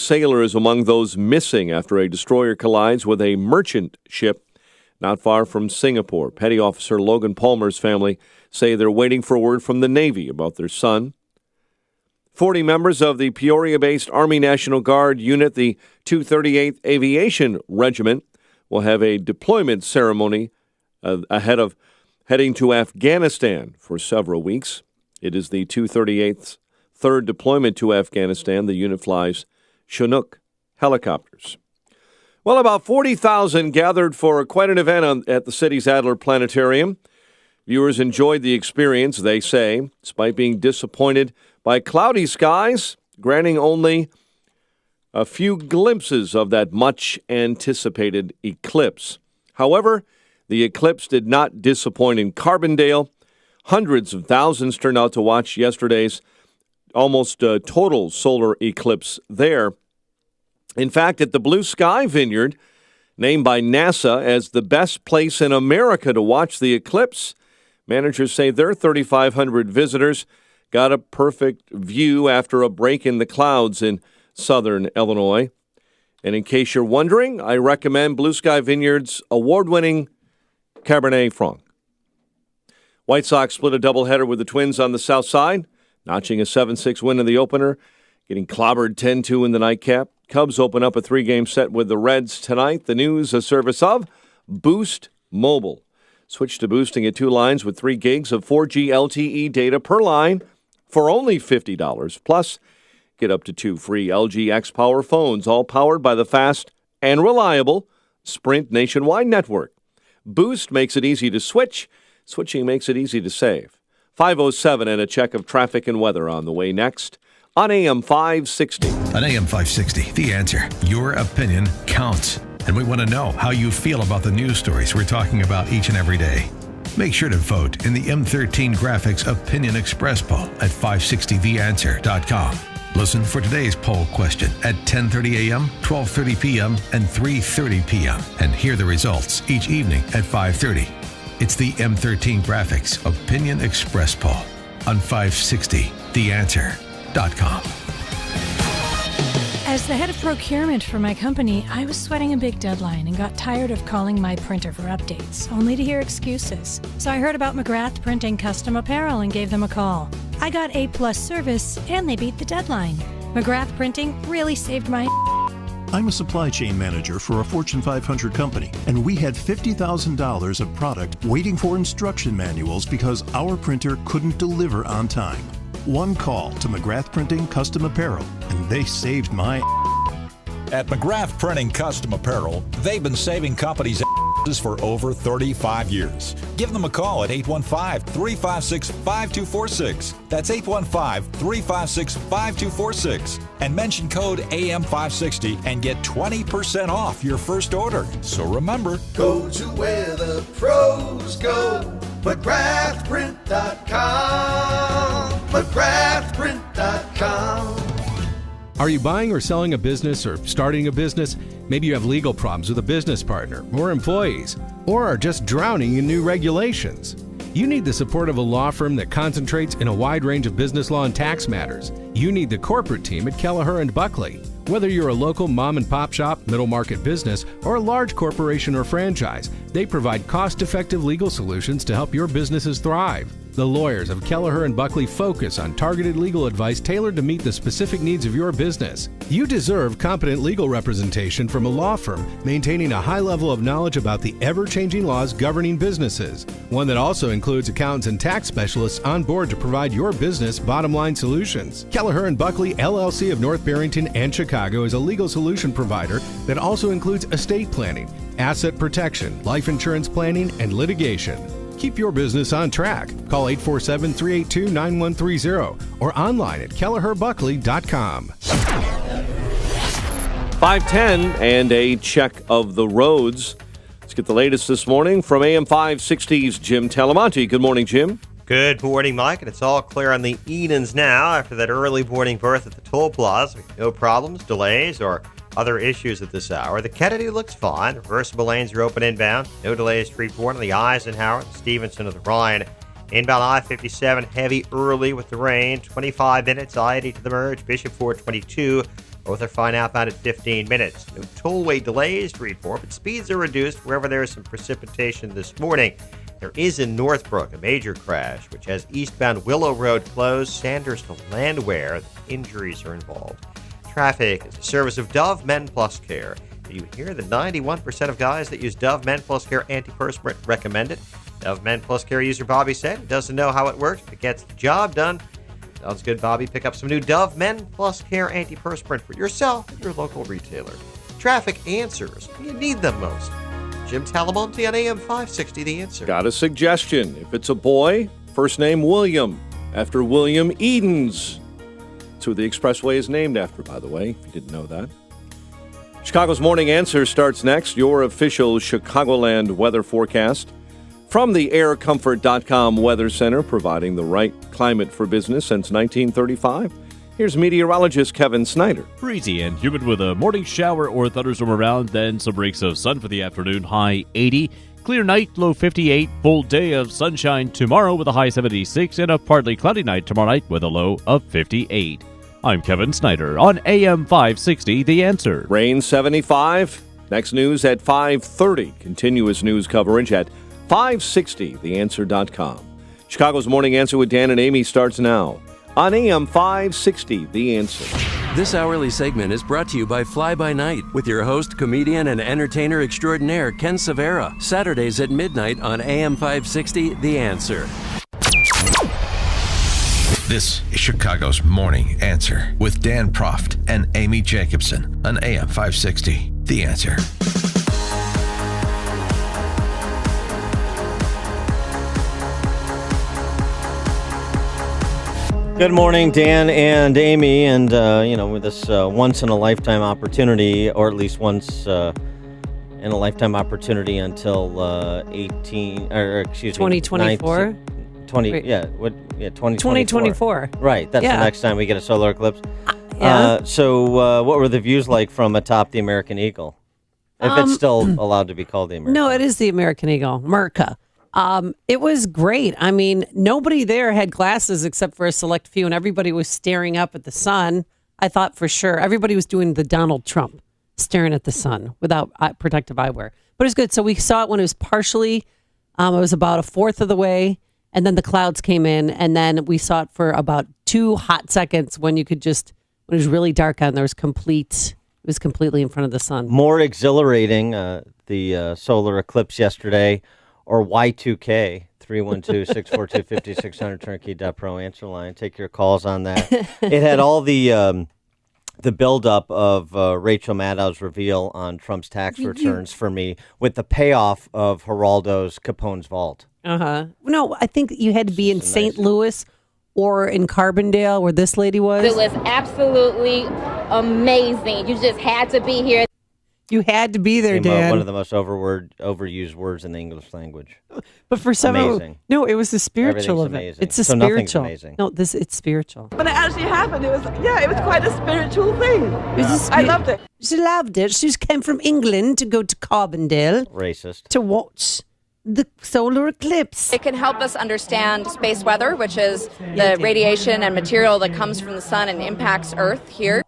sailor is among those missing after a destroyer collides with a merchant ship not far from Singapore. Petty Officer Logan Palmer's family say they're waiting for word from the Navy about their son. 40 members of the Peoria-based Army National Guard unit, the 238th Aviation Regiment, will have a deployment ceremony ahead of heading to Afghanistan for several weeks. It is the 238th's third deployment to Afghanistan. The unit flies Chinook helicopters. Well, about 40,000 gathered for quite an event at the city's Adler Planetarium. Viewers enjoyed the experience, they say, despite being disappointed by cloudy skies, granting only a few glimpses of that much-anticipated eclipse. However, the eclipse did not disappoint in Carbondale. Hundreds of thousands turned out to watch yesterday's almost total solar eclipse there. In fact, at the Blue Sky Vineyard, named by NASA as the best place in America to watch the eclipse, managers say their 3,500 visitors got a perfect view after a break in the clouds in southern Illinois. And in case you're wondering, I recommend Blue Sky Vineyard's award-winning Cabernet Franc. White Sox split a doubleheader with the Twins on the south side, notching a 7-6 win in the opener, getting clobbered 10-2 in the nightcap. Cubs open up a 3-game set with the Reds tonight. The news, a service of Boost Mobile. Switch to boosting at 2 lines with 3 gigs of 4G LTE data per line for only $50. Plus, get up to 2 free LG X-Power phones, all powered by the fast and reliable Sprint nationwide network. Boost makes it easy to switch. Switching makes it easy to save. 5:07 and a check of traffic and weather on the way next on AM 560. On AM 560, The Answer. Your opinion counts. And we want to know how you feel about the news stories we're talking about each and every day. Make sure to vote in the M13 Graphics Opinion Express poll at 560theanswer.com. Listen for today's poll question at 10:30 a.m., 12:30 p.m., and 3:30 p.m. and hear the results each evening at 5:30. It's the M13 Graphics Opinion Express poll on 560theanswer.com. As the head of procurement for my company, I was sweating a big deadline and got tired of calling my printer for updates, only to hear excuses. So I heard about McGrath Printing Custom Apparel and gave them a call. I got A+ service, and they beat the deadline. McGrath Printing really saved my... I'm a supply chain manager for a Fortune 500 company, and we had $50,000 of product waiting for instruction manuals because our printer couldn't deliver on time. One call to McGrath Printing Custom Apparel, and they saved my... At McGrath Printing Custom Apparel, they've been saving companies for over 35 years. Give them a call at 815-356-5246. That's 815-356-5246. And mention code AM560 and get 20% off your first order. So remember, go to where the pros go. McGrathPrint.com. McGrathPrint.com. Are you buying or selling a business or starting a business? Maybe you have legal problems with a business partner or employees, or are just drowning in new regulations. You need the support of a law firm that concentrates in a wide range of business law and tax matters. You need the corporate team at Kelleher and Buckley. Whether you're a local mom and pop shop, middle market business, or a large corporation or franchise, they provide cost-effective legal solutions to help your businesses thrive. The lawyers of Kelleher and Buckley focus on targeted legal advice tailored to meet the specific needs of your business. You deserve competent legal representation from a law firm maintaining a high level of knowledge about the ever-changing laws governing businesses. One that also includes accountants and tax specialists on board to provide your business bottom-line solutions. Kelleher and Buckley, LLC of North Barrington and Chicago is a legal solution provider that also includes estate planning, asset protection, life insurance planning, and litigation. Keep your business on track. Call 847-382-9130 or online at kelleherbuckley.com. 5:10 and a check of the roads. Let's get the latest this morning from AM 560's Jim Talamonte. Good morning, Jim. Good morning, Mike, and it's all clear on the Edens now after that early boarding berth at the toll plaza. No problems, delays, or other issues at this hour. The Kennedy looks fine. Reversible lanes are open inbound. No delays to report on the Eisenhower, Stevenson, of the Ryan. Inbound I-57 heavy early with the rain. 25 minutes, I-80 to the merge. Bishop 422. Both are fine outbound at 15 minutes. No tollway delays to report, but speeds are reduced wherever there is some precipitation this morning. There is in Northbrook a major crash, which has eastbound Willow Road closed, Sanders to Landwehr. Injuries are involved. Traffic is a service of Dove Men Plus Care. Do you hear that 91% of guys that use Dove Men Plus Care antiperspirant recommend it? Dove Men Plus Care user Bobby said he doesn't know how it works, but gets the job done. Sounds good, Bobby. Pick up some new Dove Men Plus Care antiperspirant for yourself at your local retailer. Traffic answers. You need them most. Jim Talamonte on AM 560, The Answer. Got a suggestion. If it's a boy, first name William, after William Edens. That's who the expressway is named after, by the way, if you didn't know that. Chicago's Morning Answer starts next. Your official Chicagoland weather forecast. From the aircomfort.com Weather Center, providing the right climate for business since 1935. Here's meteorologist Kevin Snyder. Breezy and humid with a morning shower or thunderstorm around, then some breaks of sun for the afternoon, high 80. Clear night, low 58. Full day of sunshine tomorrow with a high 76, and a partly cloudy night tomorrow night with a low of 58. I'm Kevin Snyder on AM 560, The Answer. Rain 75. Next news at 5:30. Continuous news coverage at 560, theanswer.com. Chicago's Morning Answer with Dan and Amy starts now on AM 560, The Answer. This hourly segment is brought to you by Fly By Night with your host, comedian, and entertainer extraordinaire, Ken Severa. Saturdays at midnight on AM 560, The Answer. This is Chicago's Morning Answer with Dan Proft and Amy Jacobson on AM 560, The Answer. Good morning, Dan and Amy, and with this once-in-a-lifetime opportunity, or at least once in a lifetime opportunity until 2024. 2024. Right, that's the next time we get a solar eclipse. Yeah. So what were the views like from atop the American Eagle? If it's still allowed to be called the American No, it is the American Eagle, Merca. It was great. I mean, nobody there had glasses except for a select few, and everybody was staring up at the sun. I thought for sure everybody was doing the Donald Trump, staring at the sun without protective eyewear. But it was good. So we saw it when it was partially, it was about a fourth of the way, and then the clouds came in, and then we saw it for about 2 hot seconds when you could just, when it was really dark out and there was it was completely in front of the sun. More exhilarating, the solar eclipse yesterday, or Y2K, 312-642-5600, turnkey.pro answer line. Take your calls on that. It had all the buildup of Rachel Maddow's reveal on Trump's tax returns for me, with the payoff of Geraldo's Capone's vault. No, I think you had to be in St. Louis or in Carbondale, where this lady was. It was absolutely amazing. You just had to be here. You had to be there, Dan. One of the most overused words in the English language. But for some, no, it was the spiritual of it. Amazing. It's a so spiritual. Nothing's amazing. No, it's spiritual. When it actually happened, it was quite a spiritual thing. I loved it. She loved it. She came from England to go to Carbondale. Racist. To watch the solar eclipse. It can help us understand space weather, which is the radiation and material that comes from the sun and impacts Earth here.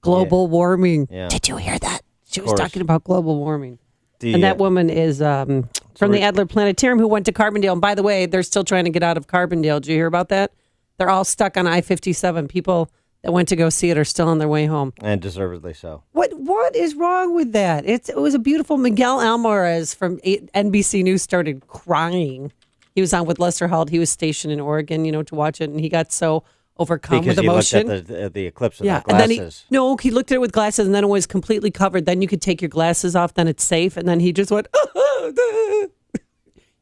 Global warming. Yeah. Did you hear that? She was talking about global warming. The, and that woman is from the Adler Planetarium who went to Carbondale. And by the way, they're still trying to get out of Carbondale. Did you hear about that? They're all stuck on I-57. People that went to go see it are still on their way home. And deservedly so. What is wrong with that? It was a beautiful. Miguel Alvarez from NBC News started crying. He was on with Lester Holt. He was stationed in Oregon, to watch it. And he got so overcome with emotion. Because he looked at the eclipse with glasses. And then he looked at it with glasses, and then it was completely covered. Then you could take your glasses off, then it's safe. And then he just went,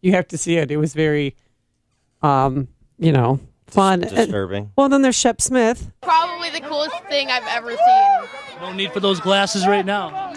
you have to see it. It was very, fun. Disturbing. Well, then there's Shep Smith. Probably the coolest thing I've ever seen. No need for those glasses right now.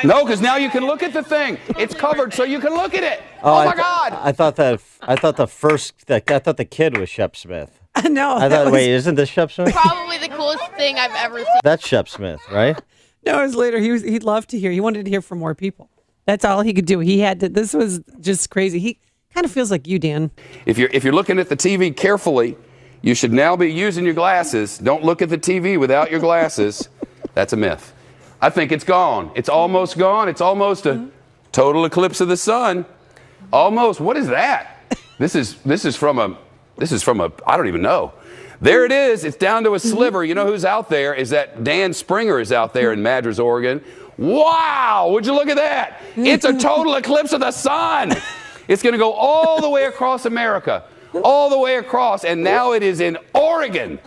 No, because now you can look at the thing. It's covered, so you can look at it. Oh my God! I thought the kid was Shep Smith. No. Wait, isn't this Shep Smith? Probably the coolest thing I've ever seen. That's Shep Smith, right? No, it was later. He'd love to hear. He wanted to hear from more people. That's all he could do. He had to. This was just crazy. He kind of feels like you, Dan. If you're looking at the TV carefully, you should now be using your glasses. Don't look at the TV without your glasses. That's a myth. I think it's gone. It's almost gone. It's almost a total eclipse of the sun. Almost. What is that? This is from a I don't even know. There it is. It's down to a sliver. You know who's out there? Is that Dan Springer is out there in Madras, Oregon. Wow! Would you look at that? It's a total eclipse of the sun. It's going to go all the way across America, all the way across, and now it is in Oregon.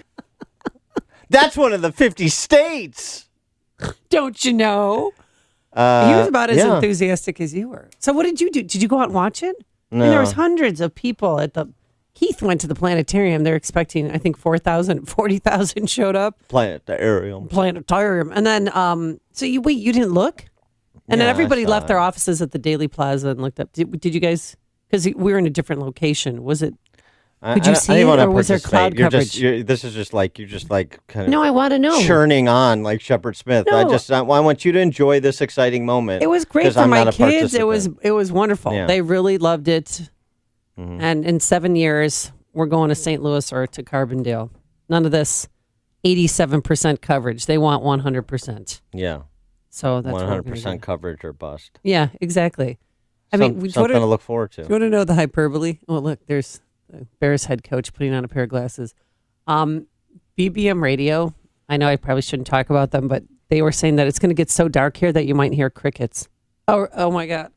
That's one of the 50 states. Don't you know? He was about as enthusiastic as you were. So what did you do? Did you go out and watch it? No. And there was hundreds of people at the... Keith went to the planetarium. They're expecting, I think, 40,000 showed up. Planetarium. And then, so you didn't look? And then everybody left their offices at the Daily Plaza and looked up. Did you guys, because we were in a different location, was it, could you see it, or was there cloud coverage? This is just like, you're just like kind of... No, I want to know. Churning on like Shepard Smith. No. I want you to enjoy this exciting moment. It was great for my kids. It was wonderful. Yeah. They really loved it. Mm-hmm. And in 7 years, we're going to St. Louis or to Carbondale. None of this 87% coverage. They want 100%. Yeah. So that's 100% coverage or bust. Yeah, exactly. I mean, something to look forward to. Do you want to know the hyperbole? Oh, look, there's the Bears head coach putting on a pair of glasses. BBM Radio, I know I probably shouldn't talk about them, but they were saying that it's going to get so dark here that you might hear crickets. Oh my God.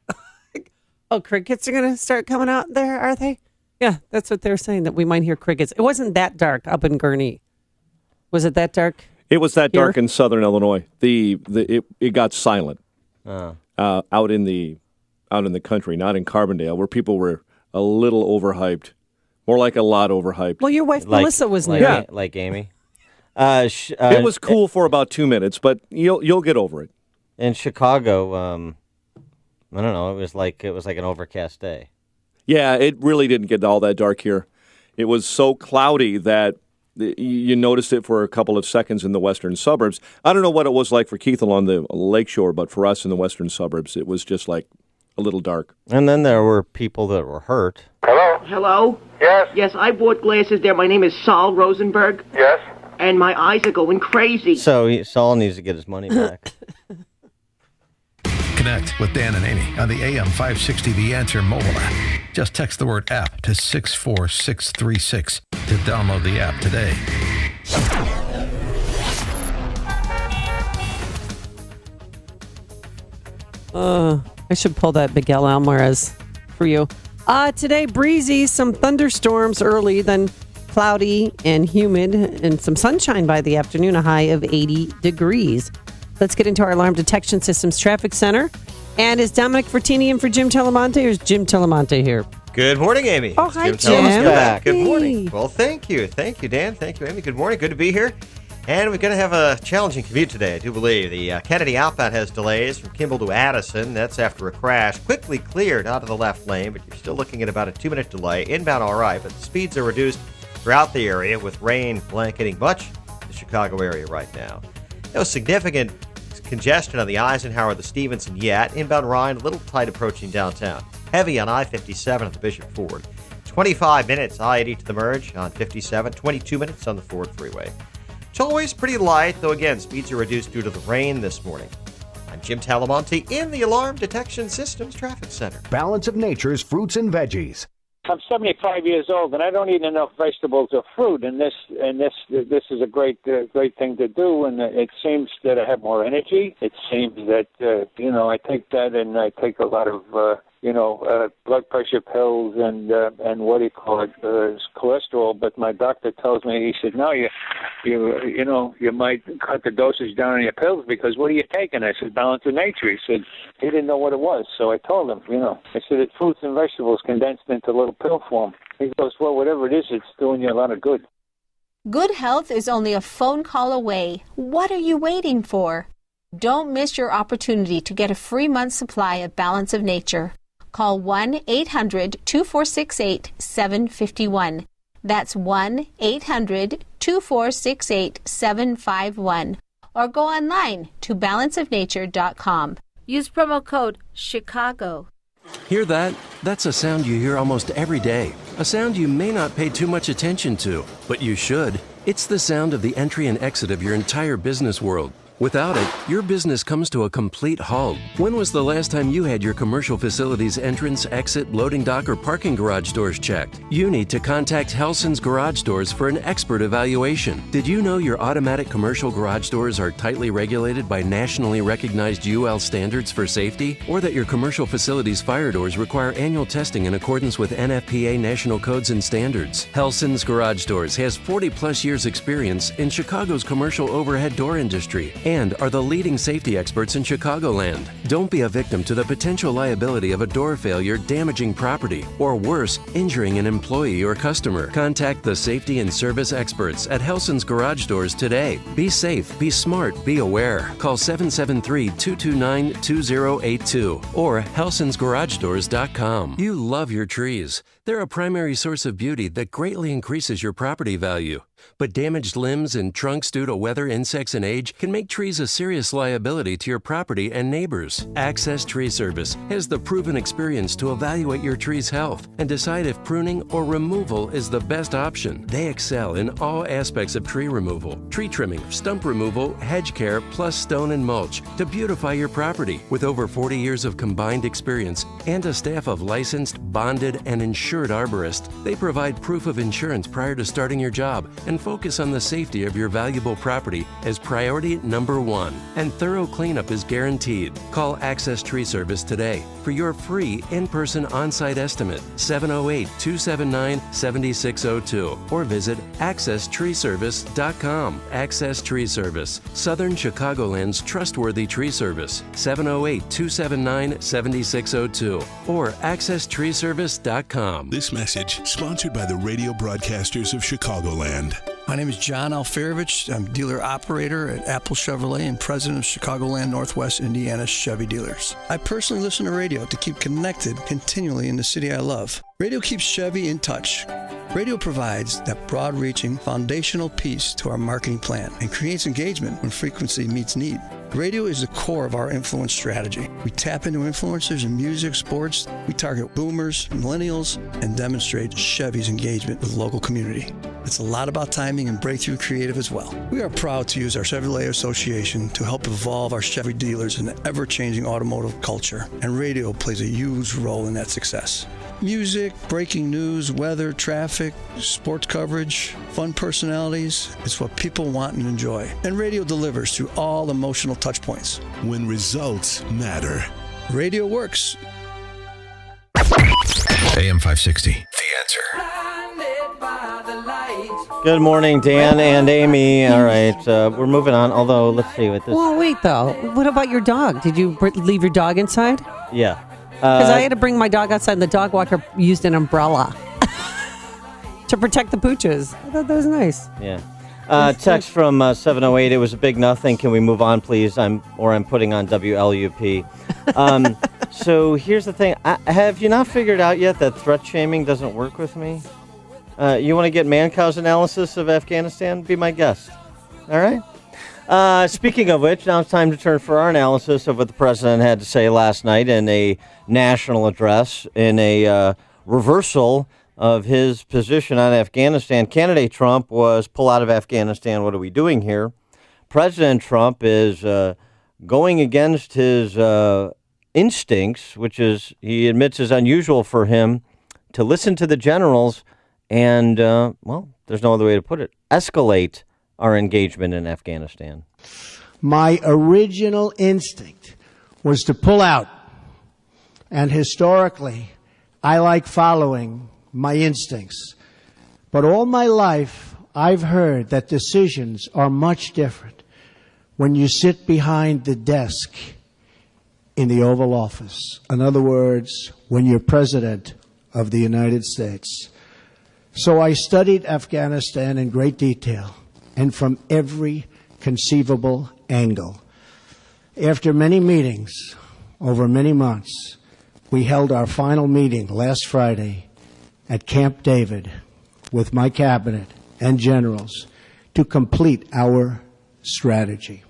Oh, crickets are going to start coming out there, are they? Yeah, that's what they're saying, that we might hear crickets. It wasn't that dark up in Gurnee. Was it that dark? It was that dark in southern Illinois. It got silent out in the country, not in Carbondale, where people were a little overhyped, more like a lot overhyped. Well, your wife Melissa was near. Like Amy. It was cool for about 2 minutes, but you'll get over it. In Chicago, I don't know. It was like an overcast day. Yeah, it really didn't get all that dark here. It was so cloudy that you noticed it for a couple of seconds in the western suburbs. I don't know what it was like for Keith along the lakeshore, but for us in the western suburbs, it was just like a little dark. And then there were people that were hurt. Hello? Hello? Yes? Yes, I bought glasses there. My name is Saul Rosenberg. Yes? And my eyes are going crazy. So Saul needs to get his money back. Connect with Dan and Amy on the AM 560 The Answer mobile app. Just text the word app to 64636 to download the app today. I should pull that Miguel Alvarez for you. Today, breezy, some thunderstorms early, then cloudy and humid, and some sunshine by the afternoon, a high of 80 degrees. Let's get into our Alarm Detection Systems Traffic Center. And is Dominic Fortini in for Jim Telemonte, or is Jim Telemonte here? Good morning, Amy. Oh, hi, Jim. Back. Good morning. Well, thank you. Thank you, Dan. Thank you, Amy. Good morning. Good to be here. And we're going to have a challenging commute today, I do believe. The Kennedy outbound has delays from Kimball to Addison. That's after a crash. Quickly cleared out of the left lane, but you're still looking at about a 2-minute delay. Inbound all right, but the speeds are reduced throughout the area with rain blanketing much of the Chicago area right now. No significant congestion on the Eisenhower, the Stevenson yet. Inbound Ryan, a little tight approaching downtown. Heavy on I-57 at the Bishop Ford. 25 minutes I-80 to the merge on 57. 22 minutes on the Ford Freeway. It's always pretty light, though again, speeds are reduced due to the rain this morning. I'm Jim Talamonte in the Alarm Detection Systems Traffic Center. Balance of Nature's fruits and veggies. I'm 75 years old, and I don't eat enough vegetables or fruit. And this is a great thing to do. And it seems that I have more energy. It seems that I take that, and I take a lot of blood pressure pills and what do you call it, cholesterol. But my doctor tells me, he said, no, you might cut the dosage down on your pills because what are you taking? I said, Balance of Nature. He said he didn't know what it was. So I told him, I said it's fruits and vegetables condensed into little pill form. He goes, well, whatever it is, it's doing you a lot of good. Good health is only a phone call away. What are you waiting for? Don't miss your opportunity to get a free month's supply of Balance of Nature. Call 1-800-2468-751. That's 1-800-2468-751. Or go online to balanceofnature.com. Use promo code CHICAGO. Hear that? That's a sound you hear almost every day. A sound you may not pay too much attention to, but you should. It's the sound of the entry and exit of your entire business world. Without it, your business comes to a complete halt. When was the last time you had your commercial facility's entrance, exit, loading dock, or parking garage doors checked? You need to contact Helson's Garage Doors for an expert evaluation. Did you know your automatic commercial garage doors are tightly regulated by nationally recognized UL standards for safety? Or that your commercial facility's fire doors require annual testing in accordance with NFPA national codes and standards? Helson's Garage Doors has 40-plus years experience in Chicago's commercial overhead door industry and are the leading safety experts in Chicagoland. Don't be a victim to the potential liability of a door failure damaging property, or worse, injuring an employee or customer. Contact the safety and service experts at Helson's Garage Doors today. Be safe, be smart, be aware. Call 773-229-2082 or helsonsgaragedoors.com. You love your trees. They're a primary source of beauty that greatly increases your property value. But damaged limbs and trunks due to weather, insects, and age can make trees a serious liability to your property and neighbors. Access Tree Service has the proven experience to evaluate your tree's health and decide if pruning or removal is the best option. They excel in all aspects of tree removal, tree trimming, stump removal, hedge care, plus stone and mulch to beautify your property. With over 40 years of combined experience and a staff of licensed, bonded, and insured arborists, they provide proof of insurance prior to starting your job and focus on the safety of your valuable property as priority number one. And thorough cleanup is guaranteed. Call Access Tree Service today for your free in-person on-site estimate, 708-279-7602, or visit accesstreeservice.com. Access Tree Service, Southern Chicagoland's trustworthy tree service, 708-279-7602, or accesstreeservice.com. This message sponsored by the radio broadcasters of Chicagoland. My name is John Alferovich. I'm dealer-operator at Apple Chevrolet and president of Chicagoland Northwest Indiana Chevy Dealers. I personally listen to radio to keep connected continually in the city I love. Radio keeps Chevy in touch. Radio provides that broad-reaching, foundational piece to our marketing plan and creates engagement when frequency meets need. Radio is the core of our influence strategy. We tap into influencers in music, sports. We target boomers, millennials, and demonstrate Chevy's engagement with the local community. It's a lot about timing and breakthrough creative as well. We are proud to use our Chevrolet Association to help evolve our Chevy dealers in the ever-changing automotive culture, and radio plays a huge role in that success. Music, breaking news, weather, traffic, sports coverage, fun personalities. It's what people want and enjoy. And radio delivers through all emotional touch points. When results matter. Radio works. AM 560. The Answer. Good morning, Dan and Amy. All right, we're moving on. Although, let's see what this. Well, wait though. What about your dog? Did you leave your dog inside? Yeah. Because I had to bring my dog outside, and the dog walker used an umbrella to protect the pooches. I thought that was nice. Yeah. Text from 708. It was a big nothing. Can we move on, please? I'm putting on WLUP. So here's the thing. Have you not figured out yet that threat shaming doesn't work with me? You want to get Mankow's analysis of Afghanistan? Be my guest. All right? Speaking of which, now it's time to turn for our analysis of what the president had to say last night in a national address, in a reversal of his position on Afghanistan. Candidate Trump was, pull out of Afghanistan, what are we doing here? President Trump is going against his instincts, which is, he admits, is unusual for him, to listen to the generals and, well, there's no other way to put it, escalate our engagement in Afghanistan. My original instinct was to pull out. And historically, I like following my instincts. But all my life, I've heard that decisions are much different when you sit behind the desk in the Oval Office. In other words, when you're President of the United States. So I studied Afghanistan in great detail and from every conceivable angle. After many meetings over many months, we held our final meeting last Friday at Camp David with my cabinet and generals to complete our strategy.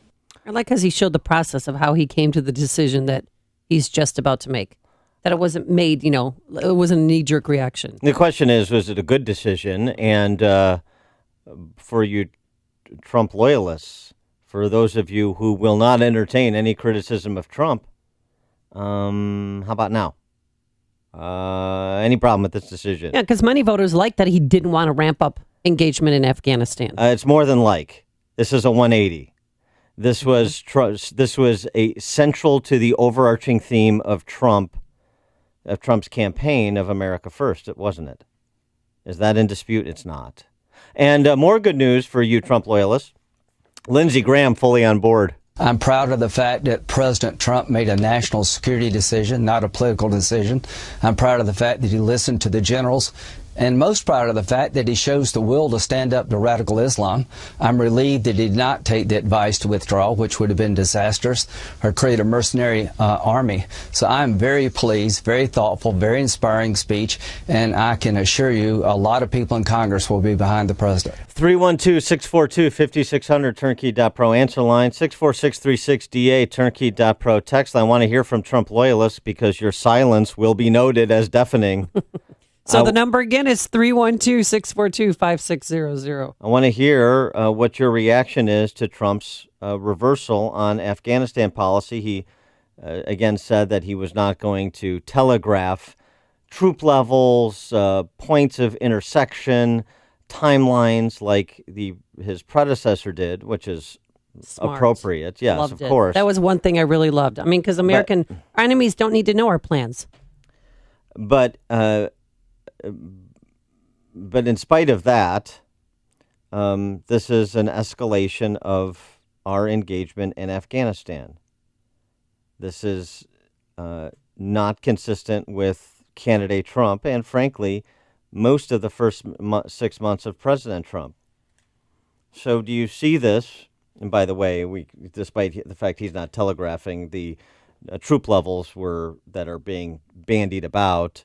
I like as he showed the process of how he came to the decision that he's just about to make. That it wasn't made, it wasn't a knee-jerk reaction. The question is, was it a good decision? And for you Trump loyalists, for those of you who will not entertain any criticism of Trump, how about now? Any problem with this decision? Yeah, because many voters like that he didn't want to ramp up engagement in Afghanistan. It's more than like. This is a 180. This was a central to the overarching theme of Trump's campaign of America First, wasn't it? Is that in dispute? It's not. And more good news for you Trump loyalists. Lindsey Graham fully on board. I'm proud of the fact that President Trump made a national security decision, not a political decision. I'm proud of the fact that he listened to the generals, and most proud of the fact that he shows the will to stand up to radical Islam. I'm relieved that he did not take the advice to withdraw, which would have been disastrous, or create a mercenary army. So I'm very pleased, very thoughtful, very inspiring speech, and I can assure you a lot of people in Congress will be behind the president. 312-642-5600, turnkey.pro. Answer line, 64636DA, turnkey.pro. Text line, I want to hear from Trump loyalists because your silence will be noted as deafening. So the number again is 312-642-5600. I want to hear what your reaction is to Trump's reversal on Afghanistan policy. He again said that he was not going to telegraph troop levels, points of intersection, timelines like his predecessor did, which is Smart. Appropriate. Yes, Loved of course. That was one thing I really loved. I mean, because our enemies don't need to know our plans. But in spite of that, this is an escalation of our engagement in Afghanistan. This is not consistent with candidate Trump and, frankly, most of the first 6 months of President Trump. So do you see this? And by the way, despite the fact he's not telegraphing the troop levels that are being bandied about,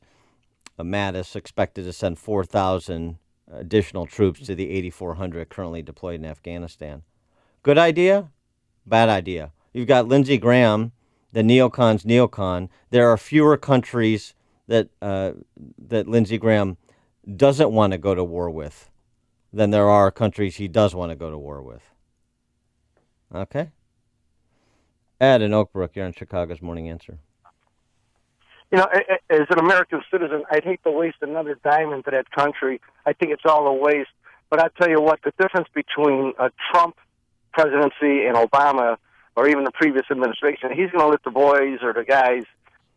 Mattis expected to send 4,000 additional troops to the 8,400 currently deployed in Afghanistan. Good idea? Bad idea. You've got Lindsey Graham, the neocon's neocon. There are fewer countries that Lindsey Graham doesn't want to go to war with than there are countries he does want to go to war with. Okay? Ed in Oak Brook, you're on Chicago's Morning Answer. You know, as an American citizen, I'd hate to waste another dime into that country. I think it's all a waste. But I tell you what, the difference between a Trump presidency and Obama, or even the previous administration, he's going to let the boys or the guys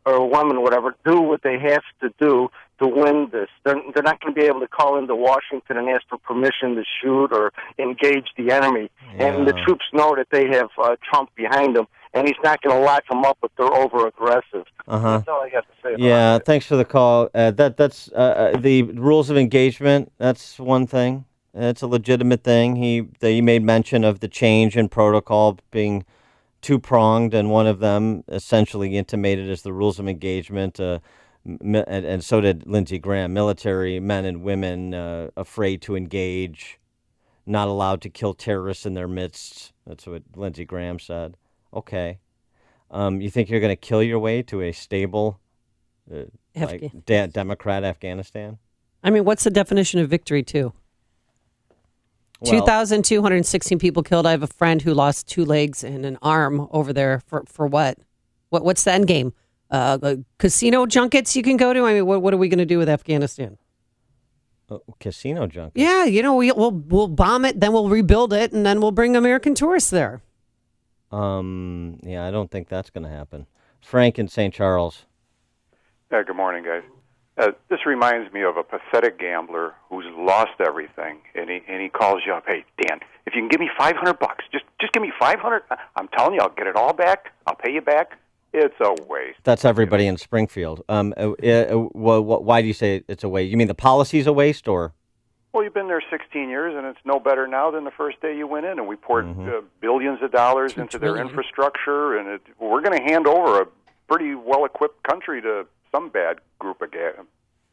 or women, whatever, do what they have to do to win this. They're not going to be able to call into Washington and ask for permission to shoot or engage the enemy. Yeah. And the troops know that they have Trump behind them, and he's not going to lock them up if they're over-aggressive. That's all I got to say about Yeah, it. Thanks for the call. That's the rules of engagement. That's one thing. It's a legitimate thing. He made mention of the change in protocol being two-pronged, and one of them essentially intimated as the rules of engagement, and so did Lindsey Graham, military men and women afraid to engage, not allowed to kill terrorists in their midst. That's what Lindsey Graham said. Okay. You think you're going to kill your way to a stable Democrat Afghanistan? I mean, what's the definition of victory, too? 2,216 people killed. I have a friend who lost 2 legs and an arm over there for what? What's the end game? Casino junkets you can go to? I mean, what are we going to do with Afghanistan? Casino junkets? Yeah, you know, we'll bomb it, then we'll rebuild it, and then we'll bring American tourists there. Yeah, I don't think that's going to happen. Frank in St. Charles. Good morning, guys. This reminds me of a pathetic gambler who's lost everything, and he calls you up. Hey, Dan, if you can give me $500, just give me $500. I'm telling you, I'll get it all back. I'll pay you back. It's a waste. That's everybody in Springfield. Why do you say it's a waste? You mean the policy's a waste, or? Well, you've been there 16 years, and it's no better now than the first day you went in, and we poured billions of dollars into their infrastructure, and we're going to hand over a pretty well-equipped country to some bad group of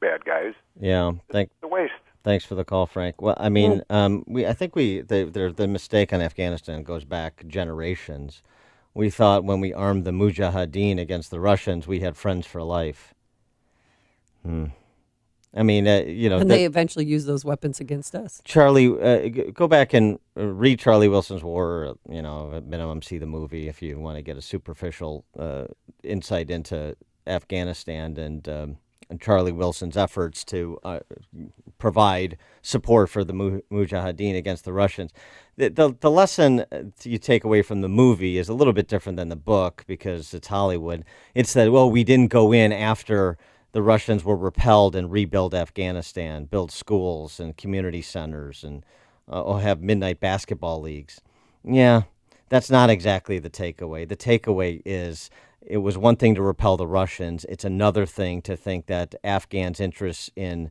bad guys. Yeah, it's a waste. Thanks for the call, Frank. Well, I mean, I think the mistake on Afghanistan goes back generations. We thought when we armed the Mujahideen against the Russians, we had friends for life. I mean, And they eventually use those weapons against us. Charlie, go back and read Charlie Wilson's War, at minimum see the movie if you want to get a superficial insight into Afghanistan and Charlie Wilson's efforts to provide support for the Mujahideen against the Russians. The lesson you take away from the movie is a little bit different than the book because it's Hollywood. It's that, we didn't go in after the Russians were repelled and rebuild Afghanistan, build schools and community centers and have midnight basketball leagues. Yeah, that's not exactly the takeaway. The takeaway is it was one thing to repel the Russians. It's another thing to think that Afghans' interests in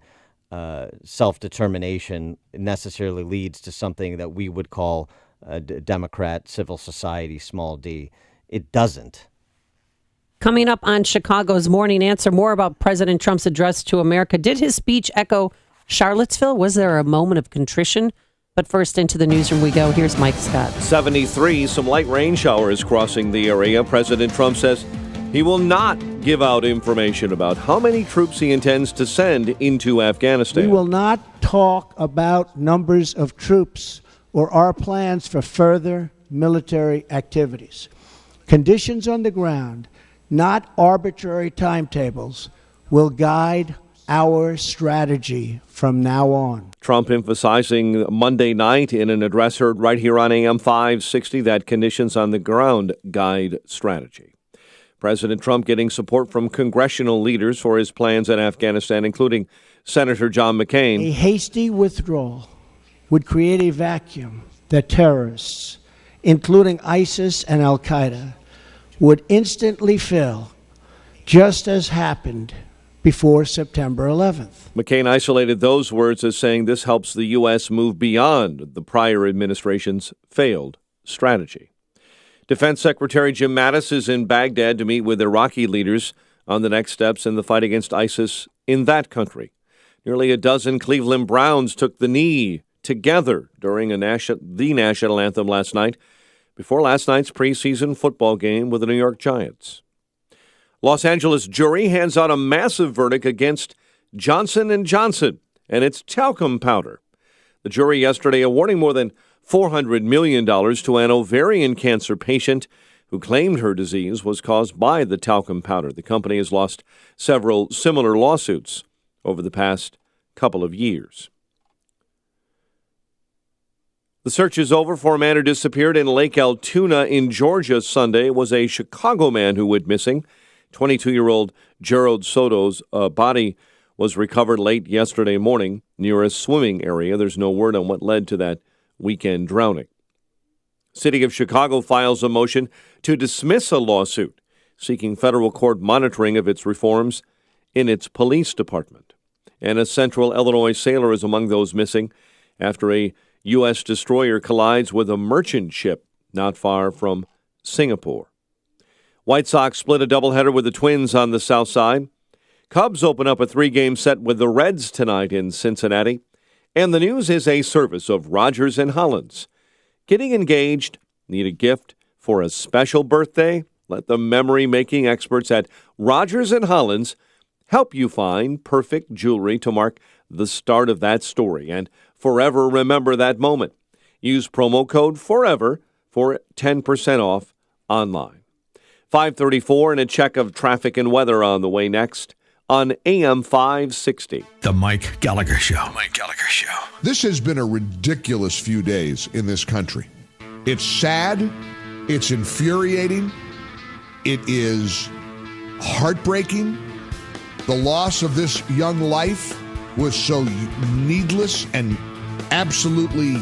self-determination necessarily leads to something that we would call a democrat, civil society, small d. It doesn't. Coming up on Chicago's Morning Answer, more about President Trump's address to America. Did his speech echo Charlottesville? Was there a moment of contrition? But first, into the newsroom we go. Here's Mike Scott. 73, some light rain showers crossing the area. President Trump says he will not give out information about how many troops he intends to send into Afghanistan. We will not talk about numbers of troops or our plans for further military activities. Conditions on the ground, not arbitrary timetables, will guide our strategy from now on. Trump emphasizing Monday night in an address heard right here on AM 560 that conditions on the ground guide strategy. President Trump getting support from congressional leaders for his plans in Afghanistan, including Senator John McCain. A hasty withdrawal would create a vacuum that terrorists, including ISIS and Al-Qaeda, would instantly fill, just as happened before September 11th. McCain isolated those words as saying this helps the U.S. move beyond the prior administration's failed strategy. Defense Secretary Jim Mattis is in Baghdad to meet with Iraqi leaders on the next steps in the fight against ISIS in that country. Nearly a dozen Cleveland Browns took the knee together during the national anthem last night, before last night's preseason football game with the New York Giants. Los Angeles jury hands out a massive verdict against Johnson & Johnson and its talcum powder. The jury yesterday awarding more than $400 million to an ovarian cancer patient who claimed her disease was caused by the talcum powder. The company has lost several similar lawsuits over the past couple of years. The search is over for a man who disappeared in Lake Altoona in Georgia Sunday. It was a Chicago man who went missing. 22-year-old Gerald Soto's body was recovered late yesterday morning near a swimming area. There's no word on what led to that weekend drowning. City of Chicago files a motion to dismiss a lawsuit seeking federal court monitoring of its reforms in its police department. And a Central Illinois sailor is among those missing after a U.S. destroyer collides with a merchant ship not far from Singapore. White Sox split a doubleheader with the Twins on the south side. Cubs open up a 3-game set with the Reds tonight in Cincinnati. And the news is a service of Rogers and Hollins. Getting engaged? Need a gift for a special birthday? Let the memory-making experts at Rogers and Hollins help you find perfect jewelry to mark the start of that story and forever remember that moment. Use promo code FOREVER for 10% off online. 5:34 and a check of traffic and weather on the way next on AM 560. The Mike Gallagher Show. Mike Gallagher Show. This has been a ridiculous few days in this country. It's sad. It's infuriating. It is heartbreaking. The loss of this young life was so needless and absolutely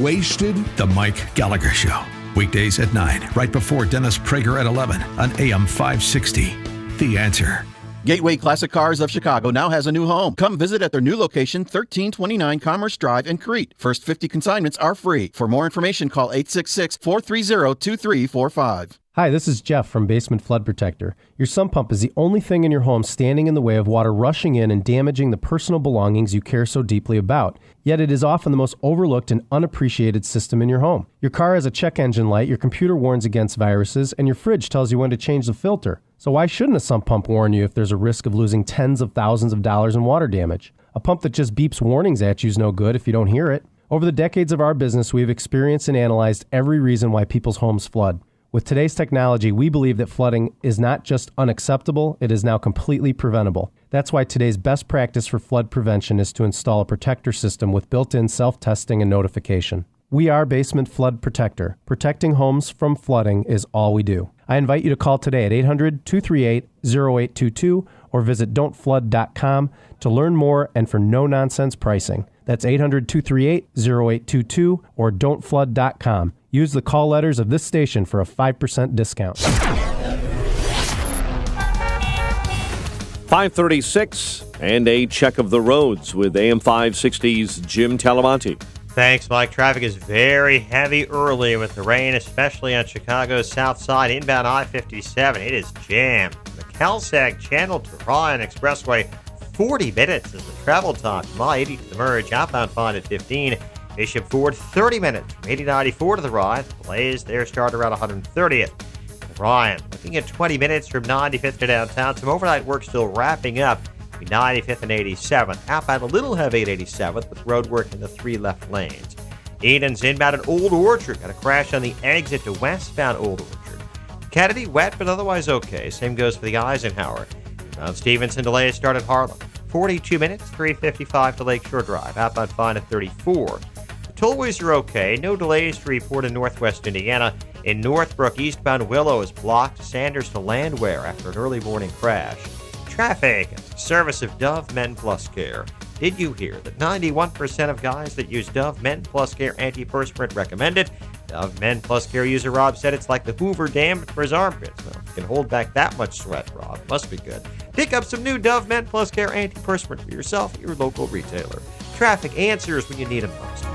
wasted. The Mike Gallagher Show. Weekdays at 9, right before Dennis Prager at 11 on AM 560. The Answer. Gateway Classic Cars of Chicago now has a new home. Come visit at their new location, 1329 Commerce Drive in Crete. First 50 consignments are free. For more information, call 866-430-2345. Hi, this is Jeff from Basement Flood Protector. Your sump pump is the only thing in your home standing in the way of water rushing in and damaging the personal belongings you care so deeply about. Yet it is often the most overlooked and unappreciated system in your home. Your car has a check engine light, your computer warns against viruses, and your fridge tells you when to change the filter. So why shouldn't a sump pump warn you if there's a risk of losing tens of thousands of dollars in water damage? A pump that just beeps warnings at you is no good if you don't hear it. Over the decades of our business, we have experienced and analyzed every reason why people's homes flood. With today's technology, we believe that flooding is not just unacceptable, it is now completely preventable. That's why today's best practice for flood prevention is to install a protector system with built-in self-testing and notification. We are Basement Flood Protector. Protecting homes from flooding is all we do. I invite you to call today at 800-238-0822 or visit don'tflood.com to learn more and for no-nonsense pricing. That's 800-238-0822 or don'tflood.com. Use the call letters of this station for a 5% discount. 5:36 and a check of the roads with AM 560's Jim Talamonte. Thanks, Mike. Traffic is very heavy early with the rain, especially on Chicago's south side, inbound I-57. It is jammed. The Calsag Channel to Ryan Expressway, 40 minutes is the travel time from I-80 to the merge, outbound fine at 15. Bishop Ford, 30 minutes from 8094 to the Ryan. Delays there start around 130th. Ryan, looking at 20 minutes from 95th to downtown. Some overnight work still wrapping up between 95th and 87th. Outbound a little heavy at 87th with road work in the 3 left lanes. Eden's inbound at Old Orchard. Got a crash on the exit to westbound Old Orchard. Kennedy, wet but otherwise okay. Same goes for the Eisenhower. Mount Stevenson, delays start at Harlem. 42 minutes, 355 to Lakeshore Drive. Outbound fine at 34. Tollways are okay. No delays to report in northwest Indiana. In Northbrook, eastbound Willow is blocked. Sanders to Landwehr after an early morning crash. Traffic at the service of Dove Men Plus Care. Did you hear that 91% of guys that use Dove Men Plus Care antiperspirant recommend it? Dove Men Plus Care user Rob said it's like the Hoover Dam for his armpits. Well, if you can hold back that much sweat, Rob, must be good. Pick up some new Dove Men Plus Care antiperspirant for yourself at your local retailer. Traffic answers when you need them most.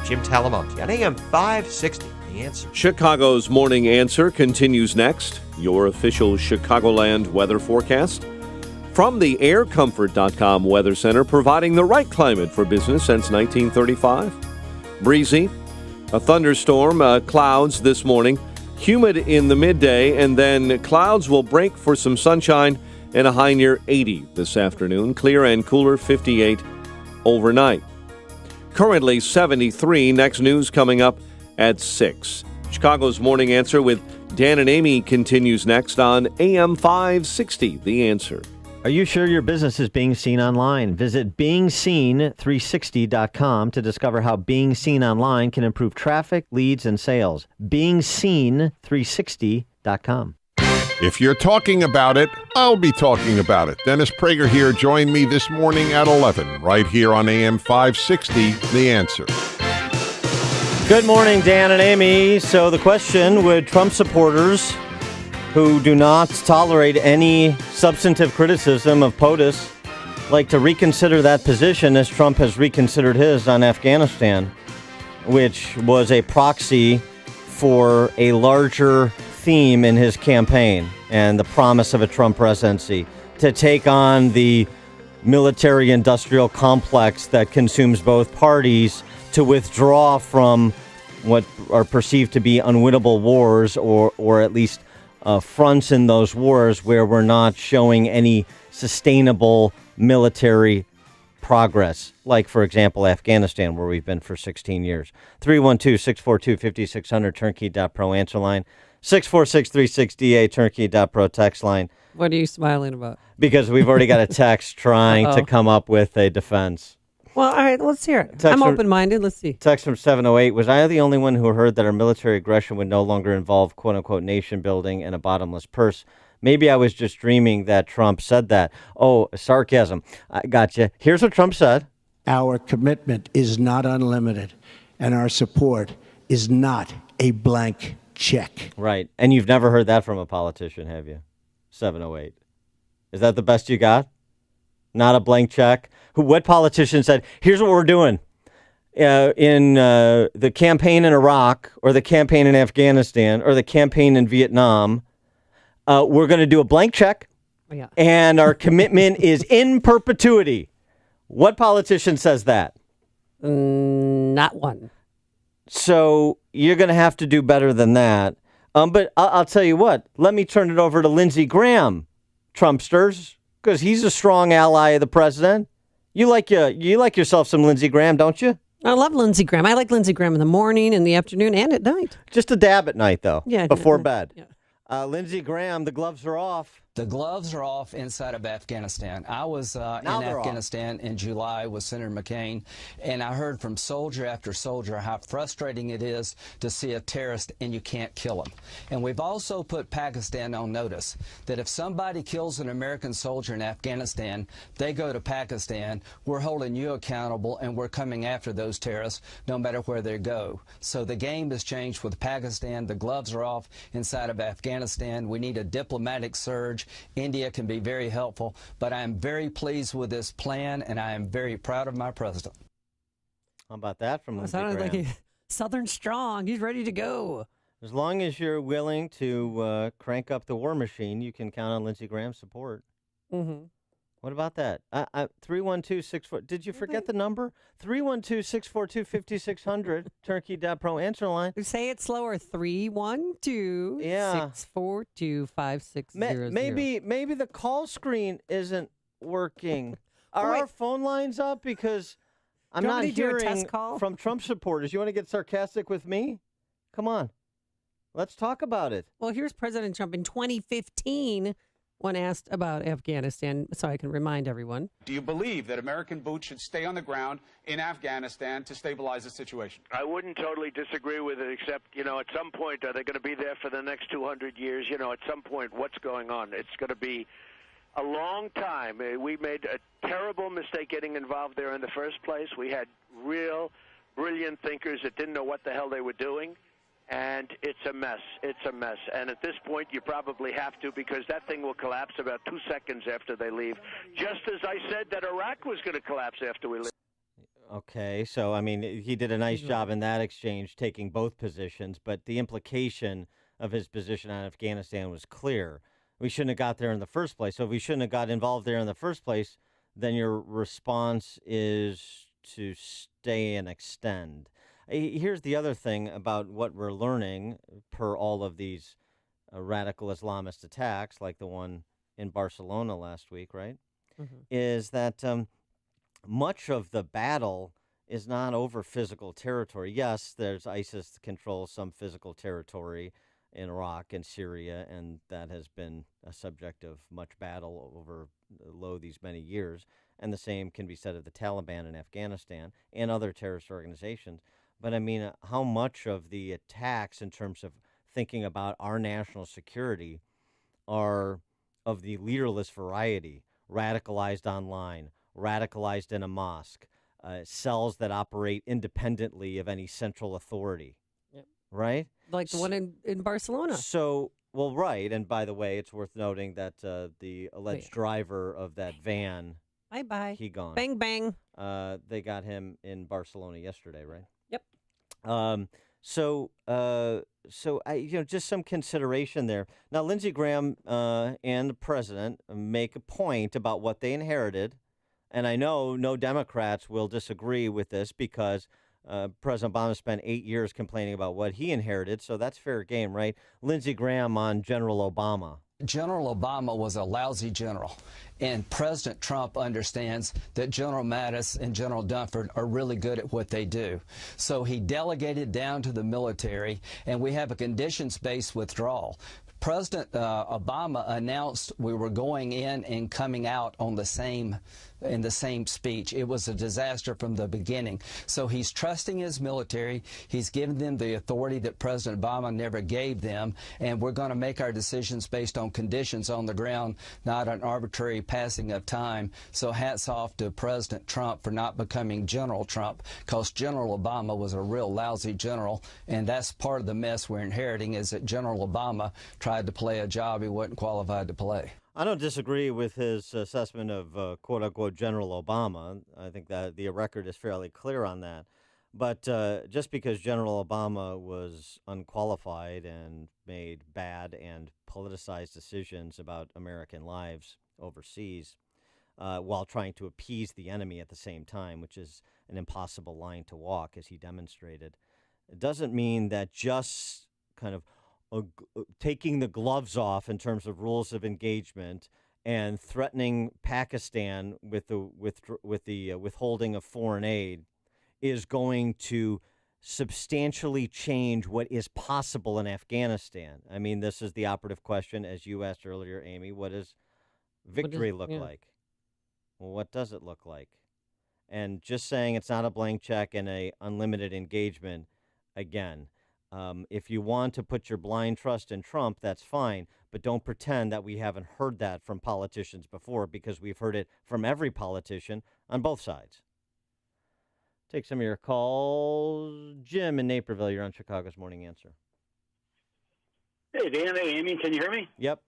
Jim Talamonte on AM 560, The Answer. Chicago's Morning Answer continues next. Your official Chicagoland weather forecast. From the aircomfort.com Weather Center, providing the right climate for business since 1935. Breezy, a thunderstorm, clouds this morning, humid in the midday, and then clouds will break for some sunshine and a high near 80 this afternoon. Clear and cooler, 58 overnight. Currently 73. Next news coming up at 6. Chicago's Morning Answer with Dan and Amy continues next on AM 560, The Answer. Are you sure your business is being seen online? Visit BeingSeen360.com to discover how being seen online can improve traffic, leads, and sales. BeingSeen360.com. If you're talking about it, I'll be talking about it. Dennis Prager here. Join me this morning at 11, right here on AM 560, The Answer. Good morning, Dan and Amy. So the question, would Trump supporters who do not tolerate any substantive criticism of POTUS like to reconsider that position as Trump has reconsidered his on Afghanistan, which was a proxy for a larger theme in his campaign and the promise of a Trump presidency to take on the military-industrial complex that consumes both parties, to withdraw from what are perceived to be unwinnable wars or at least fronts in those wars where we're not showing any sustainable military progress, like, for example, Afghanistan, where we've been for 16 years. 312-642-5600, turnkey.pro answer line. 646-368, turnkey.pro text line. What are you smiling about? Because we've already got a text trying to come up with a defense. Well, all right, let's hear it. Text I'm from- open-minded. Let's see. Text from 708. Was I the only one who heard that our military aggression would no longer involve quote-unquote nation building and a bottomless purse? Maybe I was just dreaming that Trump said that. Oh, sarcasm. I gotcha. Here's what Trump said. Our commitment is not unlimited, and our support is not a blank check. Right. And you've never heard that from a politician, have you? 708. Is that the best you got? Not a blank check? What politician said, here's what we're doing. in the campaign in Iraq or the campaign in Afghanistan or the campaign in Vietnam, we're going to do a blank check, and our commitment is in perpetuity. What politician says that? Not one. So you're going to have to do better than that. But I'll tell you what. Let me turn it over to Lindsey Graham, Trumpsters, because he's a strong ally of the president. You like yourself some Lindsey Graham, don't you? I love Lindsey Graham. I like Lindsey Graham in the morning, in the afternoon, and at night. Just a dab at night, though. Yeah, before bed. Yeah. Lindsey Graham, the gloves are off. The gloves are off inside of Afghanistan. I was in Afghanistan in July with Senator McCain, and I heard from soldier after soldier how frustrating it is to see a terrorist and you can't kill him. And we've also put Pakistan on notice that if somebody kills an American soldier in Afghanistan, they go to Pakistan, we're holding you accountable, and we're coming after those terrorists no matter where they go. So the game has changed with Pakistan. The gloves are off inside of Afghanistan. We need a diplomatic surge. India can be very helpful, but I am very pleased with this plan, and I am very proud of my president. How about that from Lindsey Graham? Sounded like Southern strong. He's ready to go. As long as you're willing to crank up the war machine, you can count on Lindsey Graham's support. Mm-hmm. What about that? 312-64. Did you forget the number? 312-642-5600. Turnkey.pro answer line. Say it slower. 312-642-5600. Maybe the call screen isn't working. Are our phone lines up? Because I'm not hearing from Trump supporters. You want to get sarcastic with me? Come on. Let's talk about it. Well, here's President Trump in 2015 when asked about Afghanistan, so I can remind everyone. Do you believe that American boots should stay on the ground in Afghanistan to stabilize the situation? I wouldn't totally disagree with it, except, at some point, are they going to be there for the next 200 years? At some point, what's going on? It's going to be a long time. We made a terrible mistake getting involved there in the first place. We had real brilliant thinkers that didn't know what the hell they were doing. And it's a mess. It's a mess. And at this point, you probably have to, because that thing will collapse about 2 seconds after they leave, just as I said that Iraq was going to collapse after we leave. Okay, so, he did a nice job in that exchange, taking both positions, but the implication of his position on Afghanistan was clear. We shouldn't have got there in the first place. So if we shouldn't have got involved there in the first place, then your response is to stay and extend. Here's the other thing about what we're learning per all of these radical Islamist attacks, like the one in Barcelona last week, right? Mm-hmm. Is that much of the battle is not over physical territory. Yes, there's ISIS controls some physical territory in Iraq and Syria, and that has been a subject of much battle over these many years. And the same can be said of the Taliban in Afghanistan and other terrorist organizations. But how much of the attacks in terms of thinking about our national security are of the leaderless variety, radicalized online, radicalized in a mosque, cells that operate independently of any central authority, right? Like the one in Barcelona. So, well, right. And by the way, it's worth noting that the alleged driver of that van, bye-bye. He gone. Bang, bang. They got him in Barcelona yesterday, right? Yep. So just some consideration there. Now, Lindsey Graham and the president make a point about what they inherited, and I know no Democrats will disagree with this because President Obama spent 8 years complaining about what he inherited, so that's fair game, right? Lindsey Graham on General Obama. General Obama was a lousy general, and President Trump understands that General Mattis and General Dunford are really good at what they do. So he delegated down to the military, and we have a conditions-based withdrawal. President Obama announced we were going in and coming out on in the same speech. It was a disaster from the beginning. So he's trusting his military. He's giving them the authority that President Obama never gave them, and we're going to make our decisions based on conditions on the ground, not an arbitrary passing of time. So hats off to President Trump for not becoming General Trump, because General Obama was a real lousy general, and that's part of the mess we're inheriting, is that General Obama tried to play a job he wasn't qualified to play. I don't disagree with his assessment of quote-unquote General Obama. I think that the record is fairly clear on that. But just because General Obama was unqualified and made bad and politicized decisions about American lives overseas while trying to appease the enemy at the same time, which is an impossible line to walk, as he demonstrated, it doesn't mean that just kind of taking the gloves off in terms of rules of engagement and threatening Pakistan with the withholding of foreign aid is going to substantially change what is possible in Afghanistan. I mean, this is the operative question, as you asked earlier, Amy. What does victory look like? Well, what does it look like? And just saying it's not a blank check and a unlimited engagement, again, if you want to put your blind trust in Trump, that's fine, but don't pretend that we haven't heard that from politicians before, because we've heard it from every politician on both sides. Take some of your calls. Jim in Naperville, you're on Chicago's Morning Answer. Hey, Dan. Hey, Amy. Can you hear me? Yep.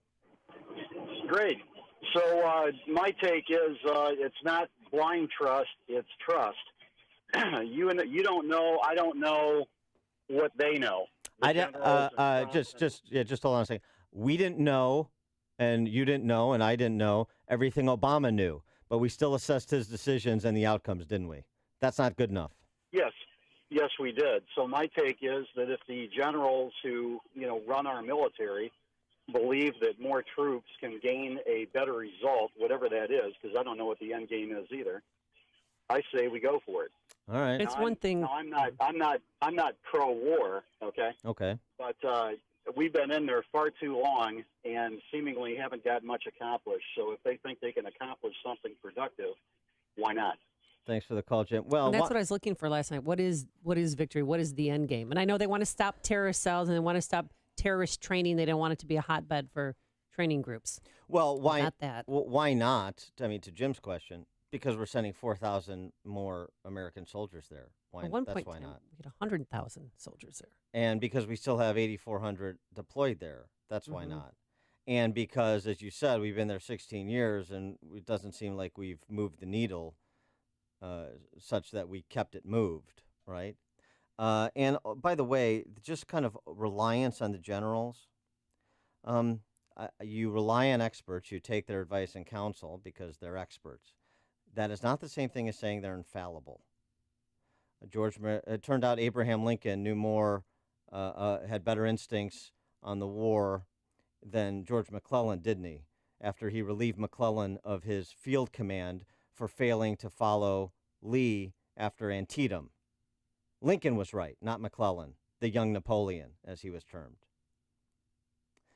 Great. So my take is it's not blind trust, it's trust. You don't know, I don't know what they know. Just hold on a second. We didn't know, and you didn't know, and I didn't know everything Obama knew, but we still assessed his decisions and the outcomes, didn't we? That's not good enough. Yes, we did. So my take is that if the generals who run our military believe that more troops can gain a better result, whatever that is, because I don't know what the end game is either, I say we go for it. All right. It's one thing. No, I'm not pro-war. Okay. Okay. But we've been in there far too long and seemingly haven't got much accomplished. So if they think they can accomplish something productive, why not? Thanks for the call, Jim. Well, and that's what I was looking for last night. What is victory? What is the end game? And I know they want to stop terrorist cells and they want to stop terrorist training. They don't want it to be a hotbed for training groups. Well, why not that? Well, why not? I mean, to Jim's question, because we're sending 4,000 more American soldiers there. At one point, why not? We get 100,000 soldiers there. And because we still have 8,400 deployed there. That's why not. And because, as you said, we've been there 16 years and it doesn't seem like we've moved the needle such that we kept it moved, right? And by the way, just kind of reliance on the generals. You rely on experts. You take their advice and counsel because they're experts. That is not the same thing as saying they're infallible. It turned out Abraham Lincoln knew more, had better instincts on the war than George McClellan, didn't he? After he relieved McClellan of his field command for failing to follow Lee after Antietam. Lincoln was right, not McClellan, the young Napoleon, as he was termed.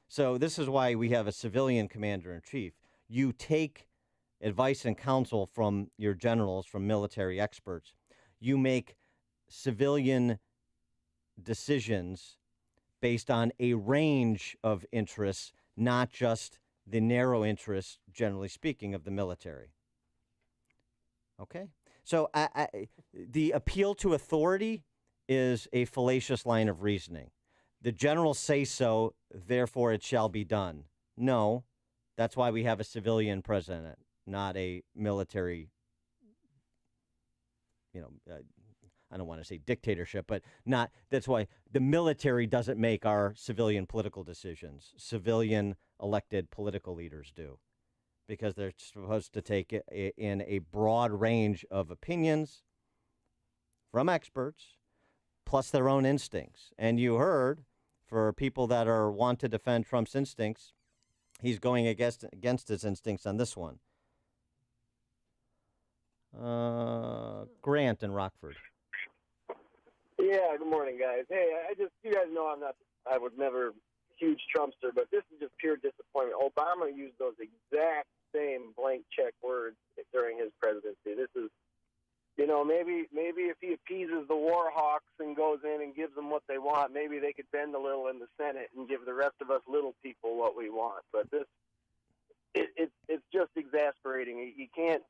So this is why we have a civilian commander-in-chief. You take advice and counsel from your generals, from military experts. You make civilian decisions based on a range of interests, not just the narrow interests, generally speaking, of the military. Okay? So the appeal to authority is a fallacious line of reasoning. The generals say so, therefore it shall be done. No, that's why we have a civilian president, not a military, I don't want to say dictatorship, but that's why the military doesn't make our civilian political decisions. Civilian elected political leaders do, because they're supposed to take in a broad range of opinions from experts, plus their own instincts. And you heard, for people that want to defend Trump's instincts, he's going against his instincts on this one. Grant in Rockford. Yeah, good morning, guys. Hey, you guys know I was never huge Trumpster, but this is just pure disappointment. Obama used those exact same blank check words during his presidency. This is, maybe if he appeases the war hawks and goes in and gives them what they want, maybe they could bend a little in the Senate and give the rest of us little people what we want. But it's just exasperating. You can't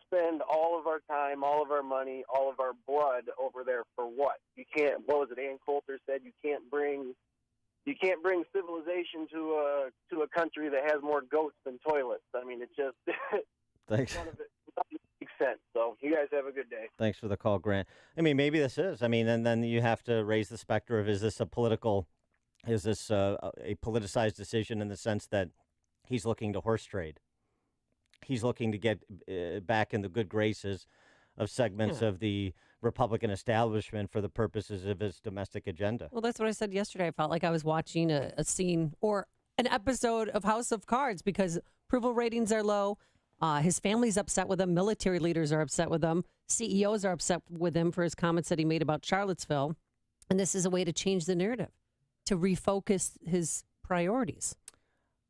spend all of our time, all of our money, all of our blood over there for what? You can't. What was it? Ann Coulter said you can't bring civilization to a country that has more goats than toilets. I mean, it just Thanks. None of it makes sense. So You guys have a good day. Thanks for the call, Grant. I mean, maybe this is. I mean, and then you have to raise the specter of, is this a politicized decision in the sense that he's looking to horse trade? He's looking to get back in the good graces of segments of the Republican establishment for the purposes of his domestic agenda. Well, that's what I said yesterday. I felt like I was watching a scene or an episode of House of Cards because approval ratings are low. His family's upset with him. Military leaders are upset with him. CEOs are upset with him for his comments that he made about Charlottesville. And this is a way to change the narrative, to refocus his priorities.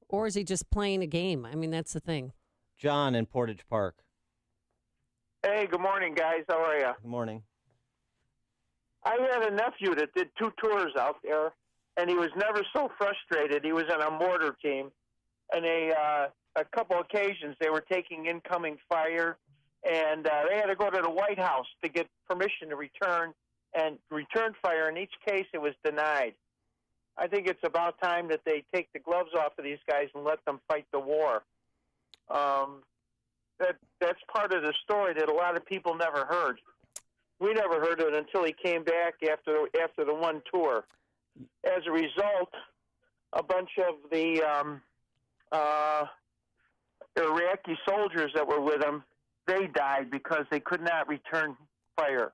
Or is he just playing a game? I mean, that's the thing. John in Portage Park. Hey, good morning, guys. How are you? Good morning. I had a nephew that did 2 tours out there, and he was never so frustrated. He was on a mortar team, and a couple occasions they were taking incoming fire, and they had to go to the White House to get permission to return fire. In each case, it was denied. I think it's about time that they take the gloves off of these guys and let them fight the war. That's part of the story that a lot of people never heard. We never heard it until he came back after the one tour. As a result, a bunch of the Iraqi soldiers that were with him, they died because they could not return fire.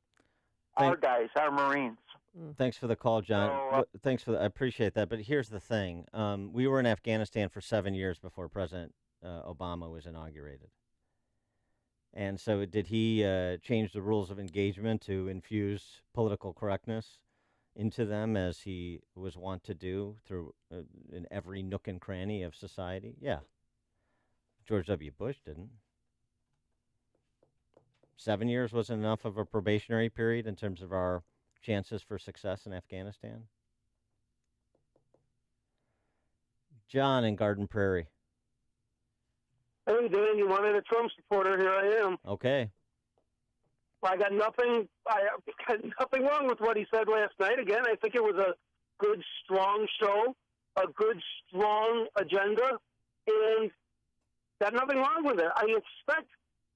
Our guys, our Marines. Thanks for the call, John. I appreciate that. But here's the thing. We were in Afghanistan for 7 years before President Obama was inaugurated. And so did he change the rules of engagement to infuse political correctness into them as he was wont to do through in every nook and cranny of society? Yeah. George W. Bush didn't. 7 years wasn't enough of a probationary period in terms of our chances for success in Afghanistan. John in Garden Prairie. Hey, Dan, you wanted a Trump supporter. Here I am. Okay. I got nothing wrong with what he said last night. Again, I think it was a good, strong show, a good, strong agenda, and got nothing wrong with it. I expect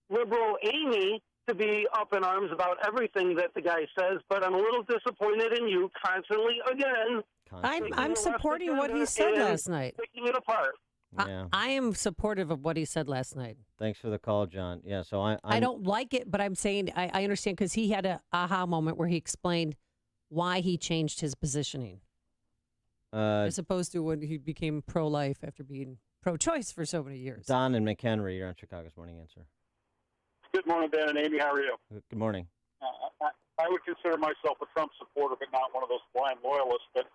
liberal Amy to be up in arms about everything that the guy says, but I'm a little disappointed in you constantly, again. I'm supporting what he said last night. Picking it apart. Yeah. I am supportive of what he said last night. Thanks for the call, John. Yeah, so I don't like it, but I'm saying I understand because he had an aha moment where he explained why he changed his positioning. As opposed to when he became pro-life after being pro-choice for so many years. Don and McHenry, you're on Chicago's Morning Answer. Good morning, Dan and Amy. How are you? Good morning. I would consider myself a Trump supporter, but not one of those blind loyalists. But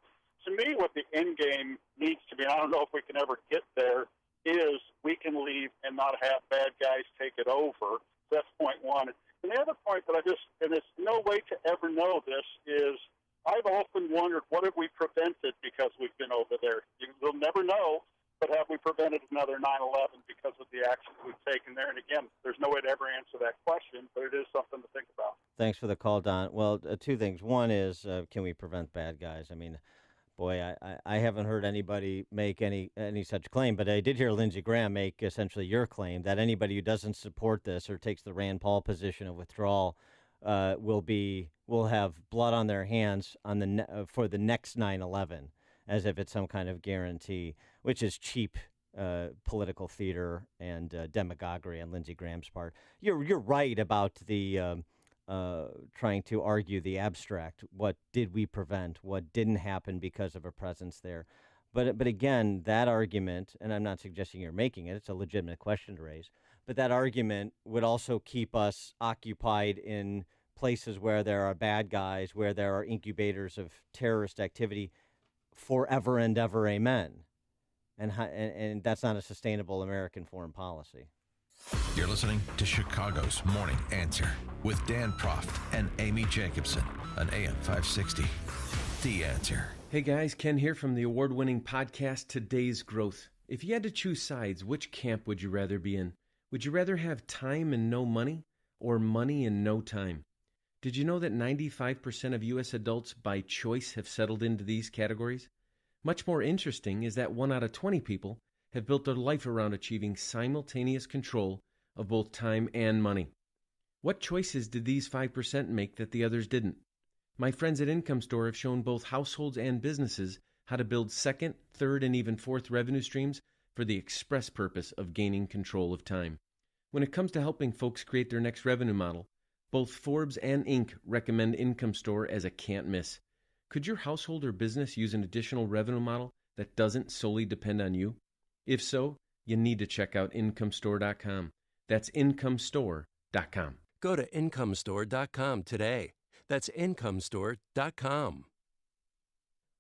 to me, what the end game needs to be, and I don't know if we can ever get there, is we can leave and not have bad guys take it over. That's point one. And the other point that and there's no way to ever know this, is I've often wondered, what have we prevented because we've been over there? We'll never know, but have we prevented another 9/11 because of the actions we've taken there? And again, there's no way to ever answer that question, but it is something to think about. Thanks for the call, Don. Well, two things. One is, can we prevent bad guys? I mean, boy, I haven't heard anybody make any such claim, but I did hear Lindsey Graham make essentially your claim that anybody who doesn't support this or takes the Rand Paul position of withdrawal will have blood on their hands for the next 9/11, as if it's some kind of guarantee, which is cheap political theater and demagoguery on Lindsey Graham's part. You're right about the trying to argue the abstract. What did we prevent? What didn't happen because of a presence there? But again, that argument, and I'm not suggesting you're making it, it's a legitimate question to raise, but that argument would also keep us occupied in places where there are bad guys, where there are incubators of terrorist activity forever and ever, amen. And that's not a sustainable American foreign policy. You're listening to Chicago's Morning Answer with Dan Proft and Amy Jacobson on AM 560. The Answer. Hey guys, Ken here from the award-winning podcast Today's Growth. If you had to choose sides, which camp would you rather be in? Would you rather have time and no money, or money and no time? Did you know that 95% of U.S. adults by choice have settled into these categories? Much more interesting is that 1 out of 20 people have built their life around achieving simultaneous control of both time and money. What choices did these 5% make that the others didn't? My friends at Income Store have shown both households and businesses how to build second, third, and even fourth revenue streams for the express purpose of gaining control of time. When it comes to helping folks create their next revenue model, both Forbes and Inc. recommend Income Store as a can't miss. Could your household or business use an additional revenue model that doesn't solely depend on you? If so, you need to check out IncomeStore.com. That's IncomeStore.com. Go to IncomeStore.com today. That's IncomeStore.com.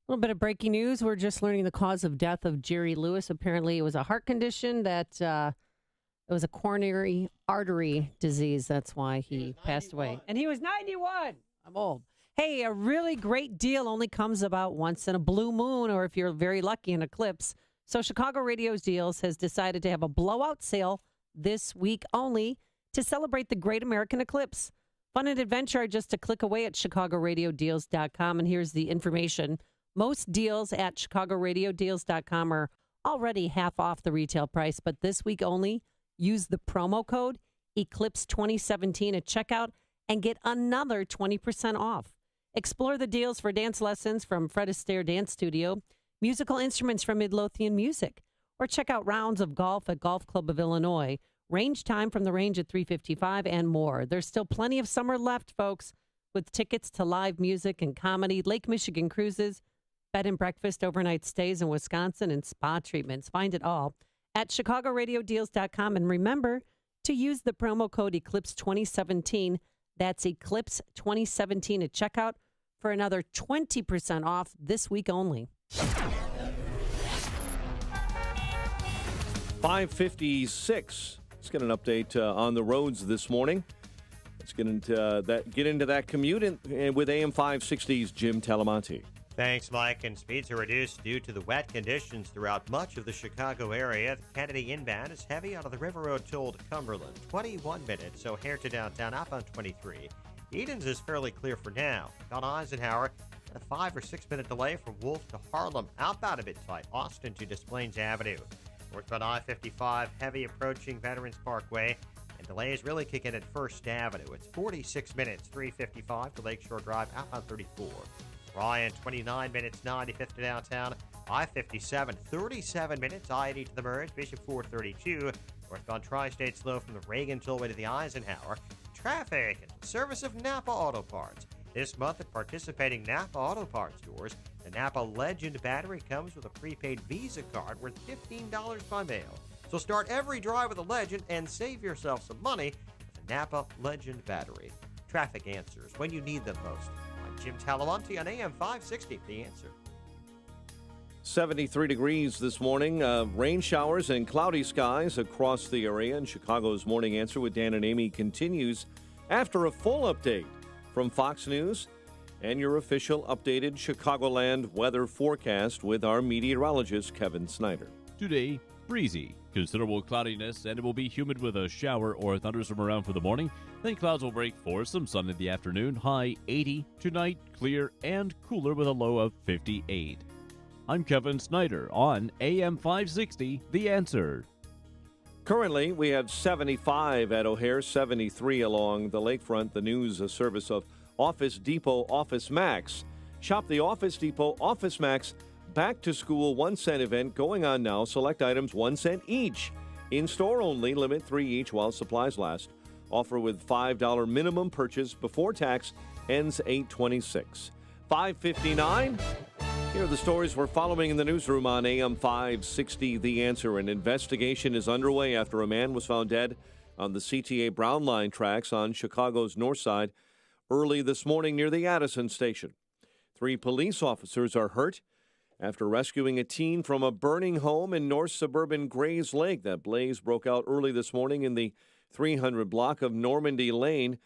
A little bit of breaking news. We're just learning the cause of death of Jerry Lewis. Apparently, it was a heart condition that it was a coronary artery disease. That's why he passed away. And he was 91. I'm old. Hey, a really great deal only comes about once in a blue moon, or if you're very lucky, an eclipse. So Chicago Radio's Deals has decided to have a blowout sale this week only to celebrate the Great American Eclipse. Fun and adventure are just a click away at ChicagoRadioDeals.com. And here's the information. Most deals at ChicagoRadioDeals.com are already half off the retail price, but this week only, use the promo code Eclipse2017 at checkout and get another 20% off. Explore the deals for dance lessons from Fred Astaire Dance Studio, musical instruments from Midlothian Music, or check out rounds of golf at Golf Club of Illinois, range time from the range at 3:55 and more. There's still plenty of summer left, folks, with tickets to live music and comedy, Lake Michigan cruises, bed and breakfast, overnight stays in Wisconsin, and spa treatments. Find it all at ChicagoRadioDeals.com. And remember to use the promo code Eclipse2017. That's Eclipse2017 at checkout for another 20% off this week only. 5:56. Let's get an update on the roads this morning. Let's get into that commute with AM 560's Jim Talamonte. Thanks, Mike. And speeds are reduced due to the wet conditions throughout much of the Chicago area. The Kennedy inbound is heavy out of the River Road toll to Cumberland. 21 minutes, so O'Hare to downtown, outbound 23. Edens is fairly clear for now. On Eisenhower, a 5 or 6 minute delay from Wolf to Harlem, outbound a bit tight. Austin to Des Plaines Avenue. Northbound I-55, heavy approaching Veterans Parkway. And delays really kick in at First Avenue. It's 46 minutes, 355 to Lakeshore Drive, outbound 34. Ryan, 29 minutes, 95th to downtown. I-57, 37 minutes, I-80 to the merge. Bishop 432. Northbound Tri-State slow from the Reagan Tollway to the Eisenhower. Traffic at the service of Napa Auto Parts. This month at participating Napa Auto Parts stores, the Napa Legend battery comes with a prepaid Visa card worth $15 by mail. So start every drive with a Legend and save yourself some money with a Napa Legend battery. Traffic answers when you need them most. I'm Jim Talamonte on AM 560, The Answer. 73 degrees this morning. Rain showers and cloudy skies across the area. And Chicago's Morning Answer with Dan and Amy continues after a full update from Fox News and your official updated Chicagoland weather forecast with our meteorologist, Kevin Snyder. Today, breezy, considerable cloudiness, and it will be humid with a shower or thunderstorm around for the morning. Then clouds will break for some sun in the afternoon. High 80. Tonight, clear and cooler with a low of 58. I'm Kevin Snyder on AM 560, The Answer. Currently, we have 75 at O'Hare, 73 along the lakefront. The news, a service of Office Depot Office Max. Shop the Office Depot Office Max Back to School 1 cent event going on now. Select items 1 cent each. In-store only, limit 3 each while supplies last. Offer with $5 minimum purchase before tax, ends 8/26. 5:59. Here are the stories we're following in the newsroom on AM 560, The Answer. An investigation is underway after a man was found dead on the CTA Brown Line tracks on Chicago's north side early this morning near the Addison station. 3 police officers are hurt after rescuing a teen from a burning home in north suburban Grays Lake. That blaze broke out early this morning in the 300 block of Normandy Lane.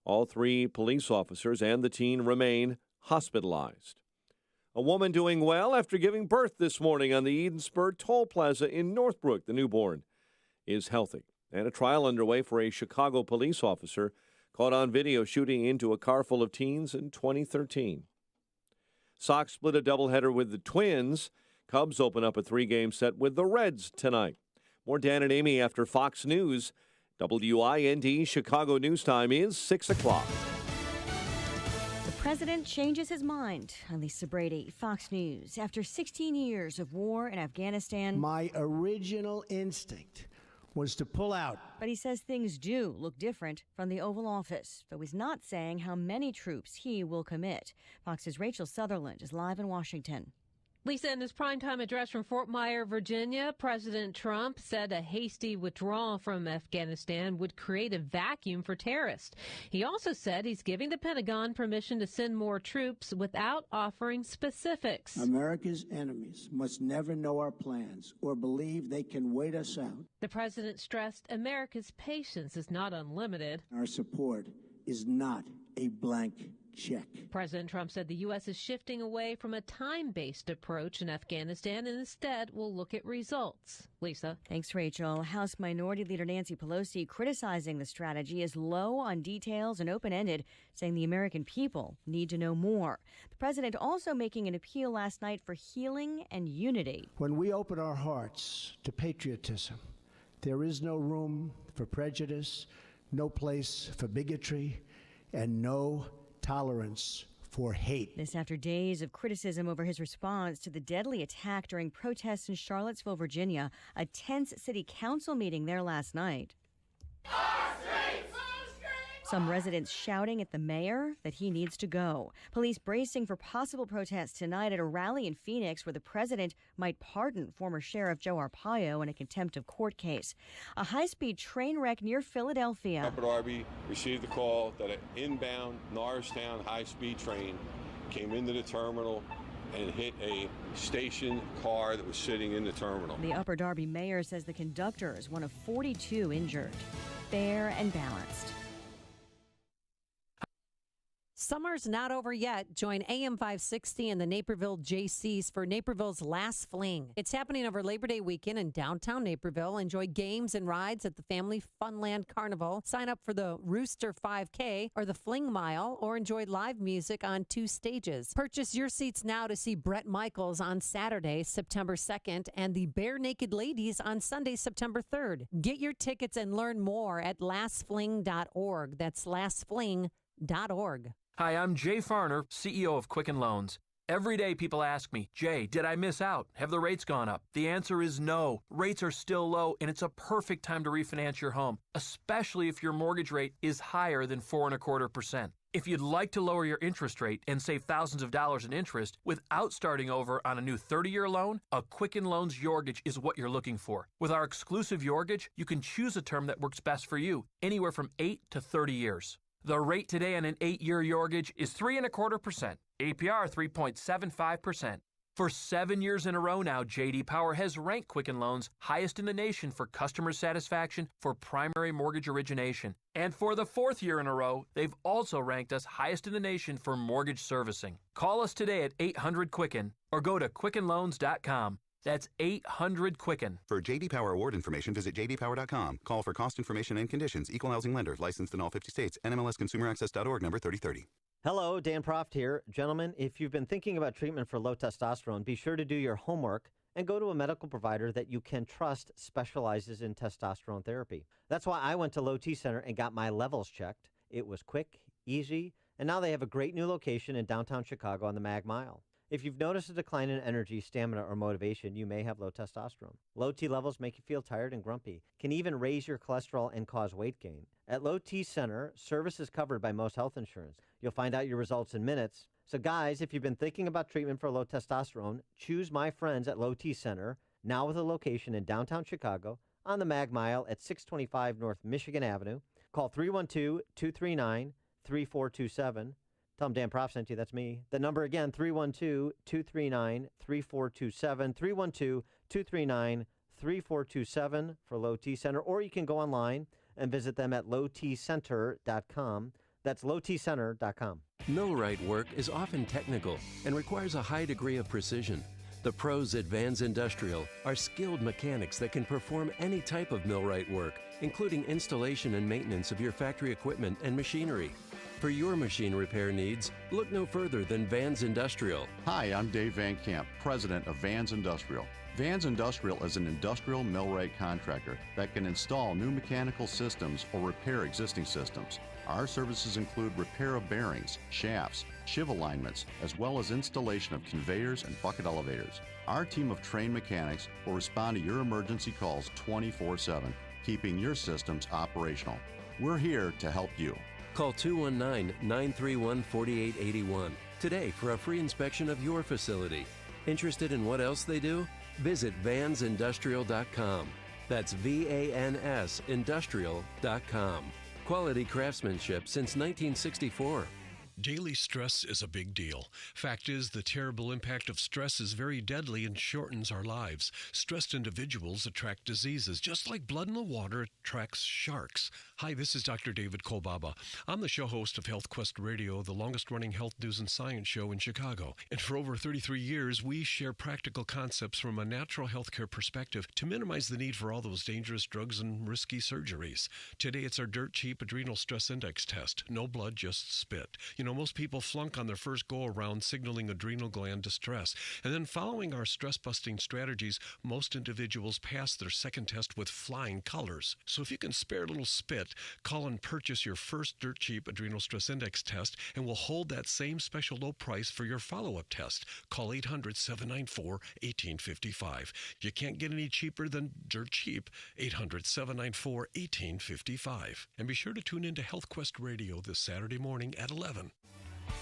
All 3 police officers and the teen remain hospitalized. A woman doing well after giving birth this morning on the Eden Spur Toll Plaza in Northbrook. The newborn is healthy. And a trial underway for a Chicago police officer caught on video shooting into a car full of teens in 2013. Sox split a doubleheader with the Twins. Cubs open up a 3-game set with the Reds tonight. More Dan and Amy after Fox News WIND Chicago News Time is 6 o'clock. The president changes his mind. I'm Lisa Brady, Fox News. After 16 years of war in Afghanistan, my original instinct was to pull out. But he says things do look different from the Oval Office, though he's not saying how many troops he will commit. Fox's Rachel Sutherland is live in Washington. Lisa, in his primetime address from Fort Myer, Virginia, President Trump said a hasty withdrawal from Afghanistan would create a vacuum for terrorists. He also said he's giving the Pentagon permission to send more troops without offering specifics. America's enemies must never know our plans or believe they can wait us out. The president stressed America's patience is not unlimited. Our support is not a blank check. President Trump said the U.S. is shifting away from a time-based approach in Afghanistan and instead will look at results. Lisa. Thanks, Rachel. House Minority Leader Nancy Pelosi criticizing the strategy as low on details and open-ended, saying the American people need to know more. The president also making an appeal last night for healing and unity. When we open our hearts to patriotism, there is no room for prejudice, no place for bigotry, and no tolerance for hate. This after days of criticism over his response to the deadly attack during protests in Charlottesville, Virginia, a tense city council meeting there last night. Some residents shouting at the mayor that he needs to go. Police bracing for possible protests tonight at a rally in Phoenix where the president might pardon former Sheriff Joe Arpaio in a contempt of court case. A high-speed train wreck near Philadelphia. Upper Darby received a call that an inbound Norristown high-speed train came into the terminal and hit a station car that was sitting in the terminal. The Upper Darby mayor says the conductor is one of 42 injured. Fair and balanced. Summer's not over yet. Join AM 560 and the Naperville JCs for Naperville's Last Fling. It's happening over Labor Day weekend in downtown Naperville. Enjoy games and rides at the Family Funland Carnival. Sign up for the Rooster 5K or the Fling Mile, or enjoy live music on 2 stages. Purchase your seats now to see Bret Michaels on Saturday, September 2nd, and the Bare Naked Ladies on Sunday, September 3rd. Get your tickets and learn more at lastfling.org. That's lastfling.org. Hi, I'm Jay Farner, CEO of Quicken Loans. Every day people ask me, Jay, did I miss out? Have the rates gone up? The answer is no. Rates are still low, and it's a perfect time to refinance your home, especially if your mortgage rate is higher than 4.25%. If you'd like to lower your interest rate and save thousands of dollars in interest without starting over on a new 30-year loan, a Quicken Loans Yorgage is what you're looking for. With our exclusive Yorgage, you can choose a term that works best for you, anywhere from 8 to 30 years. The rate today on an 8-year Yorgage is 3.25%, APR 3.75%. For 7 years in a row now, J.D. Power has ranked Quicken Loans highest in the nation for customer satisfaction for primary mortgage origination. And for the 4th year in a row, they've also ranked us highest in the nation for mortgage servicing. Call us today at 800-QUICKEN or go to QuickenLoans.com. That's 800-QUICKEN. For J.D. Power award information, visit jdpower.com. Call for cost information and conditions. Equal housing lender. Licensed in all 50 states. NMLSConsumerAccess.org number 3030. Hello, Dan Proft here. Gentlemen, if you've been thinking about treatment for low testosterone, be sure to do your homework and go to a medical provider that you can trust specializes in testosterone therapy. That's why I went to Low T Center and got my levels checked. It was quick, easy, and now they have a great new location in downtown Chicago on the Mag Mile. If you've noticed a decline in energy, stamina, or motivation, you may have low testosterone. Low T levels make you feel tired and grumpy, can even raise your cholesterol and cause weight gain. At Low T Center, service is covered by most health insurance. You'll find out your results in minutes. So guys, if you've been thinking about treatment for low testosterone, choose my friends at Low T Center, now with a location in downtown Chicago on the Mag Mile at 625 North Michigan Avenue. Call 312-239-3427. Tell them Dan Proft sent you. That's me. The number again, 312-239-3427. 312-239-3427 for Low T Center. Or you can go online and visit them at lowtcenter.com. That's lowtcenter.com. Millwright work is often technical and requires a high degree of precision. The pros at Vans Industrial are skilled mechanics that can perform any type of millwright work, including installation and maintenance of your factory equipment and machinery. For your machine repair needs, look no further than Vans Industrial. Hi, I'm Dave Van Camp, president of Vans Industrial. Vans Industrial is an industrial millwright contractor that can install new mechanical systems or repair existing systems. Our services include repair of bearings, shafts, shiv alignments, as well as installation of conveyors and bucket elevators. Our team of trained mechanics will respond to your emergency calls 24/7, keeping your systems operational. We're here to help you. Call 219-931-4881 today for a free inspection of your facility. Interested in what else they do? Visit vansindustrial.com. That's VANS industrial.com. Quality craftsmanship since 1964. Daily stress is a big deal. Fact is, the terrible impact of stress is very deadly and shortens our lives. Stressed individuals attract diseases, just like blood in the water attracts sharks. Hi, this is Dr. David Kolbaba. I'm the show host of Health Quest Radio, the longest-running health news and science show in Chicago. And for over 33 years, we share practical concepts from a natural healthcare perspective to minimize the need for all those dangerous drugs and risky surgeries. Today, it's our dirt-cheap adrenal stress index test. No blood, just spit. You know, most people flunk on their first go-around, signaling adrenal gland distress. And then following our stress-busting strategies, most individuals pass their second test with flying colors. So if you can spare a little spit, call and purchase your first dirt-cheap adrenal stress index test, and we'll hold that same special low price for your follow-up test. Call 800-794-1855. You can't get any cheaper than dirt cheap. 800-794-1855. And be sure to tune in to Health Quest Radio this Saturday morning at 11.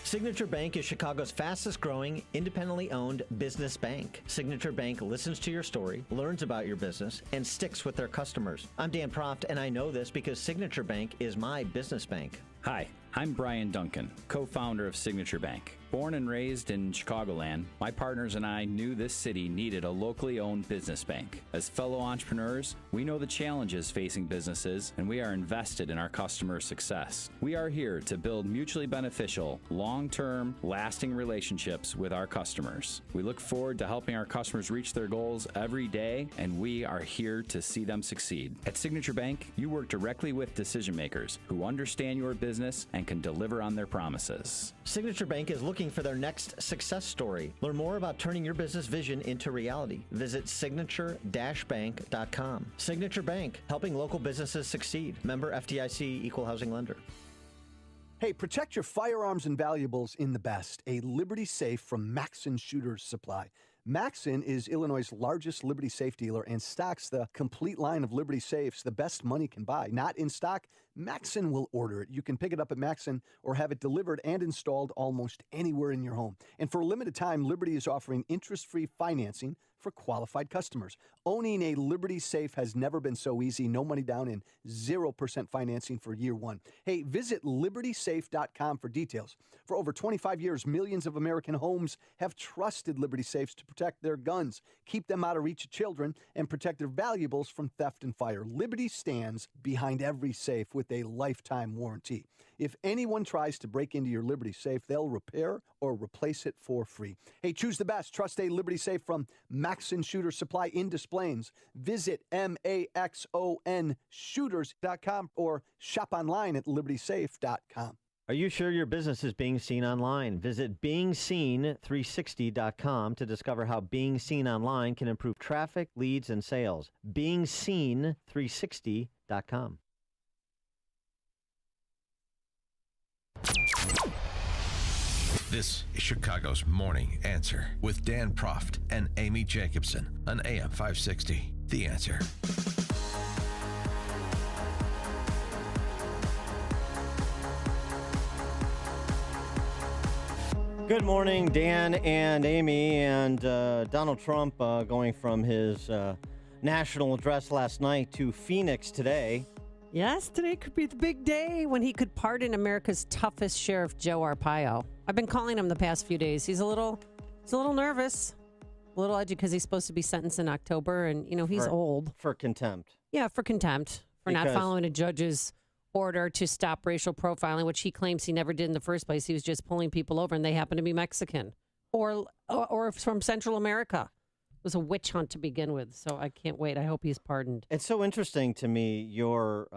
Signature Bank is Chicago's fastest growing, independently owned business bank. Signature Bank listens to your story, learns about your business, and sticks with their customers. I'm Dan Proft, and I know this because Signature Bank is my business bank. Hi, I'm Brian Duncan, co-founder of Signature Bank. Born and raised in Chicagoland, my partners and I knew this city needed a locally owned business bank. As fellow entrepreneurs, we know the challenges facing businesses, and we are invested in our customers' success. We are here to build mutually beneficial, long-term, lasting relationships with our customers. We look forward to helping our customers reach their goals every day, and we are here to see them succeed. At Signature Bank, you work directly with decision makers who understand your business and can deliver on their promises. Signature Bank is looking for their next success story. Learn more about turning your business vision into reality. Visit signature-bank.com. Signature Bank, helping local businesses succeed. Member FDIC, Equal Housing Lender. Hey, protect your firearms and valuables in the best. A Liberty Safe from Maxson Shooters Supply. Maxson is Illinois' largest Liberty Safe dealer and stocks the complete line of Liberty Safes the best money can buy. Not in stock? Maxson will order it. You can pick it up at Maxson or have it delivered and installed almost anywhere in your home. And for a limited time, Liberty is offering interest-free financing for qualified customers. Owning a Liberty Safe has never been so easy. No money down and 0% financing for year one. Hey, visit libertysafe.com for details. For over 25 years, millions of American homes have trusted Liberty Safes to protect their guns, keep them out of reach of children, and protect their valuables from theft and fire. Liberty stands behind every safe with a lifetime warranty. If anyone tries to break into your Liberty Safe, they'll repair or replace it for free. Hey, choose the best. Trust a Liberty Safe from Maxson Shooter Supply in Des Plaines. Visit MAXONshooters.com or shop online at libertysafe.com. Are you sure your business is being seen online? Visit beingseen360.com to discover how being seen online can improve traffic, leads, and sales. beingseen360.com. This is Chicago's Morning Answer with Dan Proft and Amy Jacobson on AM 560. The Answer. Good morning, Dan and Amy. And Donald Trump going from his national address last night to Phoenix today. Yes, today could be the big day when he could pardon America's toughest sheriff, Joe Arpaio. I've been calling him the past few days. He's a little nervous, a little edgy because he's supposed to be sentenced in October, and he's old. For contempt. Yeah, for contempt for not following a judge's order to stop racial profiling, which he claims he never did in the first place. He was just pulling people over, and they happen to be Mexican or from Central America. It was a witch hunt to begin with, so I can't wait. I hope he's pardoned. It's so interesting to me, your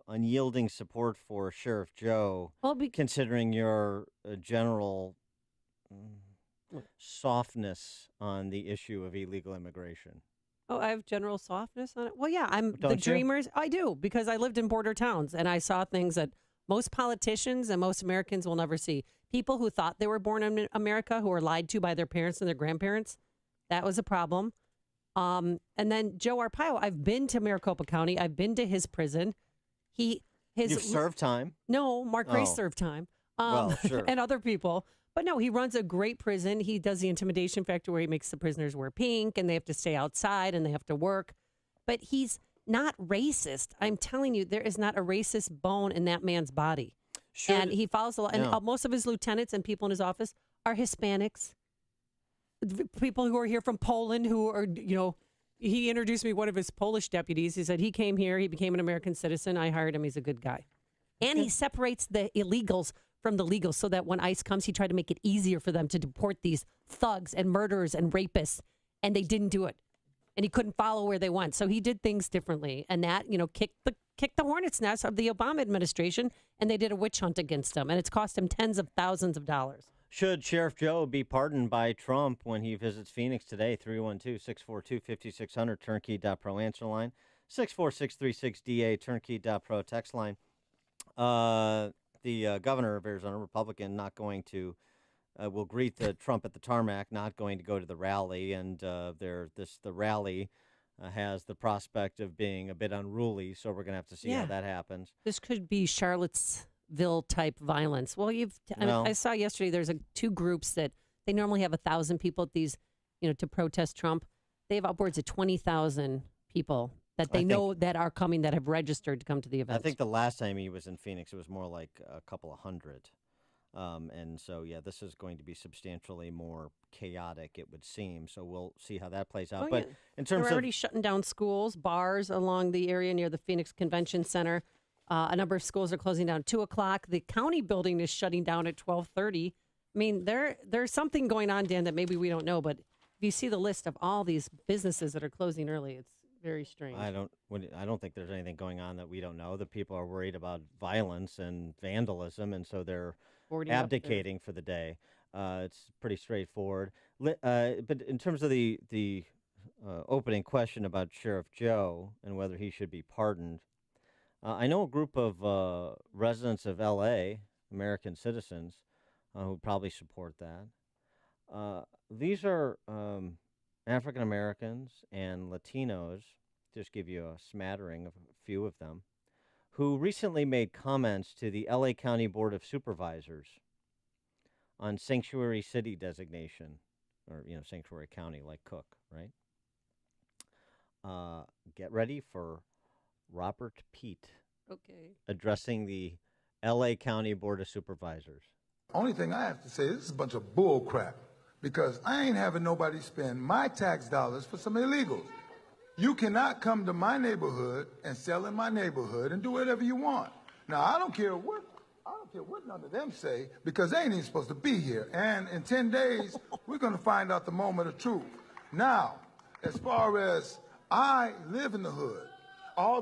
unyielding support for Sheriff Joe, considering your general softness on the issue of illegal immigration? Oh, I have general softness on it. Well, yeah, I'm Don't the you? dreamers. I do, because I lived in border towns and I saw things that most politicians and most Americans will never see. People who thought they were born in America, who were lied to by their parents and their grandparents. That was a problem. And then Joe Arpaio, I've been to Maricopa County. I've been to his prison. You've served time? No, Mark Grace served time. Well, sure. And other people. But no, he runs a great prison. He does the intimidation factor where he makes the prisoners wear pink and they have to stay outside and they have to work. But he's not racist. I'm telling you, there is not a racist bone in that man's body. And he follows the law. And most of his lieutenants and people in his office are Hispanics. People who are here from Poland who are, he introduced me one of his Polish deputies. He said he came here. He became an American citizen. I hired him. He's a good guy. And he separates the illegals from the legals so that when ICE comes, he tried to make it easier for them to deport these thugs and murderers and rapists. And they didn't do it. And he couldn't follow where they went. So he did things differently. And that, kicked the hornet's nest of the Obama administration. And they did a witch hunt against him. And it's cost him tens of thousands of dollars. Should Sheriff Joe be pardoned by Trump when he visits Phoenix today? 312-642-5600, turnkey.pro answer line. 64636DA, turnkey.pro text line. The governor of Arizona, Republican, not going to, will greet the Trump at the tarmac, not going to go to the rally. And the rally has the prospect of being a bit unruly, so we're going to have to see how that happens. This could be Charlottesville type violence. Well, I saw yesterday there's two groups that they normally have 1,000 people at these, to protest Trump. They have upwards of 20,000 people that they know that are coming, that have registered to come to the event. I think the last time he was in Phoenix, it was more like a couple of hundred. And so, this is going to be substantially more chaotic, it would seem. So we'll see how that plays out. But in terms they're already shutting down schools, bars along the area near the Phoenix Convention Center. A number of schools are closing down at 2:00. The county building is shutting down at 12:30. I mean, there's something going on, Dan, that maybe we don't know. But if you see the list of all these businesses that are closing early, it's very strange. I don't think there's anything going on that we don't know. The people are worried about violence and vandalism, and so they're abdicating for the day. It's pretty straightforward. But in terms of the opening question about Sheriff Joe and whether he should be pardoned, I know a group of residents of L.A., American citizens, who probably support that. These are African Americans and Latinos, just give you a smattering of a few of them, who recently made comments to the LA County Board of Supervisors on sanctuary city designation, or, sanctuary county like Cook, right? Get ready for Robert Pete addressing the LA County Board of Supervisors. Only thing I have to say, this is a bunch of bull crap. Because I ain't having nobody spend my tax dollars for some illegals. You cannot come to my neighborhood and sell in my neighborhood and do whatever you want. Now, I don't care what none of them say, because they ain't even supposed to be here. And in 10 days, we're going to find out the moment of truth. Now, as far as I live in the hood, I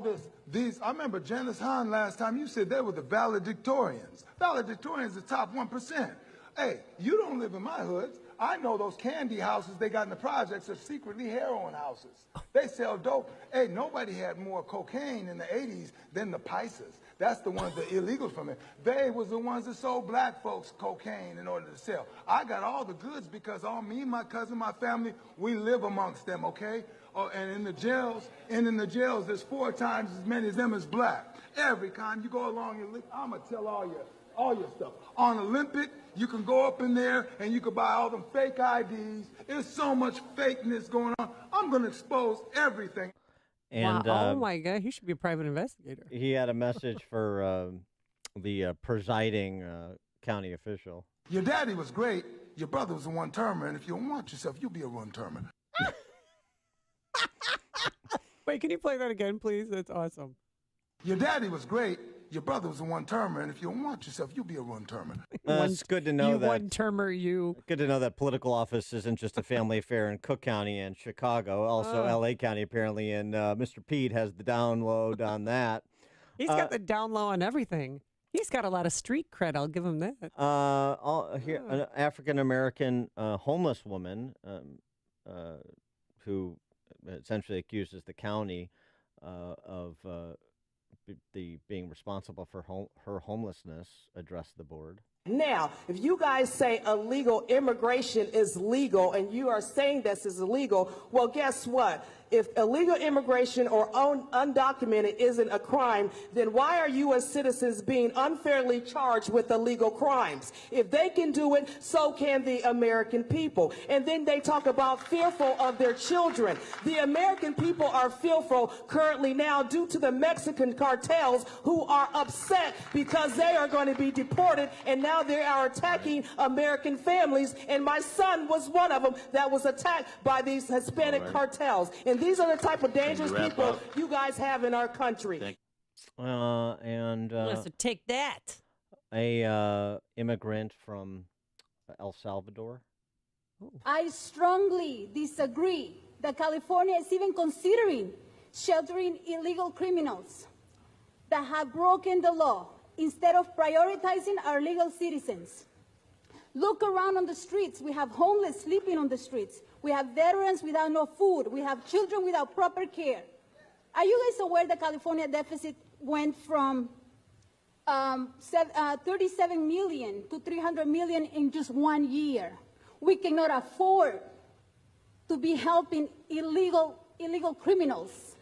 remember Janice Hahn last time, you said they were the valedictorians. Valedictorians, the top 1%. Hey, you don't live in my hood. I know those candy houses they got in the projects are secretly heroin houses. They sell dope. Hey, nobody had more cocaine in the 80s than the Pisces. That's the ones, the illegals from it. They was the ones that sold black folks cocaine in order to sell. I got all the goods because all me, my cousin, my family, we live amongst them, okay? And in the jails, there's 4 times as many of them as black. Every time you go along, I'm going to tell all your stuff. On Olympic, you can go up in there and you can buy all them fake IDs. There's so much fakeness going on. I'm going to expose everything. And oh my God, he should be a private investigator. He had a message for the presiding county official. Your daddy was great. Your brother was a one-termer, and if you don't want yourself, you'll be a one-termer. Wait, can you play that again, please? That's awesome. Your daddy was great. Your brother was a one-termer, and if you don't want yourself, you'll be a one-termer. It's good to know that. One-termer, you. Good to know that political office isn't just a family affair in Cook County and Chicago. Also, L.A. County, apparently, and Mr. Pete has the download on that. He's got the down low on everything. He's got a lot of street cred. I'll give him that. An African American homeless woman who essentially accuses the county of being responsible for her homelessness addressed the board. Now, if you guys say illegal immigration is legal and you are saying this is illegal, well, guess what? If illegal immigration or undocumented isn't a crime, then why are you as citizens being unfairly charged with illegal crimes? If they can do it, so can the American people. And then they talk about fearful of their children. The American people are fearful currently now due to the Mexican cartels who are upset because they are going to be deported, and now they are attacking American families. And my son was one of them that was attacked by these Hispanic cartels. And these are the type of dangerous people you guys have in our country. So take that. A immigrant from El Salvador. I strongly disagree that California is even considering sheltering illegal criminals that have broken the law instead of prioritizing our legal citizens. Look around on the streets. We have homeless sleeping on the streets. We have veterans without no food. We have children without proper care. Are you guys aware the California deficit went from 37 million to 300 million in just 1 year? We cannot afford to be helping illegal criminals.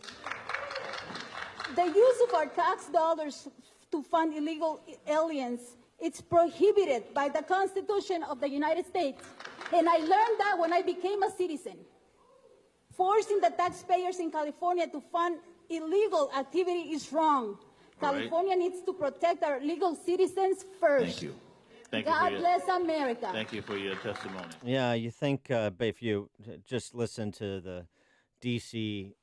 The use of our tax dollars to fund illegal aliens, it's prohibited by the Constitution of the United States. And I learned that when I became a citizen. Forcing the taxpayers in California to fund illegal activity is wrong. California needs to protect our legal citizens first. Thank you. God bless America. Thank you for your testimony. Yeah, you think if you just listen to the D.C.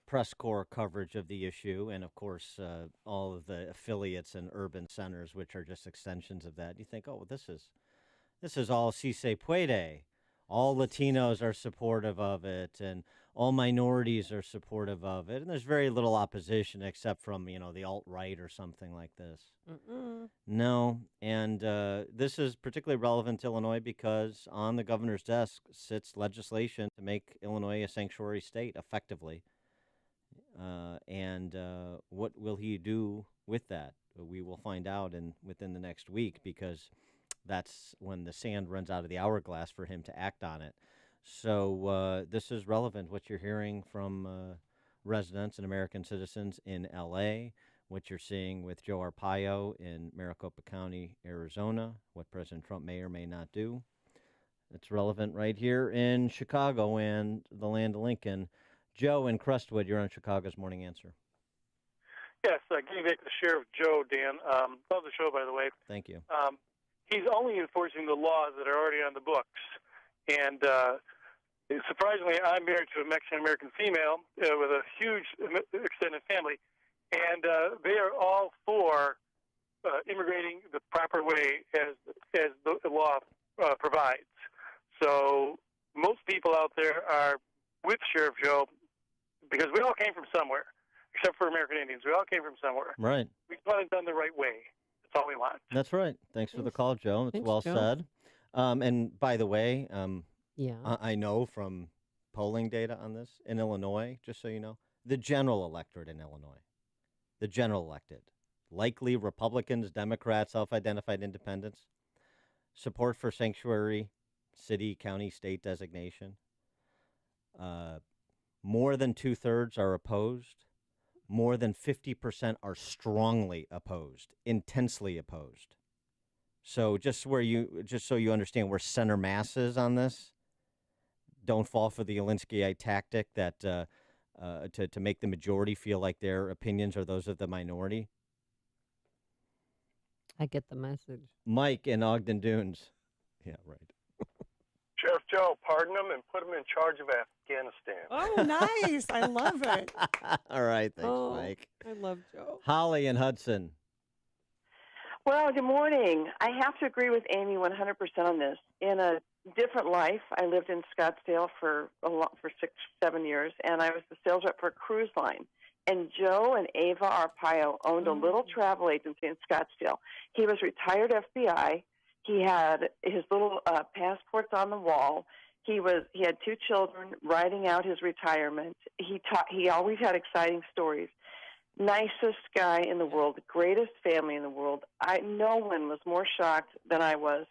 press corps coverage of the issue, and of course all of the affiliates and urban centers, which are just extensions of that, you think, oh, well, this is all si se puede. All Latinos are supportive of it, and all minorities are supportive of it, and there's very little opposition except from the alt-right or something like this. No, and this is particularly relevant to Illinois because on the governor's desk sits legislation to make Illinois a sanctuary state effectively. And what will he do with that? We will find out within the next week, because that's when the sand runs out of the hourglass for him to act on it. So this is relevant, what you're hearing from residents and American citizens in L.A., what you're seeing with Joe Arpaio in Maricopa County, Arizona, what President Trump may or may not do. It's relevant right here in Chicago and the land of Lincoln. Joe in Crestwood, you're on Chicago's Morning Answer. Yes, getting back to the Sheriff Joe, Dan. Love the show, by the way. Thank you. He's only enforcing the laws that are already on the books. And surprisingly, I'm married to a Mexican-American female with a huge extended family, and they are all for immigrating the proper way as the law provides. So most people out there are with Sheriff Joe, because we all came from somewhere, except for American Indians. We all came from somewhere. Right. We want it done the right way. That's all we want. That's right. Thanks for the call, Joe. It's Thanks, well Joe. said. And by the way, Yeah. I know from polling data on this in Illinois, just so you know, the general electorate in Illinois, the general elected, likely Republicans, Democrats, self-identified independents, support for sanctuary, city, county, state designation. More than 2/3 are opposed. More than 50% are strongly opposed, intensely opposed. So just so you understand where center mass is on this, don't fall for the Alinskyite tactic that to make the majority feel like their opinions are those of the minority. I get the message. Mike in Ogden Dunes. Yeah, right. Sheriff Joe, pardon him and put him in charge of Afghanistan. Oh, nice. I love it. All right, thanks, Mike. I love Joe. Holly in Hudson. Well, good morning. I have to agree with Amy 100% on this. In a different life, I lived in Scottsdale for 6-7 years, and I was the sales rep for a cruise line. And Joe and Ava Arpaio owned a little travel agency in Scottsdale. He was retired FBI. He had his little passports on the wall. He had 2 children riding out his retirement. He always had exciting stories. Nicest guy in the world, greatest family in the world. No one was more shocked than I was.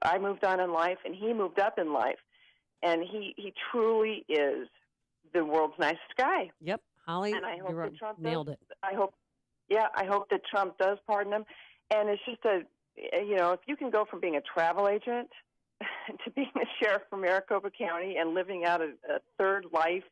I moved on in life, and he moved up in life. And he truly is the world's nicest guy. Yep, Holly, and I hope that Trump nailed it. I hope that Trump does pardon him. And it's just if you can go from being a travel agent to being the sheriff for Maricopa County and living out a third life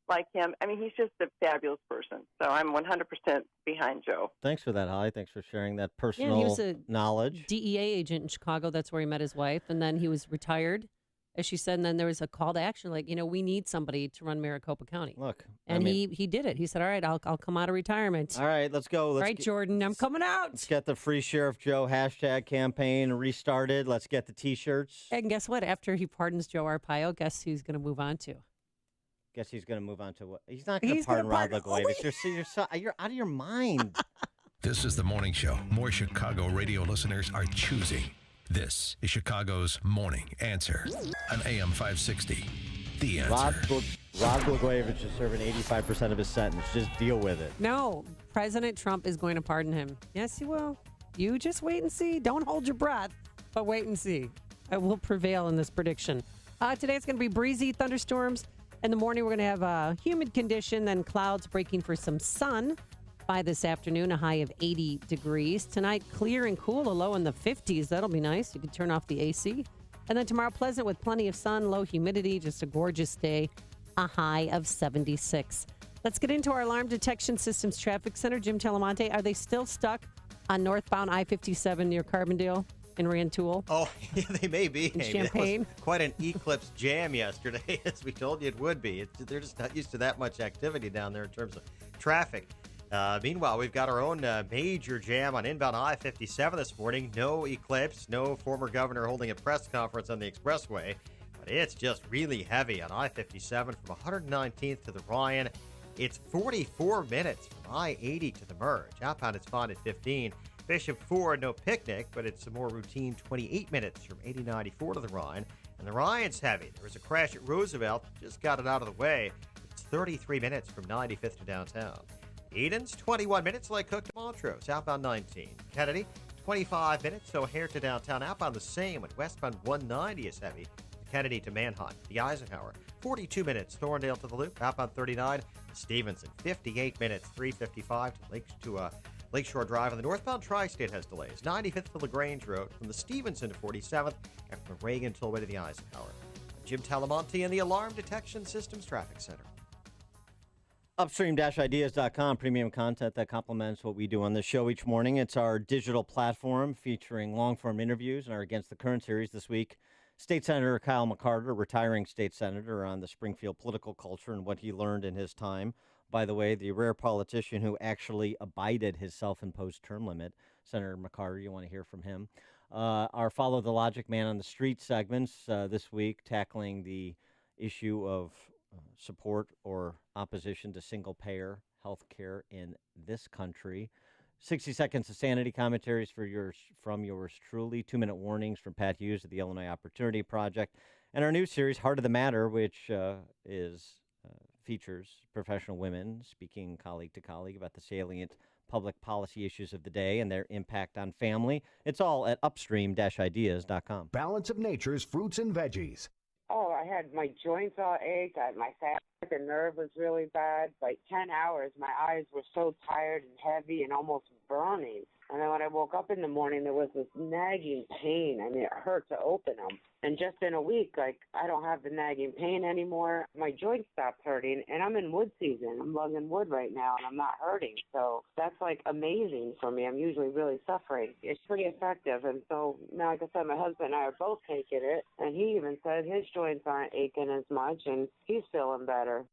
like him, I mean, he's just a fabulous person. So I'm 100% behind Joe. Thanks for that, Holly. Thanks for sharing that personal Yeah, he was a knowledge. DEA agent in Chicago. That's where he met his wife. And then he was retired, as she said. And then there was a call to action, like, we need somebody to run Maricopa County. Look. And he did it. He said, all right, I'll come out of retirement. All right, let's go. All right, Jordan, I'm coming out. Let's get the Free Sheriff Joe hashtag campaign restarted. Let's get the T-shirts. And guess what? After he pardons Joe Arpaio, guess who's going to move on to? Guess he's going to move on to what? He's not going to pardon Rod Blagojevich. You're out of your mind. This is the morning show more Chicago radio listeners are choosing. This is Chicago's Morning Answer on AM 560. The Answer. Rod Blagojevich is serving 85% of his sentence. Just deal with it. No, President Trump is going to pardon him. Yes, he will. You just wait and see. Don't hold your breath, but wait and see. I will prevail in this prediction. Today it's going to be breezy, thunderstorms. In the morning, we're going to have a humid condition, then clouds breaking for some sun by this afternoon, a high of 80 degrees. Tonight, clear and cool, a low in the 50s. That'll be nice. You can turn off the AC. And then tomorrow, pleasant with plenty of sun, low humidity, just a gorgeous day, a high of 76. Let's get into our Alarm Detection Systems Traffic Center. Jim Talamonte, are they still stuck on northbound I-57 near Carbondale in Rantoul? Oh, yeah, they may be. In Champaign? That was quite an eclipse jam yesterday, as we told you it would be. They're just not used to that much activity down there in terms of traffic. Meanwhile, we've got our own major jam on inbound I-57 this morning. No eclipse, no former governor holding a press conference on the expressway. But it's just really heavy on I-57 from 119th to the Ryan. It's 44 minutes from I-80 to the merge. Outbound, it's fine at 15. Bishop Ford, no picnic, but it's a more routine 28 minutes from 8094 to the Rhine. And the Ryan's heavy. There was a crash at Roosevelt, just got it out of the way. It's 33 minutes from 95th to downtown. Eden's 21 minutes, Lake Cook to Montrose, outbound 19. Kennedy, 25 minutes, O'Hare to downtown, outbound the same, with westbound 190 is heavy. Kennedy to Manheim, the Eisenhower, 42 minutes, Thorndale to the Loop, outbound 39. Stevenson, 58 minutes, 355 to Lakeshore Drive, and the northbound Tri-State has delays. 95th to LaGrange Road from the Stevenson to 47th, and from the Reagan Tollway to the Eisenhower. Jim Talamonte in the Alarm Detection Systems Traffic Center. Upstream-ideas.com, premium content that complements what we do on this show each morning. It's our digital platform featuring long-form interviews in our Against the Current series this week. State Senator Kyle McCarter, retiring state senator, on the Springfield political culture and what he learned in his time. By the way, the rare politician who actually abided his self-imposed term limit. Senator McCarter, you want to hear from him. Our Follow the Logic Man on the Street segments this week, tackling the issue of support or opposition to single-payer health care in this country. 60 seconds of sanity commentaries from yours truly. 2-minute warnings from Pat Hughes of the Illinois Opportunity Project. And our new series, Heart of the Matter, which features professional women speaking colleague to colleague about the salient public policy issues of the day and their impact on family. It's all at upstream-ideas.com. Balance of Nature's fruits and veggies. Oh, I had my joints all ached. My sciatic nerve was really bad. Like 10 hours, my eyes were so tired and heavy and almost burning. And then when I woke up in the morning, there was this nagging pain. I mean, it hurt to open them. And just in a week, I don't have the nagging pain anymore. My joints stopped hurting, and I'm in wood season. I'm logging wood right now, and I'm not hurting. So that's, amazing for me. I'm usually really suffering. It's pretty effective. And so now, like I said, my husband and I are both taking it, and he even said his joints aren't aching as much, and he's feeling better.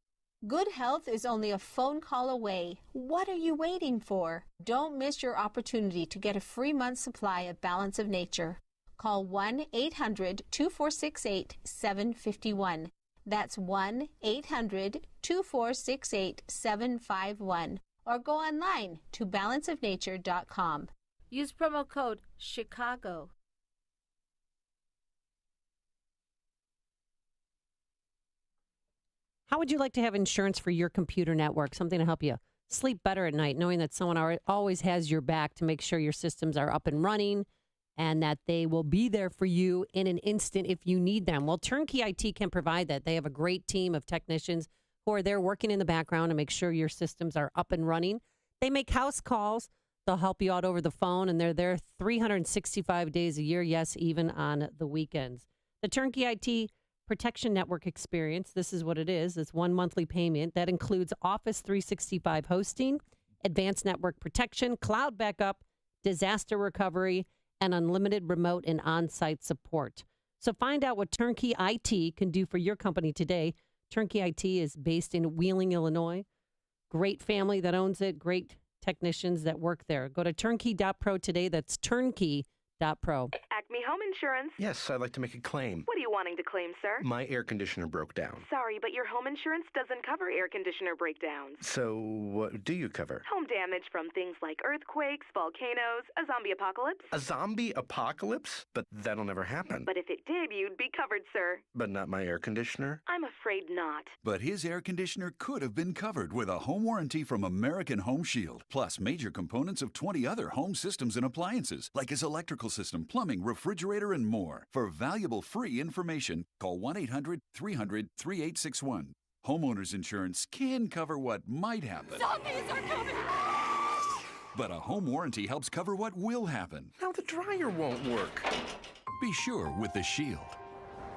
Good health is only a phone call away. What are you waiting for? Don't miss your opportunity to get a free month's supply of Balance of Nature. Call 1-800-2468-751. That's 1-800-2468-751. Or go online to balanceofnature.com. Use promo code Chicago. How would you like to have insurance for your computer network? Something to help you sleep better at night, knowing that someone always has your back to make sure your systems are up and running and that they will be there for you in an instant if you need them. Well, Turnkey IT can provide that. They have a great team of technicians who are there working in the background to make sure your systems are up and running. They make house calls. They'll help you out over the phone, and they're there 365 days a year, yes, even on the weekends. The Turnkey IT Protection Network experience, this is what it is. It's one monthly payment that includes Office 365 hosting, advanced network protection, cloud backup, disaster recovery, and unlimited remote and on-site support. So find out what Turnkey IT can do for your company today. Turnkey IT is based in Wheeling, Illinois. Great family that owns it, great technicians that work there. Go to turnkey.pro today. That's turnkey.pro. Acme Home Insurance. Yes, I'd like to make a claim. What are you wanting to claim, sir? My air conditioner broke down. Sorry, but your home insurance doesn't cover air conditioner breakdowns. So what do you cover? Home damage from things like earthquakes, volcanoes, a zombie apocalypse. A zombie apocalypse? But that'll never happen. But if it did, you'd be covered, sir. But not my air conditioner? I'm afraid not. But his air conditioner could have been covered with a home warranty from American Home Shield, plus major components of 20 other home systems and appliances, like his electrical system, plumbing, refrigerator, and more. For valuable free information, call 1-800-300-3861. Homeowners insurance can cover what might happen. Zombies are coming! But a home warranty helps cover what will happen. Now the dryer won't work. Be sure with the Shield.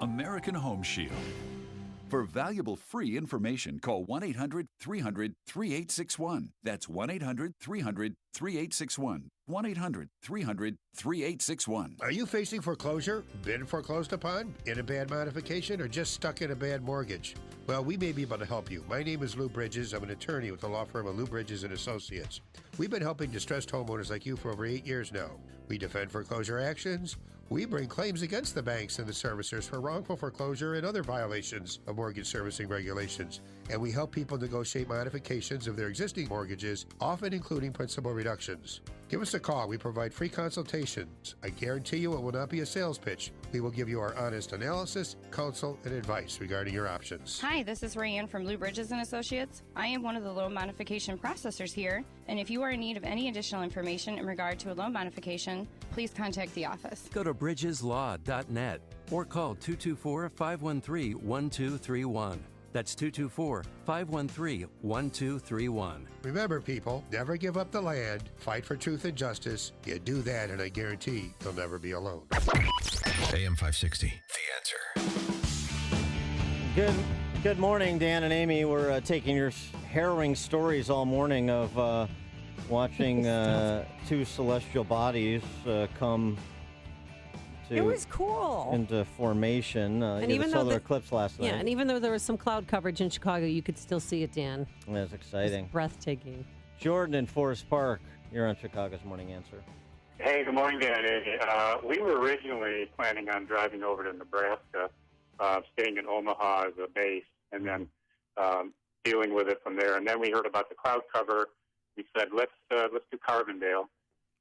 American Home Shield. For valuable free information, call 1-800-300-3861. That's 1-800-300-3861. 1-800-300-3861. Are you facing foreclosure, been foreclosed upon, in a bad modification, or just stuck in a bad mortgage? Well, we may be able to help you. My name is Lou Bridges. I'm an attorney with the law firm of Lou Bridges & Associates. We've been helping distressed homeowners like you for over 8 years now. We defend foreclosure actions. We bring claims against the banks and the servicers for wrongful foreclosure and other violations of mortgage servicing regulations. And we help people negotiate modifications of their existing mortgages, often including principal reductions. Give us a call. We provide free consultations. I guarantee you it will not be a sales pitch. We will give you our honest analysis, counsel, and advice regarding your options. Hi, this is Rayanne from Lou Bridges & Associates. I am one of the loan modification processors here, and if you are in need of any additional information in regard to a loan modification, please contact the office. Go to bridgeslaw.net or call 224-513-1231. That's 224-513-1231. Remember, people, never give up the land. Fight for truth and justice. You do that, and I guarantee you'll never be alone. AM 560, The Answer. Good morning, Dan and Amy. We're taking your harrowing stories all morning of watching two celestial bodies come it was cool. into formation. And even though solar eclipse last night. Yeah, and even though there was some cloud coverage in Chicago, you could still see it, Dan. That's exciting. It's breathtaking. Jordan in Forest Park, you're on Chicago's Morning Answer. Hey, good morning, Dan. We were originally planning on driving over to Nebraska, staying in Omaha as a base, and then dealing with it from there. And then we heard about the cloud cover. We said, let's do Carbondale.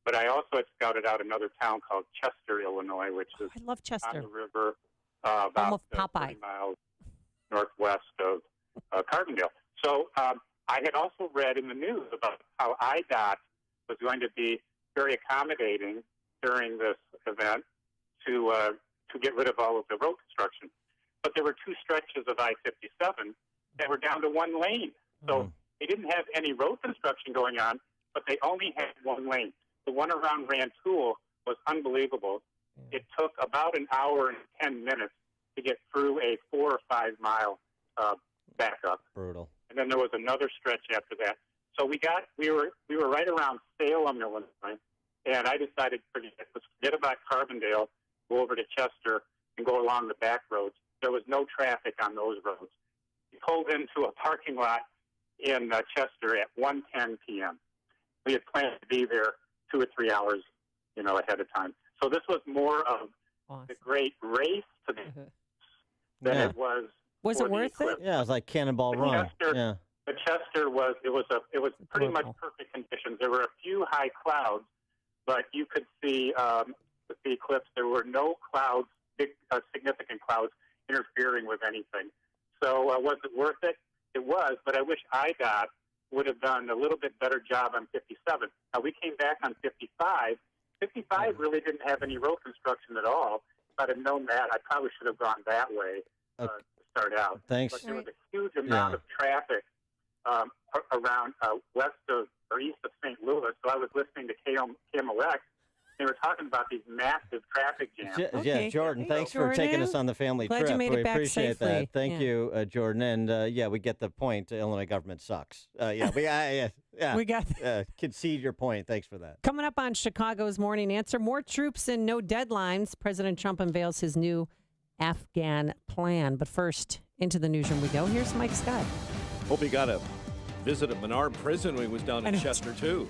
But I also had scouted out another town called Chester, Illinois, which is I love Chester. on the river, about 30 miles northwest of Carbondale. So I had also read in the news about how IDOT was going to be very accommodating during this event to get rid of all of the road construction. But there were two stretches of I-57 that were down to one lane. So they didn't have any road construction going on, but they only had one lane. The one around Rantoul was unbelievable. It took about an hour and 10 minutes to get through a 4 or 5 mile backup. Brutal. And then there was another stretch after that. So we were right around Salem, Illinois, and I decided let's forget about Carbondale, go over to Chester, and go along the back roads. There was no traffic on those roads. We pulled into a parking lot in Chester at 1:10 p.m. We had planned to be there 2 or 3 hours, ahead of time. So this was more of the great race to the than it was Was for it worth the it? eclipse. Yeah, it was like Cannonball Run. Yeah. The Chester was pretty much perfect conditions. There were a few high clouds, but you could see with the eclipse there were no clouds, big significant clouds interfering with anything. So was it worth it? It was, but I wish IDOT would have done a little bit better job on 57. Now we came back on 55. 55 really didn't have any road construction at all. If I'd have known that, I probably should have gone that way to start out. Thanks. But there was a huge amount of traffic around west of or east of St. Louis. So I was listening to KMOX. They were talking about these massive traffic jams. Yeah, Jordan, thanks for taking us on the family Glad trip. you made it We back appreciate safely. that. Thank you, Jordan. And we get the point. The Illinois government sucks. We got concede your point. Thanks for that. Coming up on Chicago's Morning Answer, more troops and no deadlines. President Trump unveils his new Afghan plan. But first, into the newsroom we go. Here's Mike Scott. Hope he got a visit at Menard Prison when he was down in Chester, too.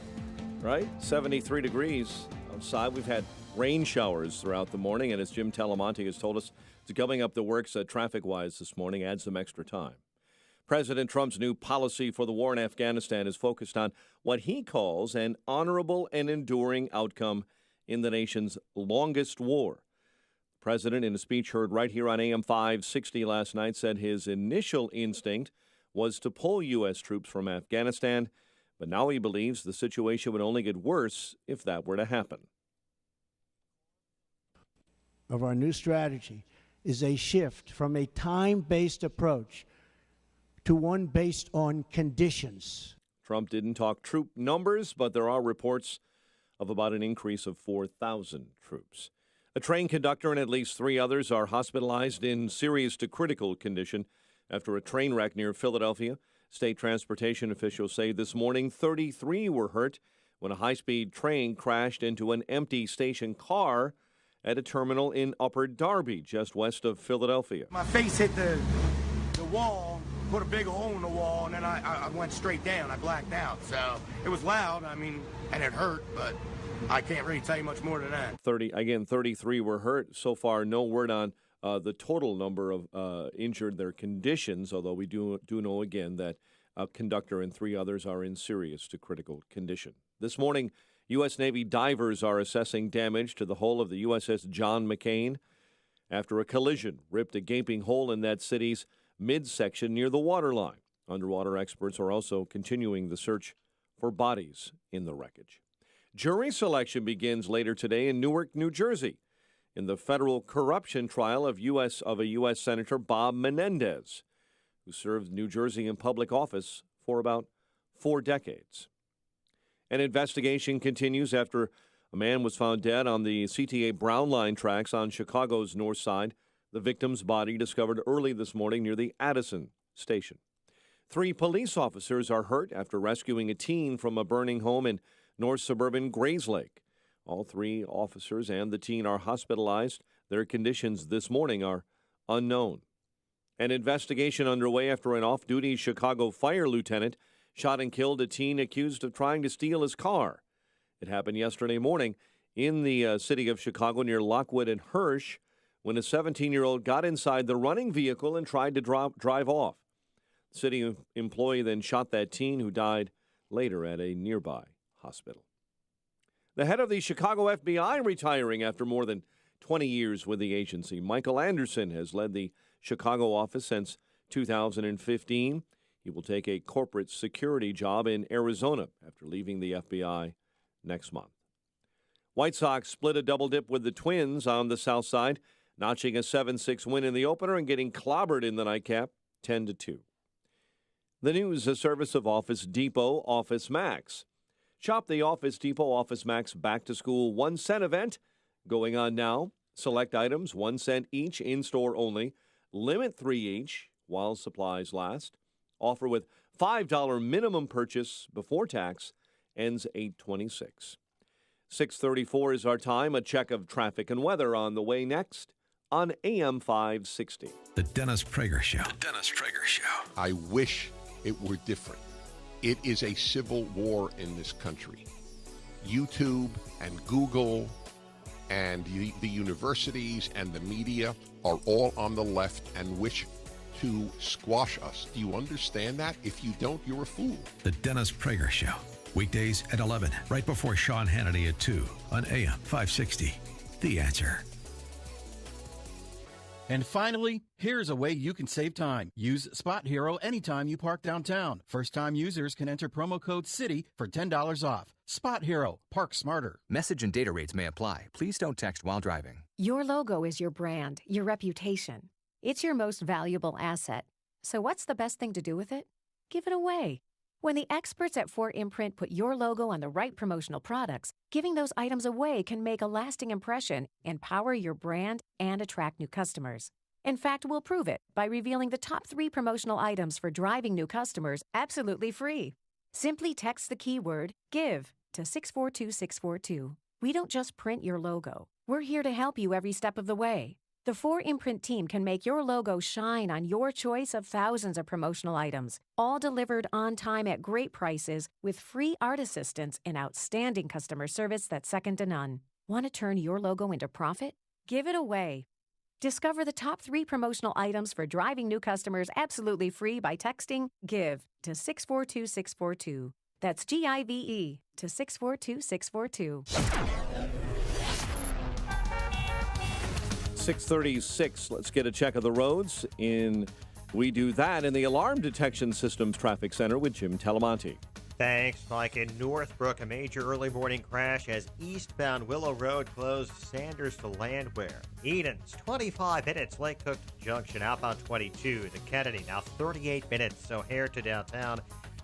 Right? 73 degrees outside. We've had rain showers throughout the morning, and as Jim Talamonte has told us, it's coming up the works traffic-wise this morning, adds some extra time. President Trump's new policy for the war in Afghanistan is focused on what he calls an honorable and enduring outcome in the nation's longest war. The president, in a speech heard right here on AM 560 last night, said his initial instinct was to pull U.S. troops from Afghanistan, but now he believes the situation would only get worse if that were to happen. Of our new strategy is a shift from a time-based approach to one based on conditions. Trump didn't talk troop numbers, but there are reports of about an increase of 4,000 troops. A train conductor and at least 3 others are hospitalized in serious to critical condition after a train wreck near Philadelphia. State transportation officials say this morning 33 were hurt when a high-speed train crashed into an empty station car at a terminal in Upper Darby, just west of Philadelphia. My face hit the wall, put a big hole in the wall, and then I went straight down. I blacked out. So it was loud, and it hurt, but I can't really tell you much more than that. 33 were hurt. So far, no word on the total number of injured, their conditions, although we do know again that a conductor and 3 others are in serious to critical condition. This morning, U.S. Navy divers are assessing damage to the hull of the USS John McCain after a collision ripped a gaping hole in that city's midsection near the waterline. Underwater experts are also continuing the search for bodies in the wreckage. Jury selection begins later today in Newark, New Jersey, in the federal corruption trial of a U.S. Senator Bob Menendez, who served New Jersey in public office for about 4 decades. An investigation continues after a man was found dead on the CTA Brown Line tracks on Chicago's north side. The victim's body discovered early this morning near the Addison station. 3 police officers are hurt after rescuing a teen from a burning home in north suburban Grayslake. All 3 officers and the teen are hospitalized. Their conditions this morning are unknown. An investigation underway after an off-duty Chicago fire lieutenant shot and killed a teen accused of trying to steal his car. It happened yesterday morning in the city of Chicago near Lockwood and Hirsch when a 17-year-old got inside the running vehicle and tried to drive off. The city employee then shot that teen, who died later at a nearby hospital. The head of the Chicago FBI retiring after more than 20 years with the agency. Michael Anderson has led the Chicago office since 2015. He will take a corporate security job in Arizona after leaving the FBI next month. White Sox split a double dip with the Twins on the south side, notching a 7-6 win in the opener and getting clobbered in the nightcap 10-2. The news, a service of Office Depot Office Max. Shop the Office Depot Office Max Back to School 1 cent event going on now. Select items 1 cent each, in-store only. Limit 3 each while supplies last. Offer with $5 minimum purchase before tax. Ends 8/26. 6:34 is our time. A check of traffic and weather on the way next on AM 560. The Dennis Prager Show. The Dennis Prager Show. I wish it were different. It is a civil war in this country. YouTube and Google and the universities and the media are all on the left and wish to squash us. Do you understand that? If you don't, you're a fool. The Dennis Prager Show. Weekdays at 11, right before Sean Hannity at 2 on AM 560. The Answer. And finally, here's a way you can save time. Use Spot Hero anytime you park downtown. First-time users can enter promo code CITY for $10 off. Spot Hero. Park smarter. Message and data rates may apply. Please don't text while driving. Your logo is your brand, your reputation. It's your most valuable asset. So what's the best thing to do with it? Give it away. When the experts at 4imprint put your logo on the right promotional products, giving those items away can make a lasting impression, empower your brand, and attract new customers. In fact, we'll prove it by revealing the top 3 promotional items for driving new customers absolutely free. Simply text the keyword GIVE to 642-642. We don't just print your logo. We're here to help you every step of the way. The 4imprint team can make your logo shine on your choice of thousands of promotional items, all delivered on time at great prices with free art assistance and outstanding customer service that's second to none. Want to turn your logo into profit? Give it away. Discover the top 3 promotional items for driving new customers absolutely free by texting GIVE to 642-642. That's GIVE to 642-642. 6:36. Let's get a check of the roads. We do that in the Alarm Detection Systems Traffic Center with Jim Talamonte. Thanks, Mike. In Northbrook, a major early morning crash as eastbound Willow Road closed Sanders to Landwehr. Edens, 25 minutes. Lake Cook Junction, outbound 22 to Kennedy. Now 38 minutes. O'Hare to downtown.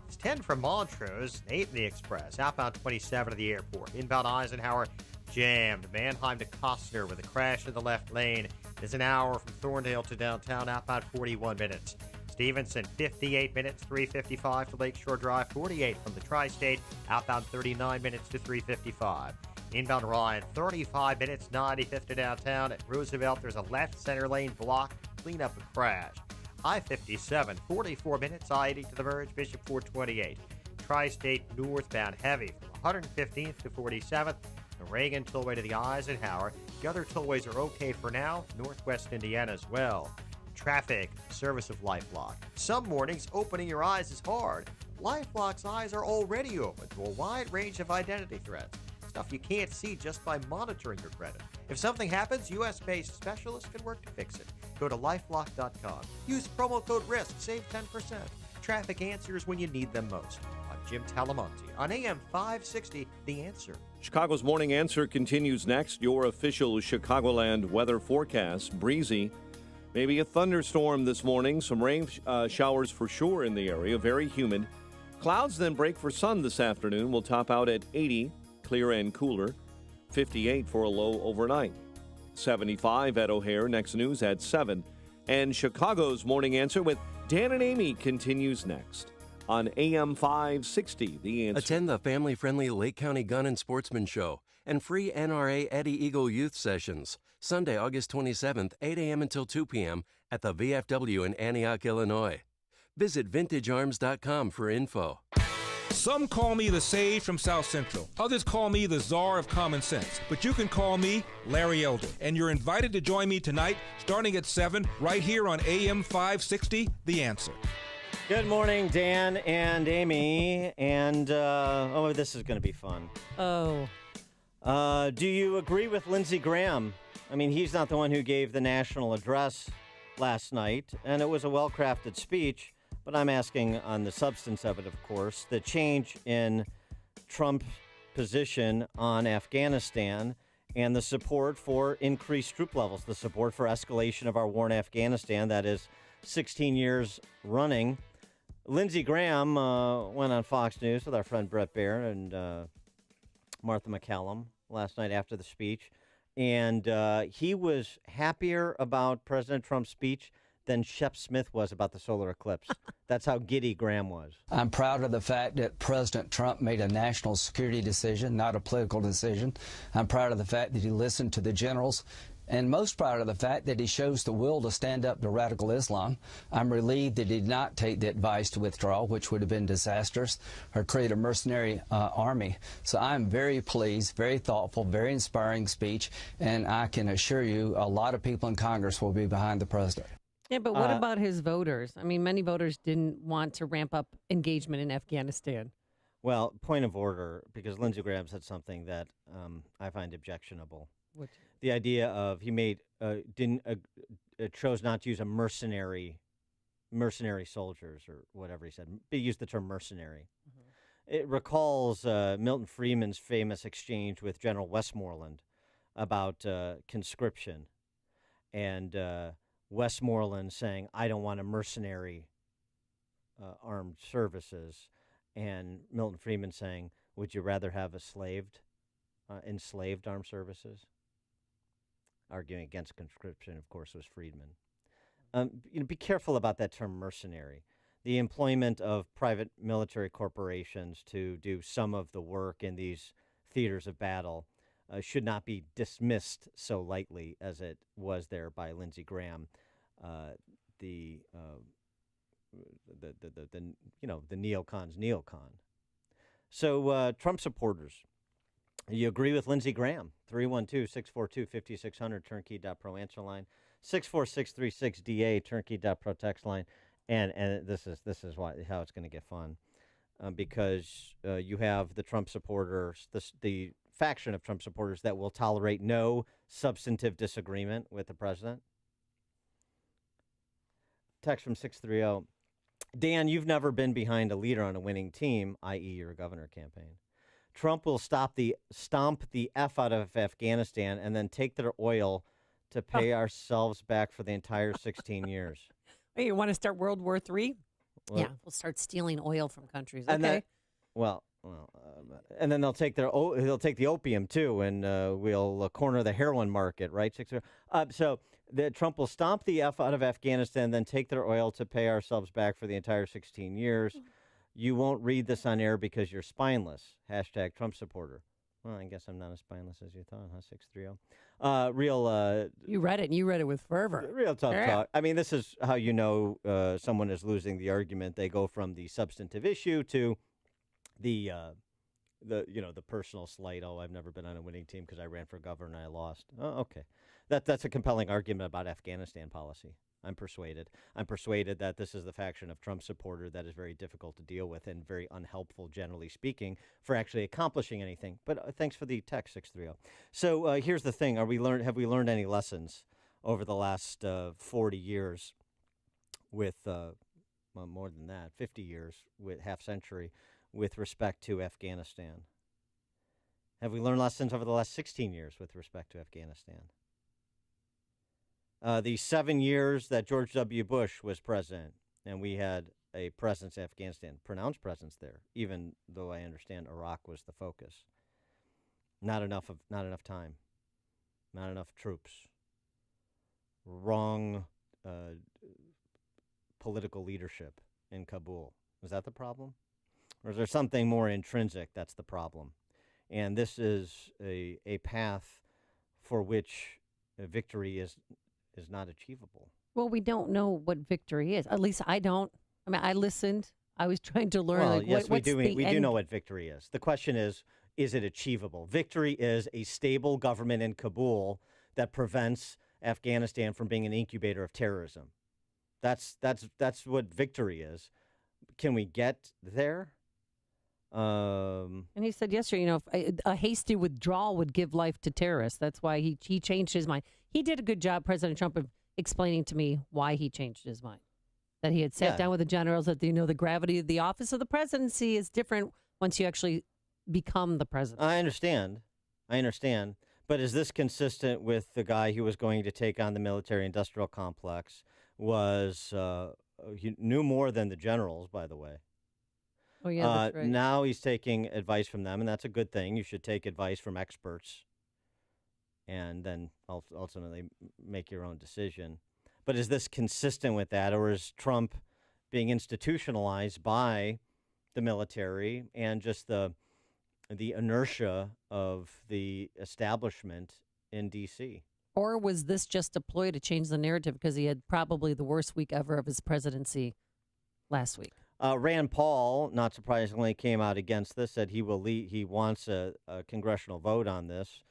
It's 10 from Montrose, 8 in the Express. Outbound 27 to the airport. Inbound Eisenhower jammed. Mannheim to Costner with a crash in the left lane. It's an hour from Thorndale to downtown, outbound 41 minutes. Stevenson, 58 minutes, 3:55 to Lakeshore Drive, 48 from the Tri-State, outbound 39 minutes to 3:55. Inbound Ryan, 35 minutes, 95th to downtown. At Roosevelt, there's a left center lane block, clean up a crash. I-57, 44 minutes, I-80 to the Verge, Bishop 428. Tri-State northbound heavy from 115th to 47th. The Reagan tollway to the Eisenhower. The other tollways are okay for now. Northwest Indiana as well. Traffic, service of LifeLock. Some mornings, opening your eyes is hard. LifeLock's eyes are already open to a wide range of identity threats. Stuff you can't see just by monitoring your credit. If something happens, U.S.-based specialists can work to fix it. Go to LifeLock.com. Use promo code RISK. Save 10%. Traffic answers when you need them most. Jim Talamonte on AM 560, The Answer. Chicago's Morning Answer continues next. Your official Chicagoland weather forecast. Breezy. Maybe a thunderstorm this morning. Some rain showers for sure in the area. Very humid. Clouds then break for sun this afternoon. Will top out at 80, clear and cooler. 58 for a low overnight. 75 at O'Hare. Next news at 7. And Chicago's Morning Answer with Dan and Amy continues next on AM 560, The Answer. Attend the family-friendly Lake County Gun and Sportsman Show and free NRA Eddie Eagle Youth Sessions, Sunday, August 27th, 8 a.m. until 2 p.m. at the VFW in Antioch, Illinois. Visit vintagearms.com for info. Some call me the sage from South Central. Others call me the czar of common sense. But you can call me Larry Elder. And you're invited to join me tonight, starting at 7, right here on AM 560, The Answer. Good morning, Dan and Amy. And, this is going to be fun. Do you agree with Lindsey Graham? I mean, he's not the one who gave the national address last night, and it was a well-crafted speech, but I'm asking on the substance of it, of course, the change in Trump's position on Afghanistan and the support for increased troop levels, the support for escalation of our war in Afghanistan that is 16 years running. Lindsey Graham went on Fox News with our friend Brett Baer and Martha McCallum last night after the speech, and he was happier about President Trump's speech than Shep Smith was about the solar eclipse. That's how giddy Graham was. I'm proud of the fact that President Trump made a national security decision, not a political decision. I'm proud of the fact that he listened to the generals, and most proud of the fact that he shows the will to stand up to radical Islam. I'm relieved that he did not take the advice to withdraw, which would have been disastrous, or create a mercenary army. So I'm very pleased, very thoughtful, very inspiring speech, and I can assure you a lot of people in Congress will be behind the president. Yeah, but what about his voters? I mean, many voters didn't want to ramp up engagement in Afghanistan. Well, point of order, because Lindsey Graham said something that I find objectionable. What? The idea of he made chose not to use a mercenary soldiers or whatever he said. He used the term mercenary. It recalls Milton Friedman's famous exchange with General Westmoreland about conscription, and Westmoreland saying, "I don't want a mercenary armed services," and Milton Friedman saying, "Would you rather have enslaved armed services?" Arguing against conscription, of course, was Friedman. Be careful about that term mercenary. The employment of private military corporations to do some of the work in these theaters of battle should not be dismissed so lightly as it was there by Lindsey Graham, the neocon's neocon. So Trump supporters, you agree with Lindsey Graham? 312-642-5600, turnkey.pro answer line, 64636DA, turnkey.pro text line. And this is how it's going to get fun, because you have the Trump supporters, the faction of Trump supporters that will tolerate no substantive disagreement with the president. Text from 630. Dan, you've never been behind a leader on a winning team, i.e. your governor campaign. Trump will stomp the F out of Afghanistan and then take their oil to pay ourselves back for the entire 16 years. Hey, you want to start World War III? Well, yeah, we'll start stealing oil from countries. And okay. And then they'll take the opium too, and we'll corner the heroin market, right? So Trump will stomp the F out of Afghanistan, then take their oil to pay ourselves back for the entire 16 years. You won't read this on air because you're spineless. # Trump supporter. Well, I guess I'm not as spineless as you thought, huh? 630. You read it, and you read it with fervor. Real tough talk. I mean, this is how you know someone is losing the argument. They go from the substantive issue to the personal slight. Oh, I've never been on a winning team because I ran for governor and I lost. Oh, okay. That's a compelling argument about Afghanistan policy. I'm persuaded that this is the faction of Trump supporter that is very difficult to deal with and very unhelpful, generally speaking, for actually accomplishing anything. But thanks for the text, 630. So here's the thing. Have we learned any lessons over the last 40 years with, more than that, 50 years, with half century, with respect to Afghanistan? Have we learned lessons over the last 16 years with respect to Afghanistan? The 7 years that George W. Bush was president, and we had a presence in Afghanistan, pronounced presence there, even though I understand Iraq was the focus. Not enough time, not enough troops. Wrong political leadership in Kabul. Was that the problem? Or is there something more intrinsic that's the problem? And this is a path for which victory is not achievable. Well, we don't know what victory is. At least I don't. I mean, I listened. I was trying to learn. Well, yes, we do. We do know what victory is. The question is it achievable? Victory is a stable government in Kabul that prevents Afghanistan from being an incubator of terrorism. That's what victory is. Can we get there? And he said yesterday, a hasty withdrawal would give life to terrorists. That's why he changed his mind. He did a good job, President Trump, of explaining to me why he changed his mind. That he had sat down with the generals, that the gravity of the office of the presidency is different once you actually become the president. I understand. But is this consistent with the guy who was going to take on the military-industrial complex? He knew more than the generals, by the way. Oh, yeah, that's right. Now he's taking advice from them, and that's a good thing. You should take advice from experts and then ultimately make your own decision. But is this consistent with that, or is Trump being institutionalized by the military and just the inertia of the establishment in D.C.? Or was this just a ploy to change the narrative because he had probably the worst week ever of his presidency last week? Rand Paul, not surprisingly, came out against this, said he will lead. He wants a congressional vote on this,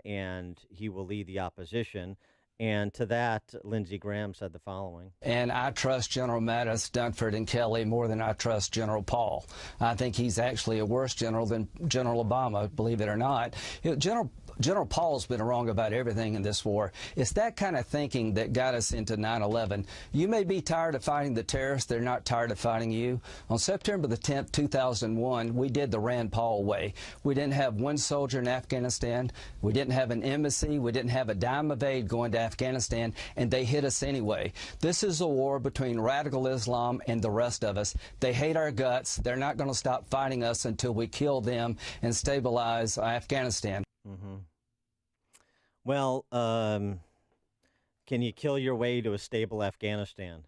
and he will lead the opposition. And to that, Lindsey Graham said the following. And I trust General Mattis, Dunford, and Kelly more than I trust General Paul. I think he's actually a worse general than General Obama, believe it or not. General Paul's been wrong about everything in this war. It's that kind of thinking that got us into 9/11. You may be tired of fighting the terrorists. They're not tired of fighting you. On September the 10th, 2001, we did the Rand Paul way. We didn't have one soldier in Afghanistan. We didn't have an embassy. We didn't have a dime of aid going to Afghanistan, and they hit us anyway. This is a war between radical Islam and the rest of us. They hate our guts. They're not going to stop fighting us until we kill them and stabilize Afghanistan. Mm-hmm. Well, can you kill your way to a stable Afghanistan?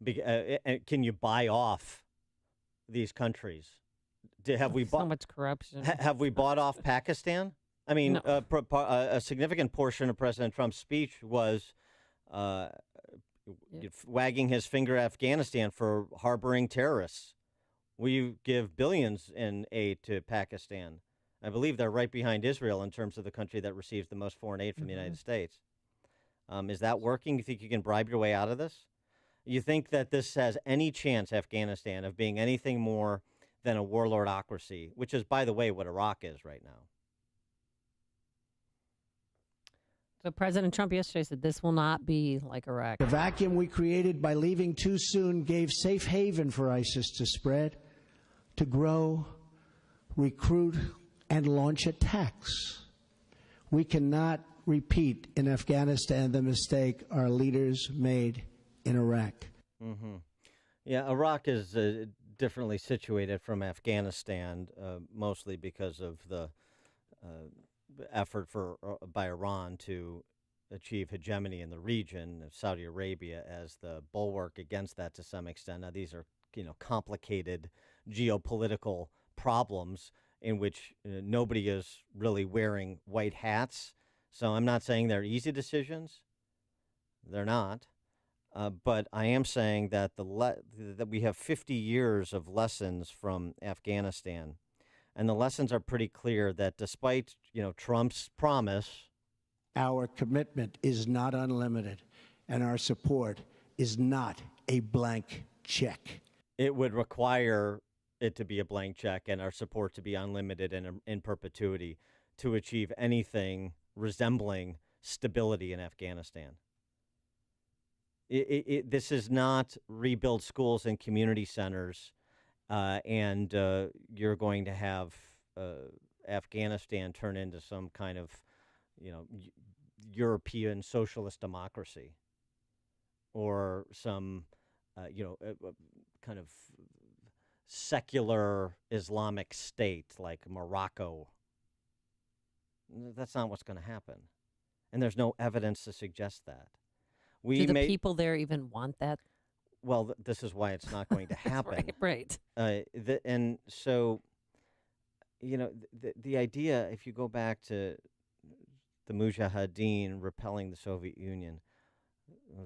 Can you buy off these countries? Have we so much corruption? Have we bought off Pakistan? I mean, No. A significant portion of President Trump's speech was wagging his finger at Afghanistan for harboring terrorists. We give billions in aid to Pakistan. I believe they're right behind Israel in terms of the country that receives the most foreign aid from the United States. Is that working? You think you can bribe your way out of this? You think that this has any chance, Afghanistan, of being anything more than a warlordocracy, which is, by the way, what Iraq is right now? So President Trump yesterday said this will not be like Iraq. The vacuum we created by leaving too soon gave safe haven for ISIS to spread, to grow, recruit, and launch attacks. We cannot repeat in Afghanistan the mistake our leaders made in Iraq. Mm-hmm. Yeah, Iraq is differently situated from Afghanistan, mostly because of the effort by Iran to achieve hegemony in the region, Saudi Arabia as the bulwark against that to some extent. Now, these are complicated geopolitical problems in which nobody is really wearing white hats. So I'm not saying they're easy decisions. They're not. But I am saying that that we have 50 years of lessons from Afghanistan. And the lessons are pretty clear that despite, Trump's promise, our commitment is not unlimited, and our support is not a blank check. It would require it to be a blank check and our support to be unlimited and in perpetuity to achieve anything resembling stability in Afghanistan. This is not rebuild schools and community centers and you're going to have Afghanistan turn into some kind of, European socialist democracy or some, kind of secular Islamic state like Morocco. That's not what's going to happen. And there's no evidence to suggest that. Do the people there even want that? Well, this is why it's not going to happen. Right. And so, the idea, if you go back to the Mujahideen repelling the Soviet Union,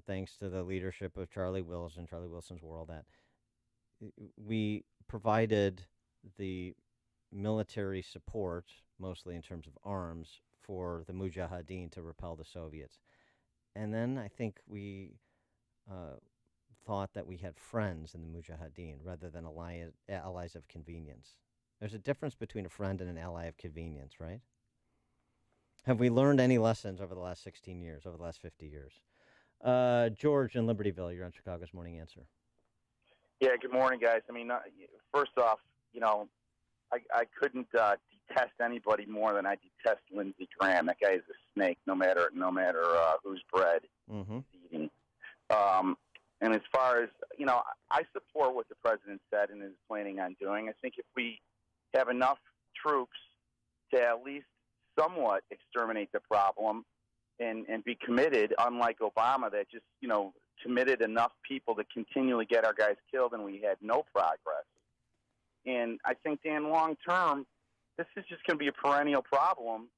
thanks to the leadership of Charlie Wilson, Charlie Wilson's War, all that, we provided the military support, mostly in terms of arms, for the Mujahideen to repel the Soviets. And then I think we thought that we had friends in the Mujahideen rather than allies of convenience. There's a difference between a friend and an ally of convenience, right? Have we learned any lessons over the last 16 years, over the last 50 years? George in Libertyville, you're on Chicago's Morning Answer. Yeah, good morning, guys. I mean, first off, I couldn't detest anybody more than I detest Lindsey Graham. That guy is a snake, no matter whose bread he's eating. And as far as, I support what the president said and is planning on doing. I think if we have enough troops to at least somewhat exterminate the problem and be committed, unlike Obama that just, committed enough people to continually get our guys killed and we had no progress. And I think, Dan, long term, this is just going to be a perennial problem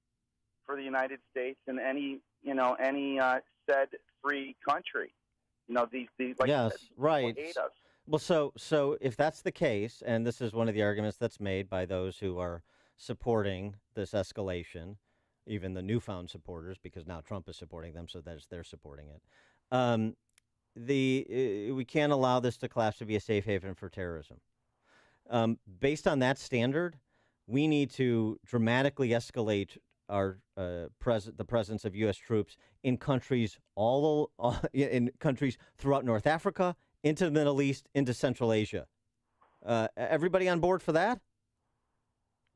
for the United States and any said free country. These like yes, said, right. hate us. Well, so if that's the case, and this is one of the arguments that's made by those who are supporting this escalation, even the newfound supporters, because now Trump is supporting them, so they're supporting it. We can't allow this class to be a safe haven for terrorism. Based on that standard, we need to dramatically escalate our the presence of U.S. troops in countries in countries throughout North Africa, into the Middle East, into Central Asia. Everybody on board for that?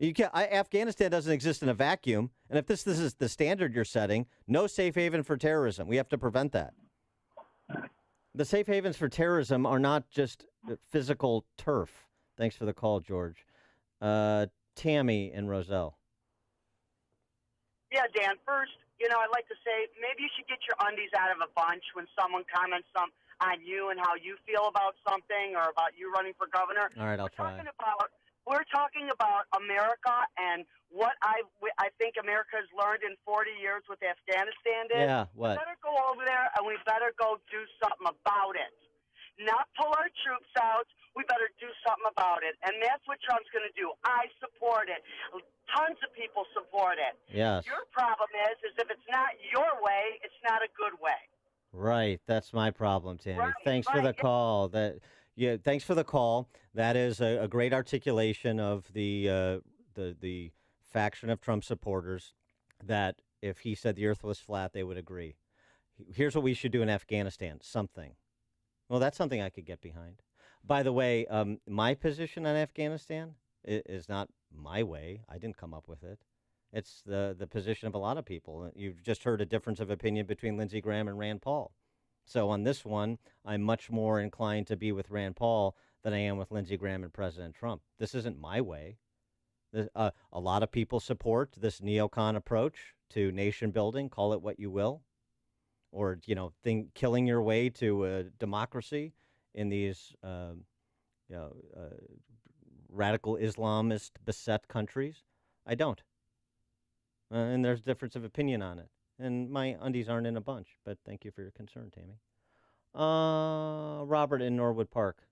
Afghanistan doesn't exist in a vacuum, and if this is the standard you're setting, no safe haven for terrorism. We have to prevent that. The safe havens for terrorism are not just physical turf. Thanks for the call, George. Tammy and Roselle. Yeah, Dan, first, I'd like to say maybe you should get your undies out of a bunch when someone comments on you and how you feel about something or about you running for governor. All right, I'll try. We're talking about America and what I think America has learned in 40 years with Afghanistan is. Yeah, what? We better go over there and we better go do something about it. Not pull our troops out. We better do something about it. And that's what Trump's going to do. I support it. Tons of people support it. Yes. Your problem is if it's not your way, it's not a good way. Right. That's my problem, Tammy. Right, Thanks for the call. Thanks for the call. That is a great articulation of the faction of Trump supporters that if he said the earth was flat, they would agree. Here's what we should do in Afghanistan. Something. Well, that's something I could get behind. By the way, my position on Afghanistan is not my way. I didn't come up with it. It's the position of a lot of people. You've just heard a difference of opinion between Lindsey Graham and Rand Paul. So on this one, I'm much more inclined to be with Rand Paul than I am with Lindsey Graham and President Trump. This isn't my way. A lot of people support this neocon approach to nation building, call it what you will, or, killing your way to a democracy in these radical Islamist beset countries. I don't. And there's difference of opinion on it. And my undies aren't in a bunch, but thank you for your concern, Tammy. Robert in Norwood Park.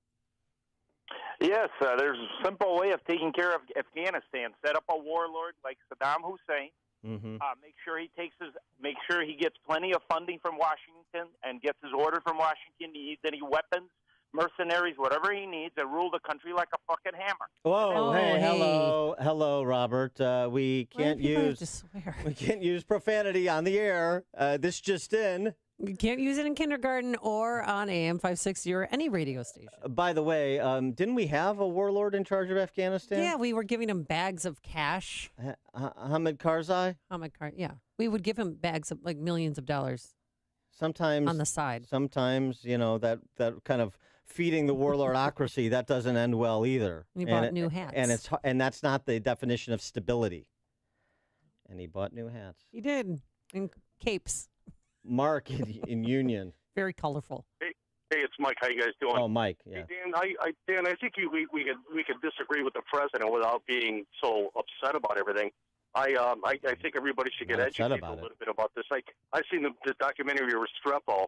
Yes, there's a simple way of taking care of Afghanistan. Set up a warlord like Saddam Hussein. Mm-hmm. Make sure he gets plenty of funding from Washington and gets his order from Washington. He needs any weapons, mercenaries, whatever he needs, and rule the country like a fucking hammer. Whoa! Hello, Robert. We can't use profanity on the air. This just in. You can't use it in kindergarten or on AM 560 or any radio station. By the way, didn't we have a warlord in charge of Afghanistan? Yeah, we were giving him bags of cash. Hamid Karzai? Yeah. We would give him bags of millions of dollars. Sometimes on the side. Sometimes, that kind of feeding the warlordocracy, that doesn't end well either. And he bought new hats. And that's not the definition of stability. And he bought new hats. He did. And capes. Mark in Union. Very colorful. Hey, it's Mike. How you guys doing? Oh, Mike. Yeah. Hey, Dan, I think we could disagree with the president without being so upset about everything. I think everybody should get educated a little bit about this. I've seen the documentary Restrepo,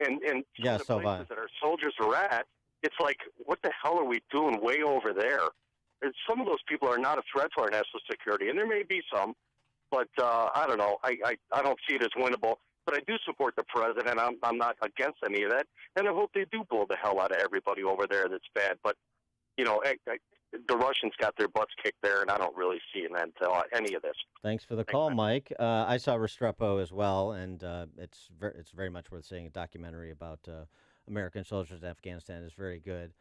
and some of the places that our soldiers are at. It's like, what the hell are we doing way over there? And some of those people are not a threat to our national security, and there may be some, but I don't know. I don't see it as winnable. But I do support the president. I'm not against any of that, and I hope they do blow the hell out of everybody over there that's bad. But the Russians got their butts kicked there, and I don't really see any of this. Thanks for the call, Mike. I saw Restrepo as well, and it's very much worth seeing. A documentary about American soldiers in Afghanistan is very good.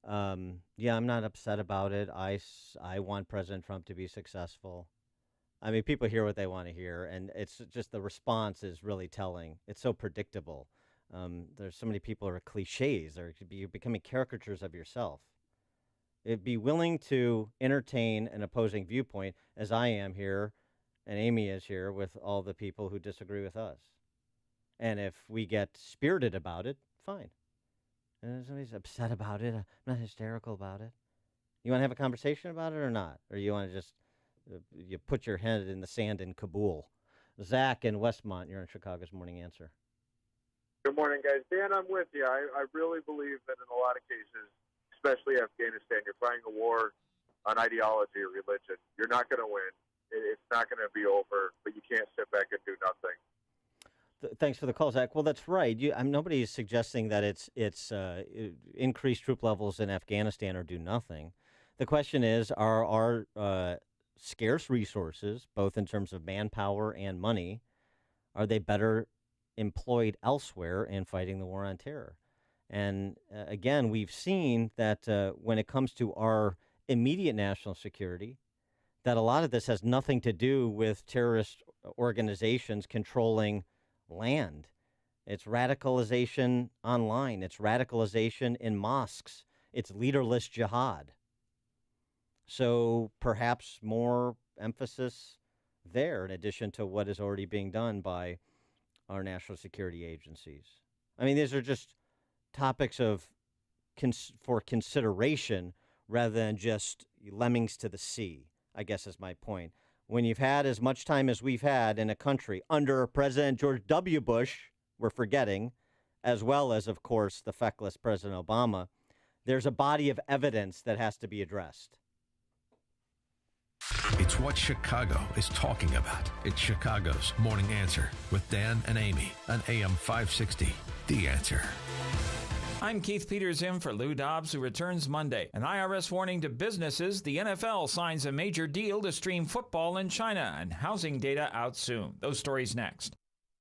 I'm not upset about it. I want President Trump to be successful. I mean, people hear what they want to hear, and it's just the response is really telling. It's so predictable. There's so many people who are cliches. You're becoming caricatures of yourself. Be willing to entertain an opposing viewpoint, as I am here, and Amy is here, with all the people who disagree with us. And if we get spirited about it, fine. And if somebody's upset about it, I'm not hysterical about it. You want to have a conversation about it or not? Or you want to just... you put your head in the sand in Kabul. Zach in Westmont, you're in Chicago's Morning Answer. Good morning, guys. Dan, I'm with you. I really believe that in a lot of cases, especially Afghanistan, you're fighting a war on ideology or religion. You're not going to win. it's not going to be over, but you can't sit back and do nothing. Thanks for the call, Zach. Well, that's right. Nobody is suggesting that it's increased troop levels in Afghanistan or do nothing. The question is, are our scarce resources, both in terms of manpower and money, are they better employed elsewhere in fighting the war on terror? And again, we've seen that when it comes to our immediate national security, that a lot of this has nothing to do with terrorist organizations controlling land. It's radicalization online. It's radicalization in mosques. It's leaderless jihad. So perhaps more emphasis there in addition to what is already being done by our national security agencies. I mean, these are just topics for consideration rather than just lemmings to the sea, I guess is my point. When you've had as much time as we've had in a country under President George W. Bush, we're forgetting, as well as, of course, the feckless President Obama, there's a body of evidence that has to be addressed. It's what Chicago is talking about. It's Chicago's Morning Answer with Dan and Amy on AM 560. The Answer. I'm Keith Peters in for Lou Dobbs, who returns Monday. An IRS warning to businesses: the NFL signs a major deal to stream football in China, and housing data out soon. Those stories next.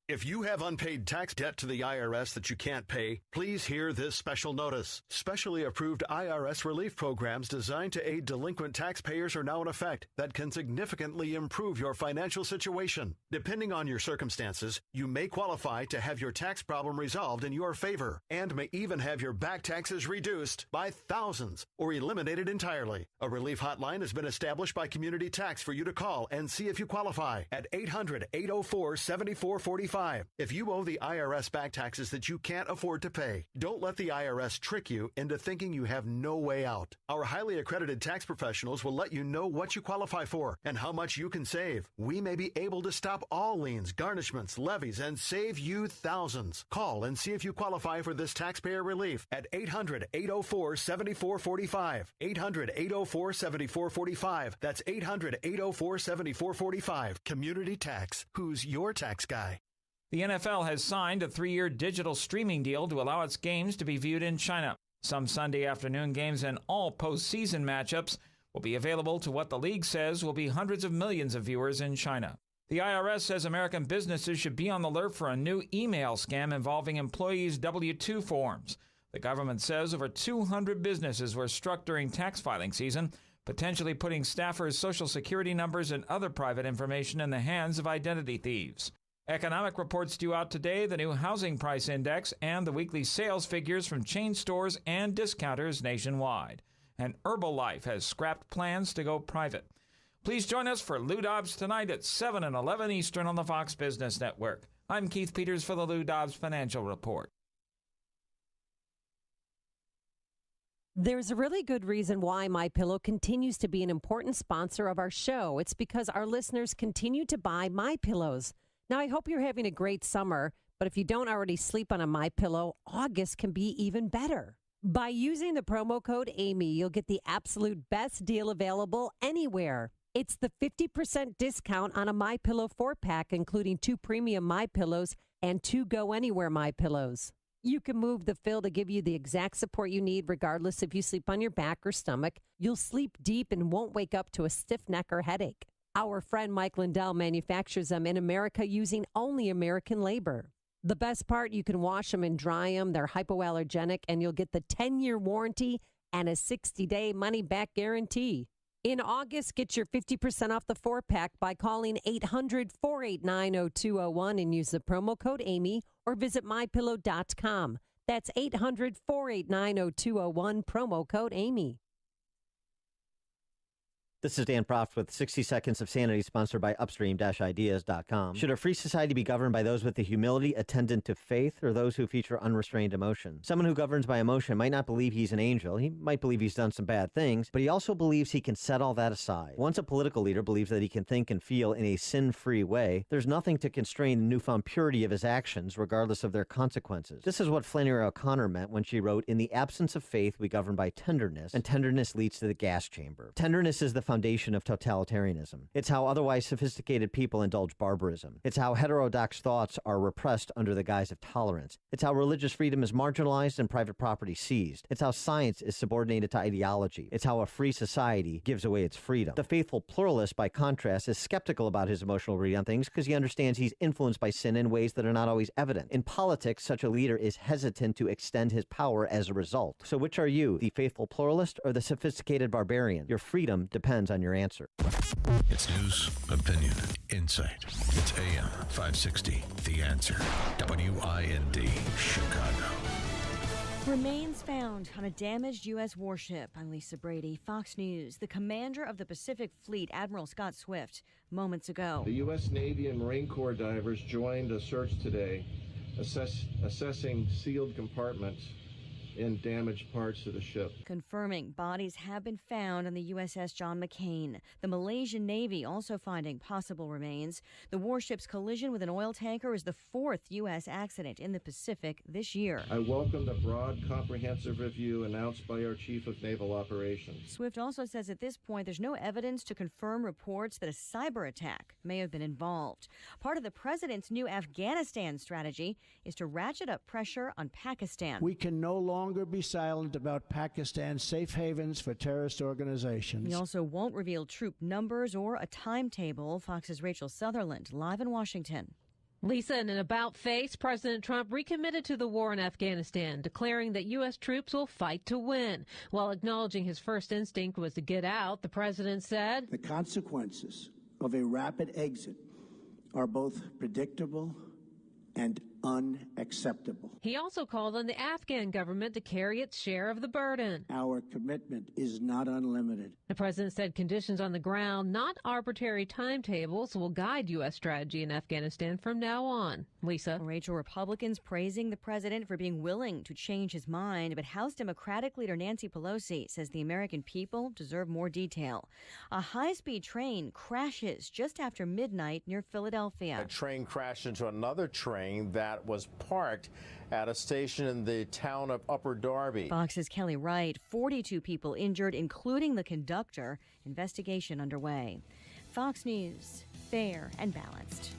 If you have unpaid tax debt to the IRS that you can't pay, please hear this special notice. Specially approved IRS relief programs designed to aid delinquent taxpayers are now in effect that can significantly improve your financial situation. Depending on your circumstances, you may qualify to have your tax problem resolved in your favor and may even have your back taxes reduced by thousands or eliminated entirely. A relief hotline has been established by Community Tax for you to call and see if you qualify at 800-804-7445. If you owe the IRS back taxes that you can't afford to pay, don't let the IRS trick you into thinking you have no way out. Our highly accredited tax professionals will let you know what you qualify for and how much you can save. We may be able to stop all liens, garnishments, levies, and save you thousands. Call and see if you qualify for this taxpayer relief at 800-804-7445. 800-804-7445. That's 800-804-7445. Community Tax. Who's your tax guy? The NFL has signed a 3-year digital streaming deal to allow its games to be viewed in China. Some Sunday afternoon games and all postseason matchups will be available to what the league says will be hundreds of millions of viewers in China. The IRS says American businesses should be on the alert for a new email scam involving employees' W-2 forms. The government says over 200 businesses were struck during tax filing season, potentially putting staffers' social security numbers and other private information in the hands of identity thieves. Economic reports due out today, the new housing price index, and the weekly sales figures from chain stores and discounters nationwide. And Herbalife has scrapped plans to go private. Please join us for Lou Dobbs tonight at 7 and 11 Eastern on the Fox Business Network. I'm Keith Peters for the Lou Dobbs Financial Report. There's a really good reason why MyPillow continues to be an important sponsor of our show. It's because our listeners continue to buy MyPillows. Now, I hope you're having a great summer, but if you don't already sleep on a MyPillow, August can be even better. By using the promo code Amy, you'll get the absolute best deal available anywhere. It's the 50% discount on a MyPillow 4-pack, including 2 premium MyPillows and 2 Go Anywhere MyPillows. You can move the fill to give you the exact support you need, regardless if you sleep on your back or stomach. You'll sleep deep and won't wake up to a stiff neck or headache. Our friend Mike Lindell manufactures them in America using only American labor. The best part, you can wash them and dry them. They're hypoallergenic, and you'll get the 10-year warranty and a 60-day money-back guarantee. In August, get your 50% off the 4-pack by calling 800-489-0201 and use the promo code Amy, or visit MyPillow.com. That's 800-489-0201, promo code Amy. This is Dan Proft with 60 Seconds of Sanity, sponsored by Upstream-Ideas.com. Should a free society be governed by those with the humility attendant to faith, or those who feature unrestrained emotion? Someone who governs by emotion might not believe he's an angel. He might believe he's done some bad things, but he also believes he can set all that aside. Once a political leader believes that he can think and feel in a sin-free way, there's nothing to constrain the newfound purity of his actions, regardless of their consequences. This is what Flannery O'Connor meant when she wrote, "In the absence of faith, we govern by tenderness, and tenderness leads to the gas chamber." Tenderness is the foundation of totalitarianism. It's how otherwise sophisticated people indulge barbarism. It's how heterodox thoughts are repressed under the guise of tolerance. It's how religious freedom is marginalized and private property seized. It's how science is subordinated to ideology. It's how a free society gives away its freedom. The faithful pluralist, by contrast, is skeptical about his emotional read on things because he understands he's influenced by sin in ways that are not always evident. In politics, such a leader is hesitant to extend his power as a result. So which are you, the faithful pluralist or the sophisticated barbarian? Your freedom depends on your answer. It's news, opinion, insight. It's AM 560, The Answer. WIND, Chicago. Remains found on a damaged U.S. warship. I'm Lisa Brady, Fox News. The commander of the Pacific Fleet, Admiral Scott Swift, moments ago. The U.S. Navy and Marine Corps divers joined a search today, assessing sealed compartments in damaged parts of the ship. Confirming bodies have been found on the USS John McCain. The Malaysian Navy also finding possible remains. The warship's collision with an oil tanker is the fourth U.S. accident in the Pacific this year. I welcome the broad, comprehensive review announced by our Chief of Naval Operations. Swift also says at this point there's no evidence to confirm reports that a cyber attack may have been involved. Part of the president's new Afghanistan strategy is to ratchet up pressure on Pakistan. We can no longer be silent about Pakistan's safe havens for terrorist organizations. He also won't reveal troop numbers or a timetable. Fox's Rachel Sutherland, live in Washington. Lisa, in an about-face, President Trump recommitted to the war in Afghanistan, declaring that U.S. troops will fight to win. While acknowledging his first instinct was to get out, the president said, "The consequences of a rapid exit are both predictable and unacceptable. He also called on the Afghan government to carry its share of the burden. Our commitment is not unlimited. The president said conditions on the ground, not arbitrary timetables, will guide U.S. strategy in Afghanistan from now on. Lisa. Rachel, Republicans praising the president for being willing to change his mind, but House Democratic leader Nancy Pelosi says the American people deserve more detail. A high-speed train crashes just after midnight near Philadelphia. A train crashed into another train that was parked at a station in the town of Upper Darby. Fox's Kelly Wright, 42 people injured, including the conductor. Investigation underway. Fox News, fair and balanced.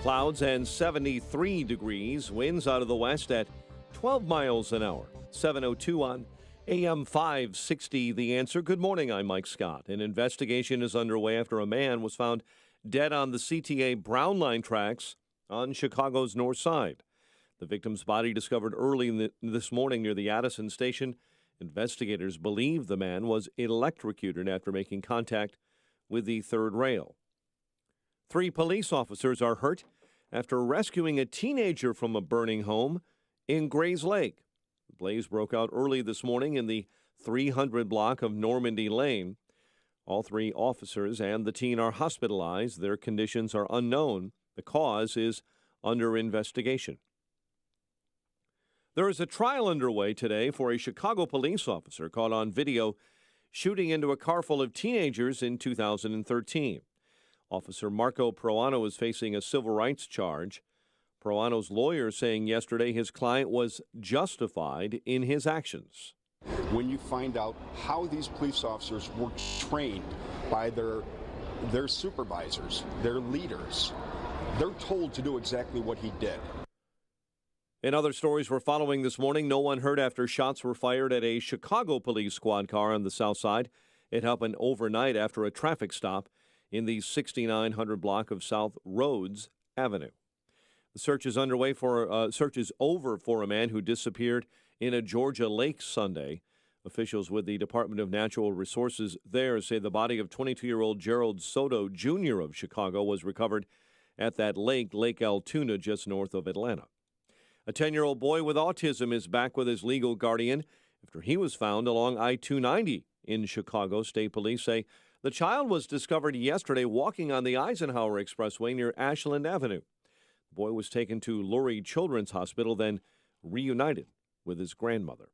Clouds and 73 degrees. Winds out of the west at 12 miles an hour. 7:02 on AM 560, The Answer. Good morning, I'm Mike Scott. An investigation is underway after a man was found dead on the CTA Brown Line tracks on Chicago's north side. The victim's body discovered early this morning near the Addison station. Investigators believe the man was electrocuted after making contact with the third rail. 3 police officers are hurt after rescuing a teenager from a burning home in Grays Lake. The blaze broke out early this morning in the 300 block of Normandy Lane. All 3 officers and the teen are hospitalized. Their conditions are unknown. The cause is under investigation. There is a trial underway today for a Chicago police officer caught on video shooting into a car full of teenagers in 2013. Officer Marco Proano is facing a civil rights charge. Proano's lawyer saying yesterday his client was justified in his actions. When you find out how these police officers were trained by their supervisors, their leaders, they're told to do exactly what he did. In other stories we're following this morning, no one hurt after shots were fired at a Chicago police squad car on the south side. It happened overnight after a traffic stop in the 6900 block of South Rhodes Avenue. The search is underway search is over for a man who disappeared in a Georgia lake Sunday. Officials with the Department of Natural Resources there say the body of 22-year-old Gerald Soto, Jr. of Chicago, was recovered at that lake, Lake Altoona, just north of Atlanta. A 10-year-old boy with autism is back with his legal guardian after he was found along I-290 in Chicago. State police say the child was discovered yesterday walking on the Eisenhower Expressway near Ashland Avenue. The boy was taken to Lurie Children's Hospital, then reunited with his grandmother.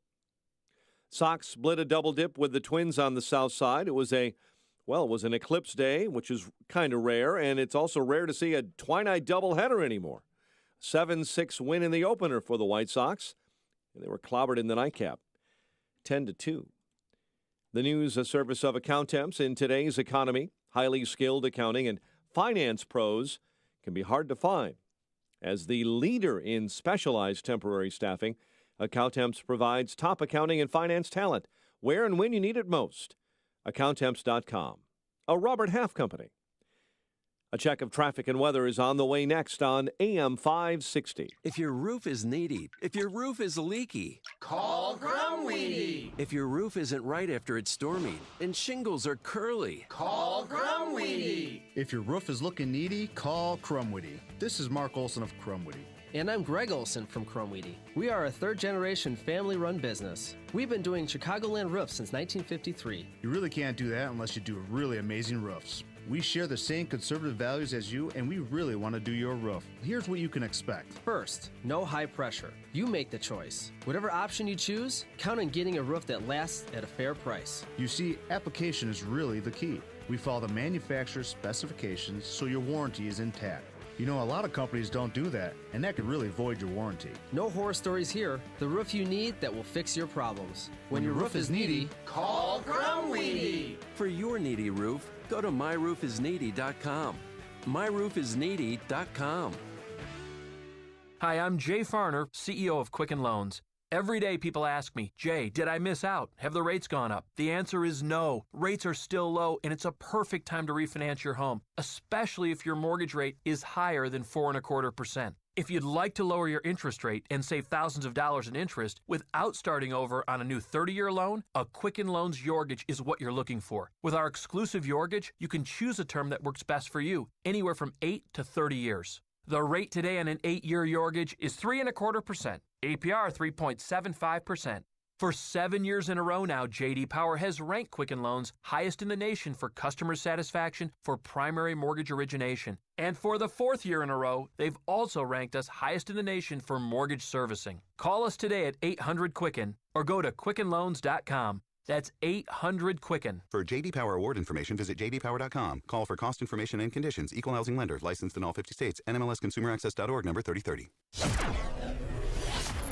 Sox split a double dip with the Twins on the south side. It was an eclipse day, which is kind of rare, and it's also rare to see a twilight doubleheader anymore. 7-6 win in the opener for the White Sox, and they were clobbered in the nightcap. 10 to 2. The news, a service of Accountemps. In today's economy, highly skilled accounting and finance pros can be hard to find. As the leader in specialized temporary staffing, Accountemps provides top accounting and finance talent where and when you need it most. Accountemps.com. A Robert Half company. A check of traffic and weather is on the way next on AM 560. If your roof is needy, if your roof is leaky, Call Grumweedy. if your roof isn't right after it's storming and shingles are curly, Call Grumweedy. If your roof is looking needy, call Crumweedy. This is Mark Olson of Crumweedy. And I'm Greg Olson from Crumweedy. We are a third-generation family-run business. We've been doing Chicagoland roofs since 1953. You really can't do that unless you do really amazing roofs. We share the same conservative values as you, and we really want to do your roof. Here's what you can expect. First, no high pressure. You make the choice. Whatever option you choose, count on getting a roof that lasts at a fair price. You see, application is really the key. We follow the manufacturer's specifications so your warranty is intact. You know, a lot of companies don't do that, and that could really void your warranty. No horror stories here. The roof you need that will fix your problems. When your roof is needy, Call Grumweedy. For your needy roof, go to myroofisneedy.com. myroofisneedy.com. Hi, I'm Jay Farner, CEO of Quicken Loans. Every day people ask me, Jay, did I miss out? Have the rates gone up? The answer is no. Rates are still low, and it's a perfect time to refinance your home, especially if your mortgage rate is higher than 4.25%. If you'd like to lower your interest rate and save thousands of dollars in interest without starting over on a new 30-year loan, a Quicken Loans Yorgage is what you're looking for. With our exclusive Yorgage, you can choose a term that works best for you, anywhere from 8 to 30 years. The rate today on an 8-year Yorgage is 3.25%. APR 3.75%. For 7 years in a row now, J.D. Power has ranked Quicken Loans highest in the nation for customer satisfaction for primary mortgage origination. And for the 4th year in a row, they've also ranked us highest in the nation for mortgage servicing. Call us today at 800-QUICKEN or go to QuickenLoans.com. That's 800-QUICKEN. For J.D. Power award information, visit jdpower.com. Call for cost information and conditions. Equal housing lender. Licensed in all 50 states. NMLSConsumerAccess.org number 3030.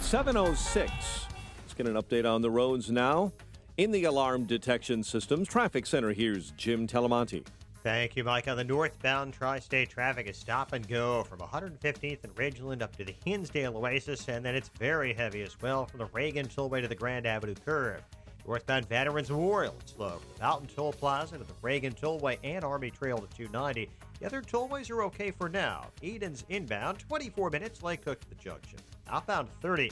7:06. Let's get an update on the roads now. In the alarm detection systems traffic center, here's Jim Telemonti. Thank you, Mike. On the northbound tri-state, traffic is stop and go from 115th and Ridgeland up to the Hinsdale Oasis, and then it's very heavy as well from the Reagan Tollway to the Grand Avenue curve. Northbound Veterans Memorial, slow from the Fountain Toll Plaza to the Reagan Tollway and Army Trail to 290. The other tollways are okay for now. Eden's inbound, 24 minutes, Lake Cook to the junction. Outbound 30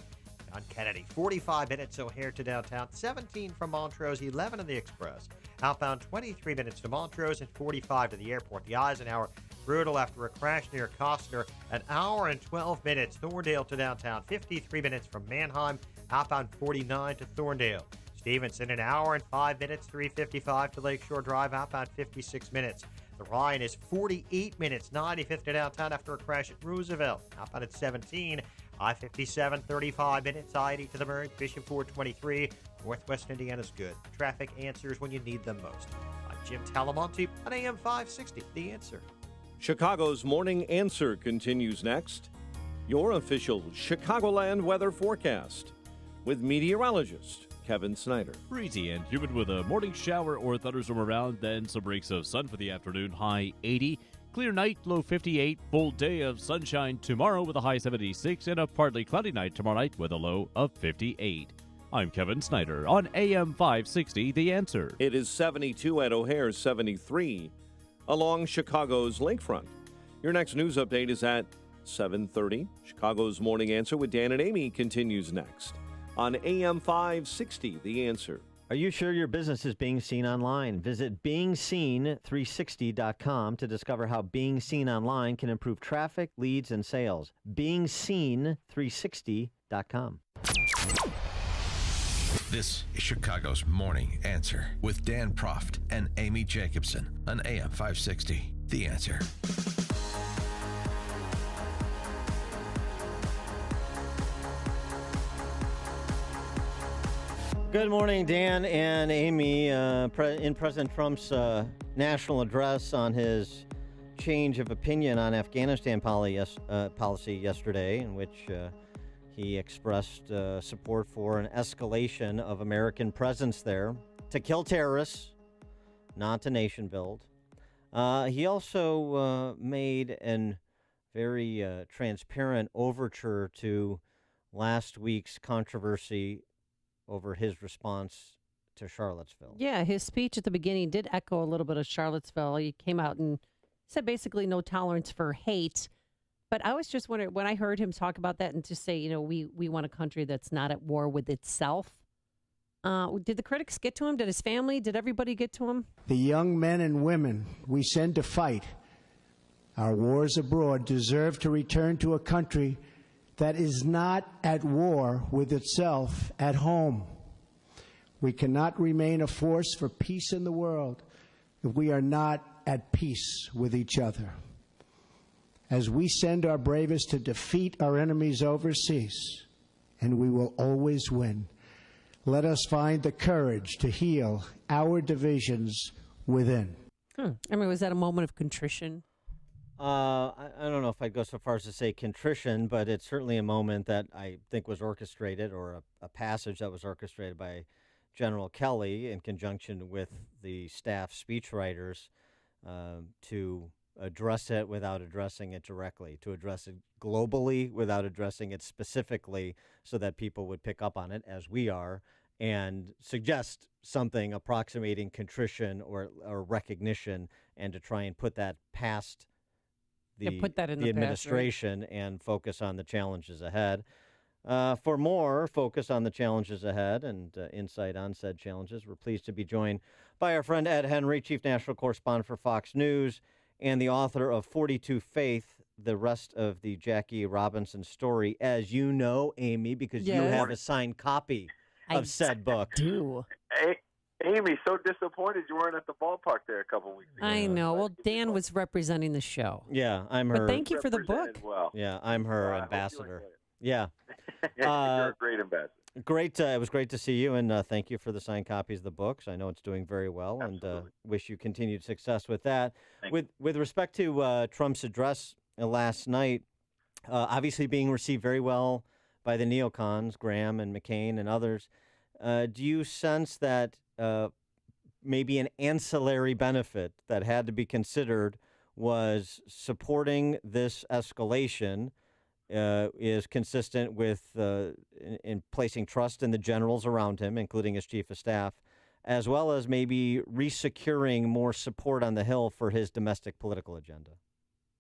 on Kennedy, 45 minutes O'Hare to downtown, 17 from Montrose, 11 on the Express. Outbound 23 minutes to Montrose and 45 to the airport. The Eisenhower, brutal after a crash near Costner, an hour and 12 minutes. Thorndale to downtown, 53 minutes from Mannheim. Outbound 49 to Thorndale. Stevenson, an hour and 5 minutes, 3:55 to Lakeshore Drive, outbound 56 minutes. The Ryan is 48 minutes, 95th to downtown after a crash at Roosevelt, outbound at 17. I-57, 35 minutes, I-80 to the Murray, Bishop 423. Northwest Indiana's good. Traffic answers when you need them most. I'm Jim Talamonte on AM 560, The Answer. Chicago's Morning Answer continues next. Your official Chicagoland weather forecast with meteorologist Kevin Snyder. Breezy and humid with a morning shower or thunderstorm around, then some breaks of sun for the afternoon, high 80. Clear night, low 58. Full day of sunshine tomorrow with a high 76, and a partly cloudy night tomorrow night with a low of 58. I'm Kevin Snyder on AM 560, The Answer. It is 72 at O'Hare, 73 along Chicago's lakefront. Your next news update is at 7:30. Chicago's Morning Answer with Dan and Amy continues next on AM 560, The Answer. Are you sure your business is being seen online? Visit BeingSeen360.com to discover how being seen online can improve traffic, leads, and sales. BeingSeen360.com. This is Chicago's Morning Answer with Dan Proft and Amy Jacobson on AM 560, The Answer. Good morning, Dan and Amy. In President Trump's national address on his change of opinion on Afghanistan policy yesterday, in which He expressed support for an escalation of American presence there to kill terrorists, not to nation build. He also made an very transparent overture to last week's controversy over his response to Charlottesville. Yeah, his speech at the beginning did echo a little bit of Charlottesville. He came out and said basically no tolerance for hate. But I was just wondering, when I heard him talk about that and just say, you know, we want a country that's not at war with itself. Did the critics get to him? Did his family? Did everybody get to him? The young men and women we send to fight our wars abroad deserve to return to a country that is not at war with itself at home. We cannot remain a force for peace in the world if we are not at peace with each other. As we send our bravest to defeat our enemies overseas, and we will always win, let us find the courage to heal our divisions within. I mean, was that a moment of contrition? I don't know if I'd go so far as to say contrition, but it's certainly a moment that I think was orchestrated, or a passage that was orchestrated by General Kelly in conjunction with the staff speechwriters to address it without addressing it directly, to address it globally without addressing it specifically, so that people would pick up on it, as we are, and suggest something approximating contrition or recognition, and to try and put that past the administration and focus on the challenges ahead. For more focus on the challenges ahead and insight on said challenges, we're pleased to be joined by our friend Ed Henry, Chief National Correspondent for Fox News and the author of 42 Faith, the rest of the Jackie Robinson story, as you know, Amy, because you have a signed copy of said book. Hey, Amy, so disappointed you weren't at the ballpark there a couple weeks ago. I know. Well, Dan was representing the show. Yeah, I'm her. But thank you for the book. Well. Yeah, I'm her ambassador. Yeah. You're a great ambassador. Great. It was great to see you, and thank you for the signed copies of the books. I know it's doing very well, and wish you continued success with that. With respect to Trump's address last night, obviously being received very well by the neocons, Graham and McCain and others, do you sense that maybe an ancillary benefit that had to be considered was supporting this escalation is consistent with in placing trust in the generals around him, including his chief of staff, as well as maybe resecuring more support on the Hill for his domestic political agenda?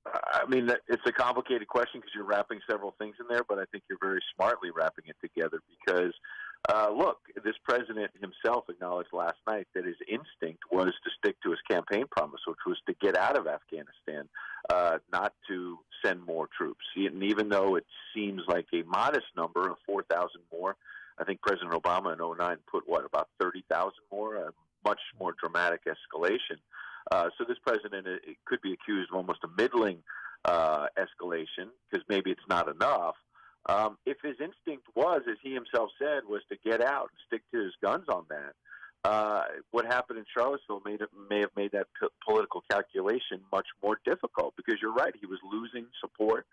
I mean, it's a complicated question because you're wrapping several things in there, but I think you're very smartly wrapping it together because, look, this president himself acknowledged last night that his instinct was to stick to his campaign promise, which was to get out of Afghanistan, not to send more troops. And even though it seems like a modest number of 4,000 more, I think President Obama in 2009 put, about 30,000 more, a much more dramatic escalation. So this president it could be accused of almost a middling escalation because maybe it's not enough. If his instinct was, as he himself said, was to get out and stick to his guns on that, what happened in Charlottesville may have made that political calculation much more difficult because you're right, he was losing support,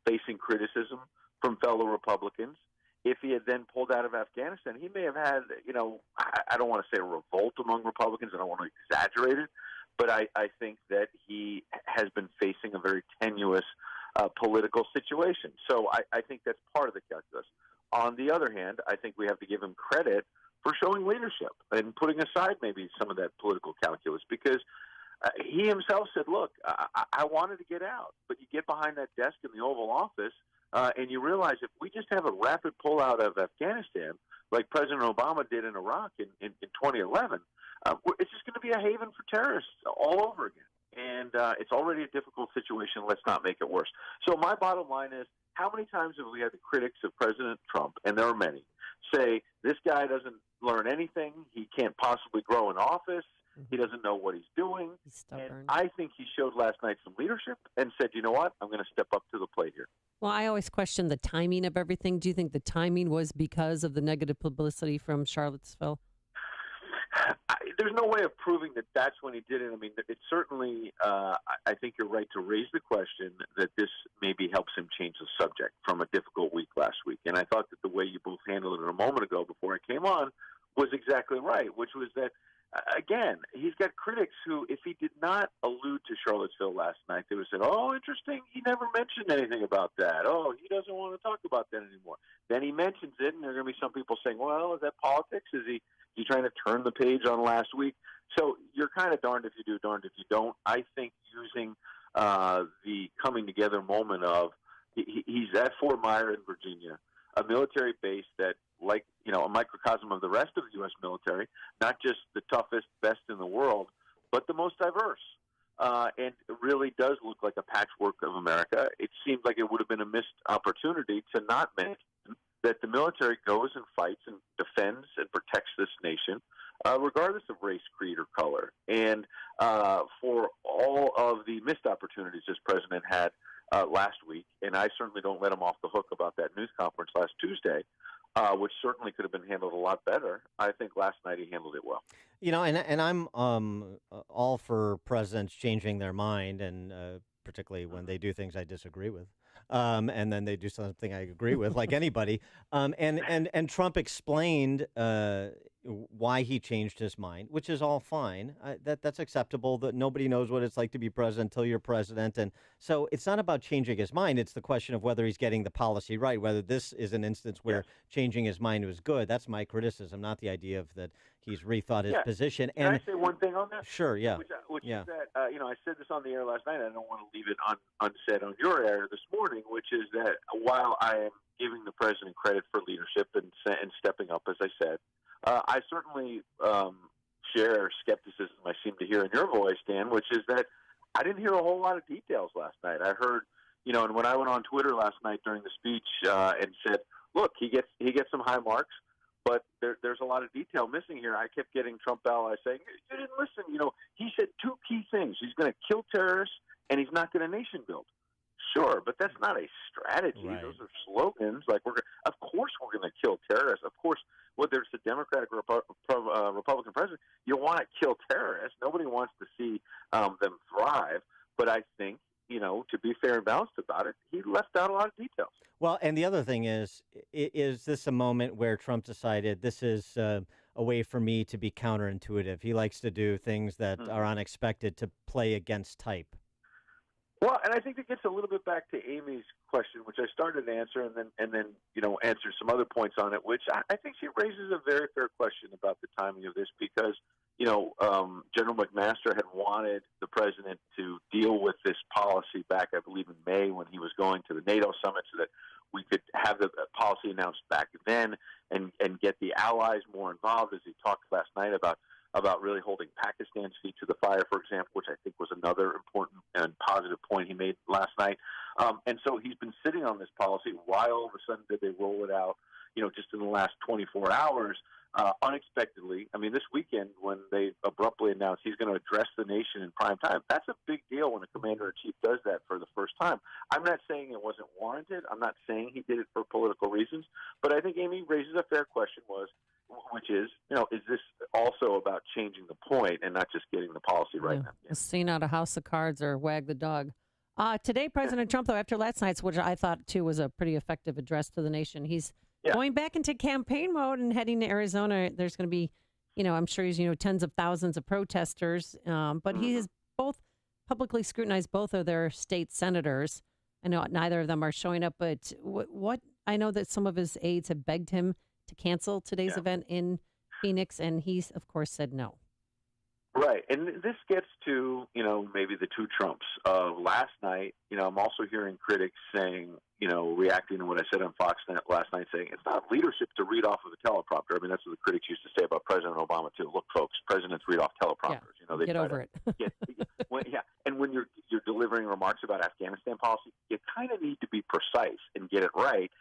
facing criticism from fellow Republicans. If he had then pulled out of Afghanistan, he may have had, I don't want to say a revolt among Republicans, I don't want to exaggerate it, but I think that he has been facing a very tenuous political situation. So I think that's part of the calculus. On the other hand, I think we have to give him credit for showing leadership and putting aside maybe some of that political calculus because he himself said, look, I wanted to get out, but you get behind that desk in the Oval Office and you realize if we just have a rapid pullout of Afghanistan, like President Obama did in Iraq in 2011, it's just going to be a haven for terrorists all over again. And it's already a difficult situation. Let's not make it worse. So my bottom line is, how many times have we had the critics of President Trump, and there are many, say, this guy doesn't learn anything, he can't possibly grow in office, he doesn't know what he's doing. He's stubborn. And I think he showed last night some leadership and said, you know what, I'm going to step up to the plate here. Well, I always question the timing of everything. Do you think the timing was because of the negative publicity from Charlottesville? there's no way of proving that that's when he did it. I mean, it's certainly, I think you're right to raise the question that this maybe helps him change the subject from a difficult week last week. And I thought that the way you both handled it a moment ago before I came on was exactly right, which was that, again, he's got critics who, if he did not allude to Charlottesville last night, they would have said, oh, interesting, he never mentioned anything about that. Oh, he doesn't want to talk about that anymore. Then he mentions it, and there are going to be some people saying, well, is that politics? Is he trying to turn the page on last week? So you're kind of darned if you do, darned if you don't. I think using the coming together moment of he's at Fort Myer in Virginia, a military base that, like, a microcosm of the rest of the U.S. military, not just the toughest, best in the world, but the most diverse. And it really does look like a patchwork of America. It seems like it would have been a missed opportunity to not mention that the military goes and fights and defends and protects this nation, regardless of race, creed, or color. And for all of the missed opportunities this president had last week, and I certainly don't let him off the hook about that news conference last Tuesday, which certainly could have been handled a lot better. I think last night he handled it well. And I'm all for presidents changing their mind, and particularly when they do things I disagree with. And then they do something I agree with, like anybody. And Trump explained why he changed his mind, which is all fine. That's acceptable. That nobody knows what it's like to be president until you're president, and so it's not about changing his mind. It's the question of whether he's getting the policy right. Whether this is an instance where changing his mind was good. That's my criticism, not the idea of that he's rethought his position. Can I say one thing on that? Sure. Yeah. Which is that I said this on the air last night. I don't want to leave it unsaid on your air this morning, which is that while I am giving the president credit for leadership and stepping up, as I said, I certainly share skepticism I seem to hear in your voice, Dan, which is that I didn't hear a whole lot of details last night. I heard, and when I went on Twitter last night during the speech and said, look, he gets some high marks, but there's a lot of detail missing here. I kept getting Trump allies saying, you didn't listen. He said two key things. He's going to kill terrorists, and he's not going to nation build. Sure, but that's not a strategy. Right. Those are slogans. Like, of course we're going to kill terrorists. Of course, whether it's a Democratic or Republican president, you want to kill terrorists. Nobody wants to see them thrive. But I think, to be fair and balanced about it, he left out a lot of details. Well, and the other thing is this a moment where Trump decided this is a way for me to be counterintuitive? He likes to do things that are unexpected to play against type. Well, and I think it gets a little bit back to Amy's question, which I started to answer, and then answer some other points on it, which I think she raises a very fair question about the timing of this, because General McMaster had wanted the president to deal with this policy back, I believe, in May when he was going to the NATO summit, so that we could have the policy announced back then and get the allies more involved, as he talked last night about really holding Pakistan's feet to the fire, for example, which I think was another important and positive point he made last night. And so he's been sitting on this policy. Why all of a sudden did they roll it out, just in the last 24 hours, unexpectedly? I mean, this weekend when they abruptly announced he's going to address the nation in prime time, that's a big deal when a commander-in-chief does that for the first time. I'm not saying it wasn't warranted. I'm not saying he did it for political reasons. But I think Amy raises a fair question, which is, is this also about changing the point and not just getting the policy right now? Yeah. Scene out of House of Cards or Wag the Dog. Today, President Trump, though, after last night's, which I thought, too, was a pretty effective address to the nation, he's going back into campaign mode and heading to Arizona. There's going to be, I'm sure he's, tens of thousands of protesters. But he has both publicly scrutinized both of their state senators. I know neither of them are showing up, but what I know that some of his aides have begged him to cancel today's event in Phoenix, and he's, of course, said no. Right, and this gets to, maybe the two Trumps of last night. I'm also hearing critics saying, reacting to what I said on Fox last night, saying it's not leadership to read off of a teleprompter. I mean, that's what the critics used to say about President Obama, too. Look, folks, presidents read off teleprompters. They get over it. And when you're delivering remarks about Afghanistan policy, you kind of need to be precise and get it right.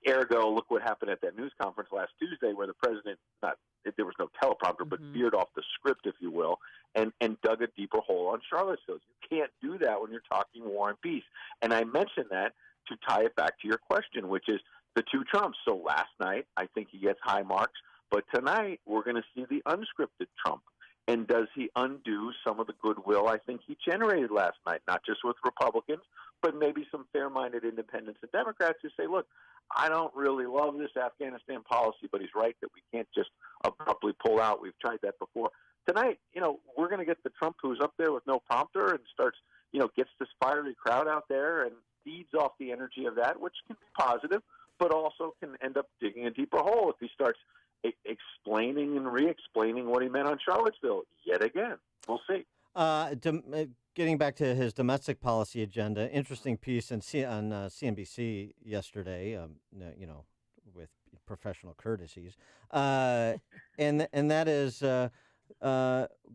Ergo, look what happened at that news conference last Tuesday where the president, there was no teleprompter, but veered off the script, if you will, and dug a deeper hole on Charlottesville. You can't do that when you're talking war and peace. And I mentioned that to tie it back to your question, which is the two Trumps. So last night, I think he gets high marks, But tonight, we're going to see the unscripted Trump. And does he undo some of the goodwill I think he generated last night, not just with Republicans, but maybe some fair-minded independents and Democrats who say, look, I don't really love this Afghanistan policy, but he's right that we can't just abruptly pull out. We've tried that before. Tonight, we're going to get the Trump who's up there with no prompter and starts, gets this fiery crowd out there and feeds off the energy of that, which can be positive, but also can end up digging a deeper hole if he starts explaining and re-explaining what he meant on Charlottesville yet again. We'll see. Getting back to his domestic policy agenda, interesting piece on CNBC yesterday, with professional courtesies, and that is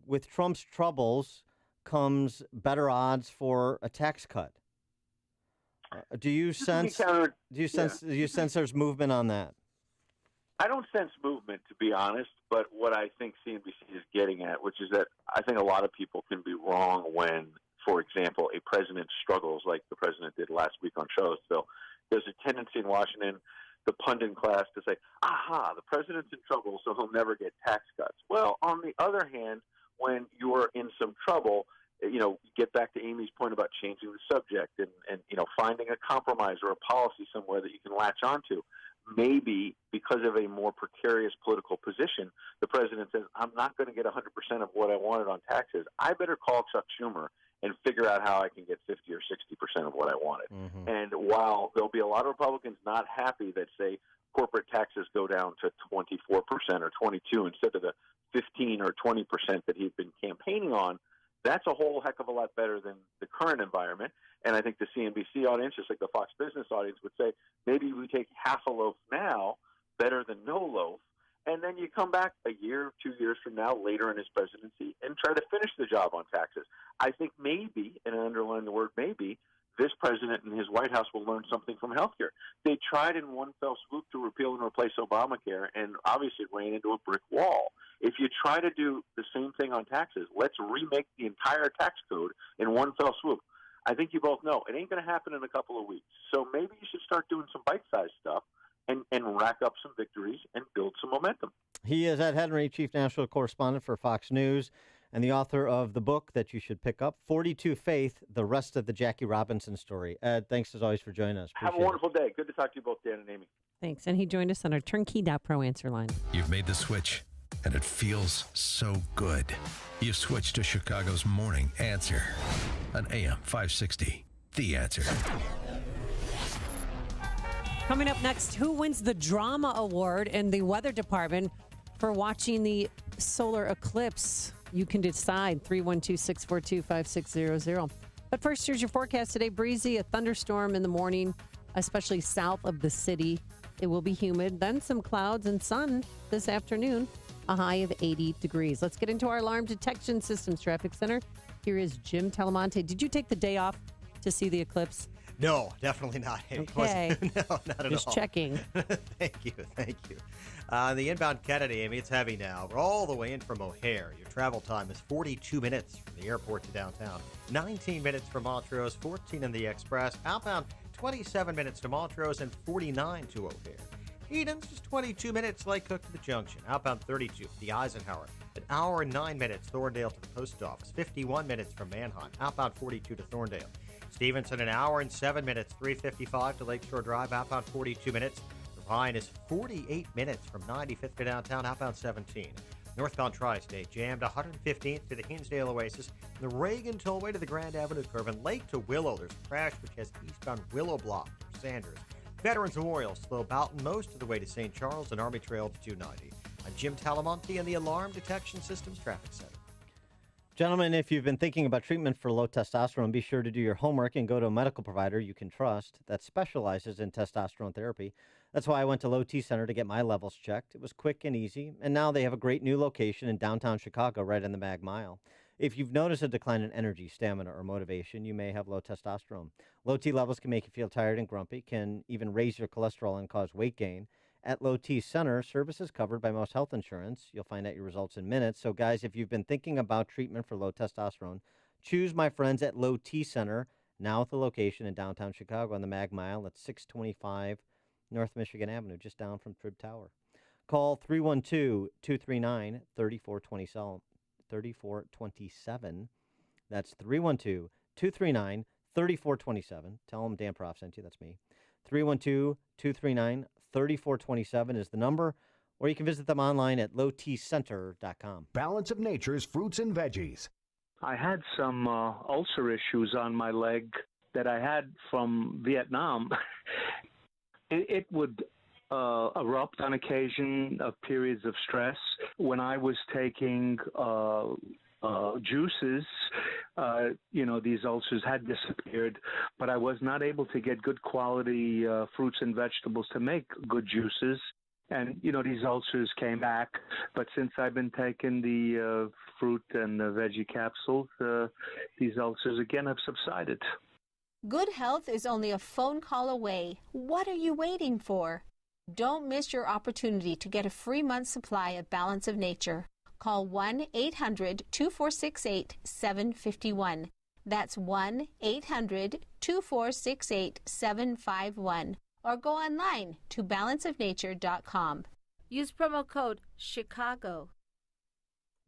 with Trump's troubles comes better odds for a tax cut. Do you sense there's movement on that? I don't sense movement, to be honest, but what I think CNBC is getting at, which is that I think a lot of people can be wrong when, for example, a president struggles like the president did last week on Charlottesville. There's a tendency in Washington, the pundit class, to say, aha, the president's in trouble, so he'll never get tax cuts. Well, on the other hand, when you're in some trouble, get back to Amy's point about changing the subject and finding a compromise or a policy somewhere that you can latch onto. Maybe because of a more precarious political position, the president says, I'm not going to get 100% of what I wanted on taxes. I better call Chuck Schumer and figure out how I can get 50 or 60% of what I wanted. Mm-hmm. And while there'll be a lot of Republicans not happy that, say, corporate taxes go down to 24% or 22 instead of the 15 or 20% that he's been campaigning on, that's a whole heck of a lot better than the current environment. And I think the CNBC audience, just like the Fox Business audience, would say, maybe we take half a loaf now, better than no loaf, and then you come back a year, 2 years from now, later in his presidency, and try to finish the job on taxes. I think maybe, and I underline the word maybe, this president and his White House will learn something from healthcare. They tried in one fell swoop to repeal and replace Obamacare, and obviously it ran into a brick wall. If you try to do the same thing on taxes, let's remake the entire tax code in one fell swoop. I think you both know it ain't going to happen in a couple of weeks. So maybe you should start doing some bite-sized stuff and rack up some victories and build some momentum. He is Ed Henry, Chief National Correspondent for Fox News, and the author of the book that you should pick up, 42 Faith, the rest of the Jackie Robinson story. Ed, thanks as always for joining us. Have a wonderful day. Good to talk to you both, Dan and Amy. Thanks. And he joined us on our turnkey.pro answer line. You've made the switch, and it feels so good. You've switched to Chicago's Morning Answer on AM 560. The Answer. Coming up next, who wins the Drama Award in the Weather Department for watching the solar eclipse? You can decide. 312-642-5600. But first, here's your forecast today. Breezy, a thunderstorm in the morning, especially south of the city. It will be humid. Then some clouds and sun this afternoon. A high of 80 degrees. Let's get into our alarm detection systems traffic center. Here is Jim Talamonte. Did you take the day off to see the eclipse? No, definitely not. Okay. No, not at all. Just checking. Thank you. The inbound Kennedy, Amy, it's heavy now. We're all the way in from O'Hare. Your travel time is 42 minutes from the airport to downtown, 19 minutes from Montrose, 14 in the Express. Outbound, 27 minutes to Montrose and 49 to O'Hare. Eden's just 22 minutes, Lake Cook to the Junction. Outbound 32 for the Eisenhower. An hour and 9 minutes, Thorndale to the post office. 51 minutes from Manheim. Outbound 42 to Thorndale. Stevenson, an hour and 7 minutes, 355 to Lakeshore Drive. Outbound 42 minutes. Rhine is 48 minutes from 95th to downtown. Outbound 17. Northbound Tri-State jammed 115th to the Hinsdale Oasis. The Reagan Tollway to the Grand Avenue Curve. And Lake to Willow, there's a crash which has eastbound Willow blocked for Sanders. Veterans Memorial slow Boughton most of the way to St. Charles and Army Trail to 290. I'm Jim Talamonte in the Alarm Detection Systems Traffic Center. Gentlemen, if you've been thinking about treatment for low testosterone, be sure to do your homework and go to a medical provider you can trust that specializes in testosterone therapy. That's why I went to Low T Center to get my levels checked. It was quick and easy, and now they have a great new location in downtown Chicago right in the Mag Mile. If you've noticed a decline in energy, stamina, or motivation, you may have low testosterone. Low T levels can make you feel tired and grumpy, can even raise your cholesterol and cause weight gain. At Low T Center, service is covered by most health insurance. You'll find out your results in minutes. So, guys, if you've been thinking about treatment for low testosterone, choose my friends at Low T Center, now at the location in downtown Chicago on the Mag Mile at 625 North Michigan Avenue, just down from Trib Tower. Call 312-239-3427. That's 312-239-3427. Tell them Dan Prof sent you. That's me. 312-239-3427 is the number, or you can visit them online at lowtcenter.com. Balance of Nature's fruits and veggies. I had some ulcer issues on my leg that I had from Vietnam. It would erupt on occasion of periods of stress. When I was taking juices, these ulcers had disappeared, but I was not able to get good quality fruits and vegetables to make good juices. And, these ulcers came back. But since I've been taking the fruit and the veggie capsules, these ulcers again have subsided. Good health is only a phone call away. What are you waiting for? Don't miss your opportunity to get a free month's supply of Balance of Nature. Call 1-800-2468-751. That's 1-800-2468-751. Or go online to balanceofnature.com. Use promo code CHICAGO.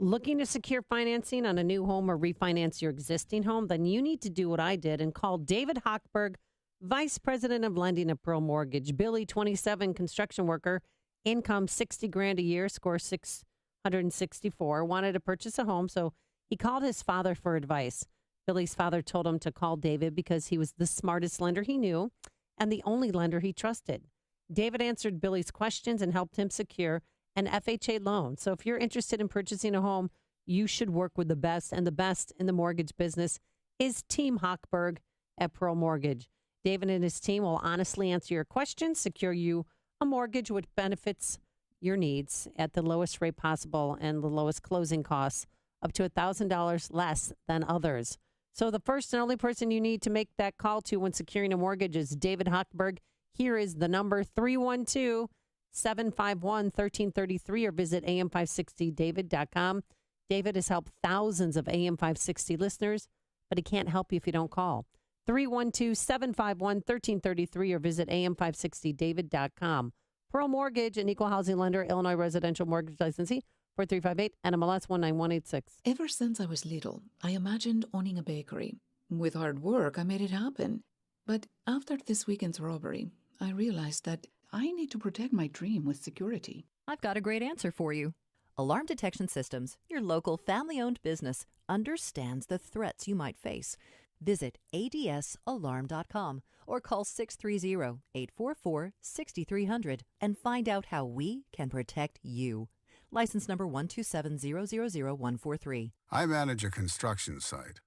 Looking to secure financing on a new home or refinance your existing home? Then you need to do what I did and call David Hochberg, Vice President of Lending at Pearl Mortgage. Billy, 27, construction worker, income $60,000 a year, score 664, wanted to purchase a home, so he called his father for advice. Billy's father told him to call David because he was the smartest lender he knew and the only lender he trusted. David answered Billy's questions and helped him secure an FHA loan. So if you're interested in purchasing a home, you should work with the best, and the best in the mortgage business is Team Hochberg at Pearl Mortgage. David and his team will honestly answer your questions, secure you a mortgage which benefits your needs at the lowest rate possible and the lowest closing costs, up to $1,000 less than others. So the first and only person you need to make that call to when securing a mortgage is David Hochberg. Here is the number, 312-751-1333, or visit am560david.com. David has helped thousands of AM560 listeners, but he can't help you if you don't call. 312-751-1333, or visit am560david.com. Pearl Mortgage, an equal housing lender, Illinois residential mortgage licensee, 4358 NMLS 19186. Ever since I was little, I imagined owning a bakery. With hard work, I made it happen. But after this weekend's robbery, I realized that I need to protect my dream with security. I've got a great answer for you. Alarm Detection Systems, your local family-owned business, understands the threats you might face. Visit adsalarm.com or call 630-844-6300 and find out how we can protect you. License number 127000143. I manage a construction site,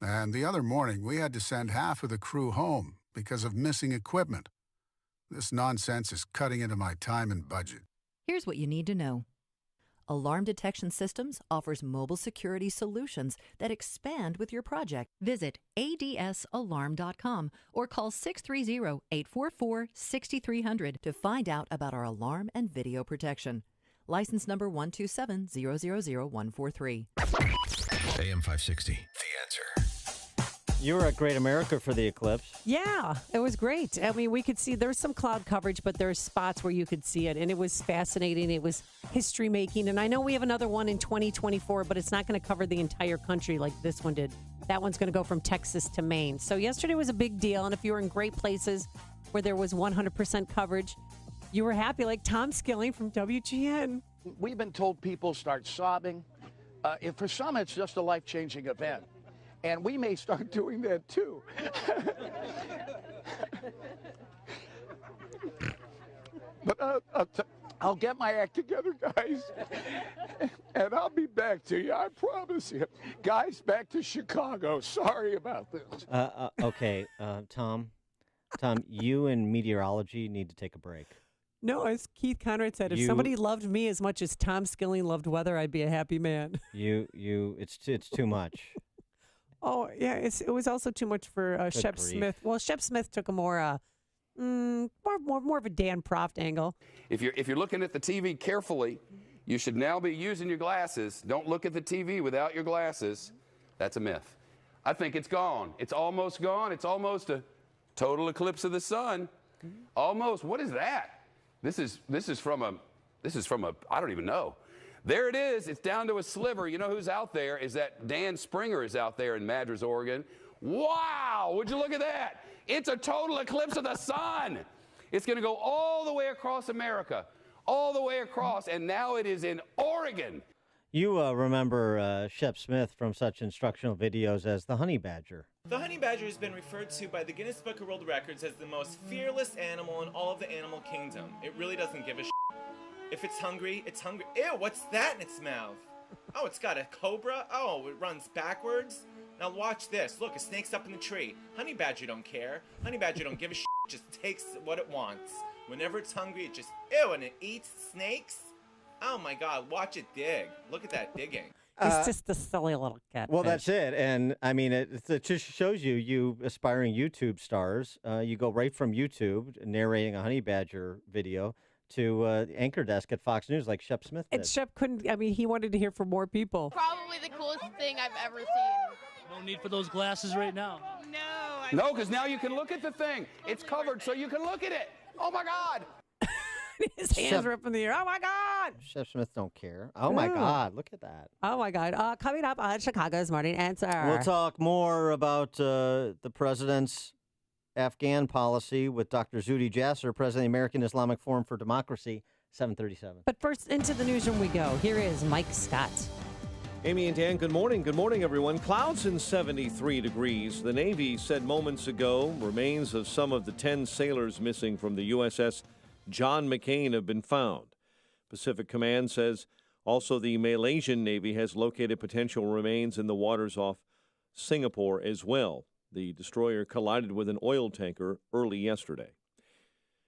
and the other morning we had to send half of the crew home because of missing equipment. This nonsense is cutting into my time and budget. Here's what you need to know. Alarm Detection Systems offers mobile security solutions that expand with your project. Visit adsalarm.com or call 630-844-6300 to find out about our alarm and video protection. License number 127000143. AM 560, The Answer. You were at Great America for the eclipse. Yeah, it was great. I mean, we could see there was some cloud coverage, but there were spots where you could see it, and it was fascinating. It was history making, and I know we have another one in 2024, but it's not going to cover the entire country like this one did. That one's going to go from Texas to Maine. So yesterday was a big deal, and if you were in great places where there was 100% coverage, you were happy, like Tom Skilling from WGN. We've been told people start sobbing. For some, it's just a life-changing event. And we may start doing that, too. But I'll get my act together, guys. And I'll be back to you, I promise you. Guys, back to Chicago. Sorry about this. Okay, Tom, you and meteorology need to take a break. No, as Keith Conrad said, if somebody loved me as much as Tom Skilling loved weather, I'd be a happy man. It's too much. Oh, yeah, it was also too much for Shep Smith. Well, Shep Smith took a more of a Dan Proft angle. If you're looking at the TV carefully, you should now be using your glasses. Don't look at the TV without your glasses. That's a myth. I think it's gone. It's almost gone. It's almost a total eclipse of the sun. Almost. What is that? This is from This is from I don't even know. There it is. It's down to a sliver. You know who's out there? Is that Dan Springer is out there in Madras, Oregon. Wow! Would you look at that? It's a total eclipse of the sun. It's going to go all the way across America, all the way across, and now it is in Oregon. You remember Shep Smith from such instructional videos as the honey badger. The honey badger has been referred to by the Guinness Book of World Records as the most fearless animal in all of the animal kingdom. It really doesn't give a shit. If it's hungry, it's hungry. Ew, what's that in its mouth? Oh, it's got a cobra. Oh, it runs backwards. Now watch this. Look, a snake's up in the tree. Honey badger don't care. Honey badger don't give a shit. Just takes what it wants. Whenever it's hungry, it just, ew, and it eats snakes. Oh my God, watch it dig. Look at that digging. He's just a silly little cat. Well, that's it. And I mean, it just shows you aspiring YouTube stars. You go right from YouTube narrating a honey badger video to anchor desk at Fox News like Shep Smith did. And Shep couldn't, I mean, he wanted to hear from more people. Probably the coolest thing I've ever seen. No need for those glasses right now. No, because now you can look at the thing. It's covered so you can look at it. Oh, my God. His hands are up in the air. Oh, my God. Shep Smith don't care. Oh, my God. Look at that. Oh, my God. Coming up on Chicago's Morning Answer. We'll talk more about the president's Afghan policy with Dr. Zuhdi Jasser, president of the American Islamic Forum for Democracy, 7:37. But first, into the newsroom we go. Here is Mike Scott. Amy and Dan, good morning. Good morning, everyone. Clouds and 73 degrees. The Navy said moments ago remains of some of the 10 sailors missing from the USS John McCain have been found. Pacific Command says also the Malaysian Navy has located potential remains in the waters off Singapore as well. The destroyer collided with an oil tanker early yesterday.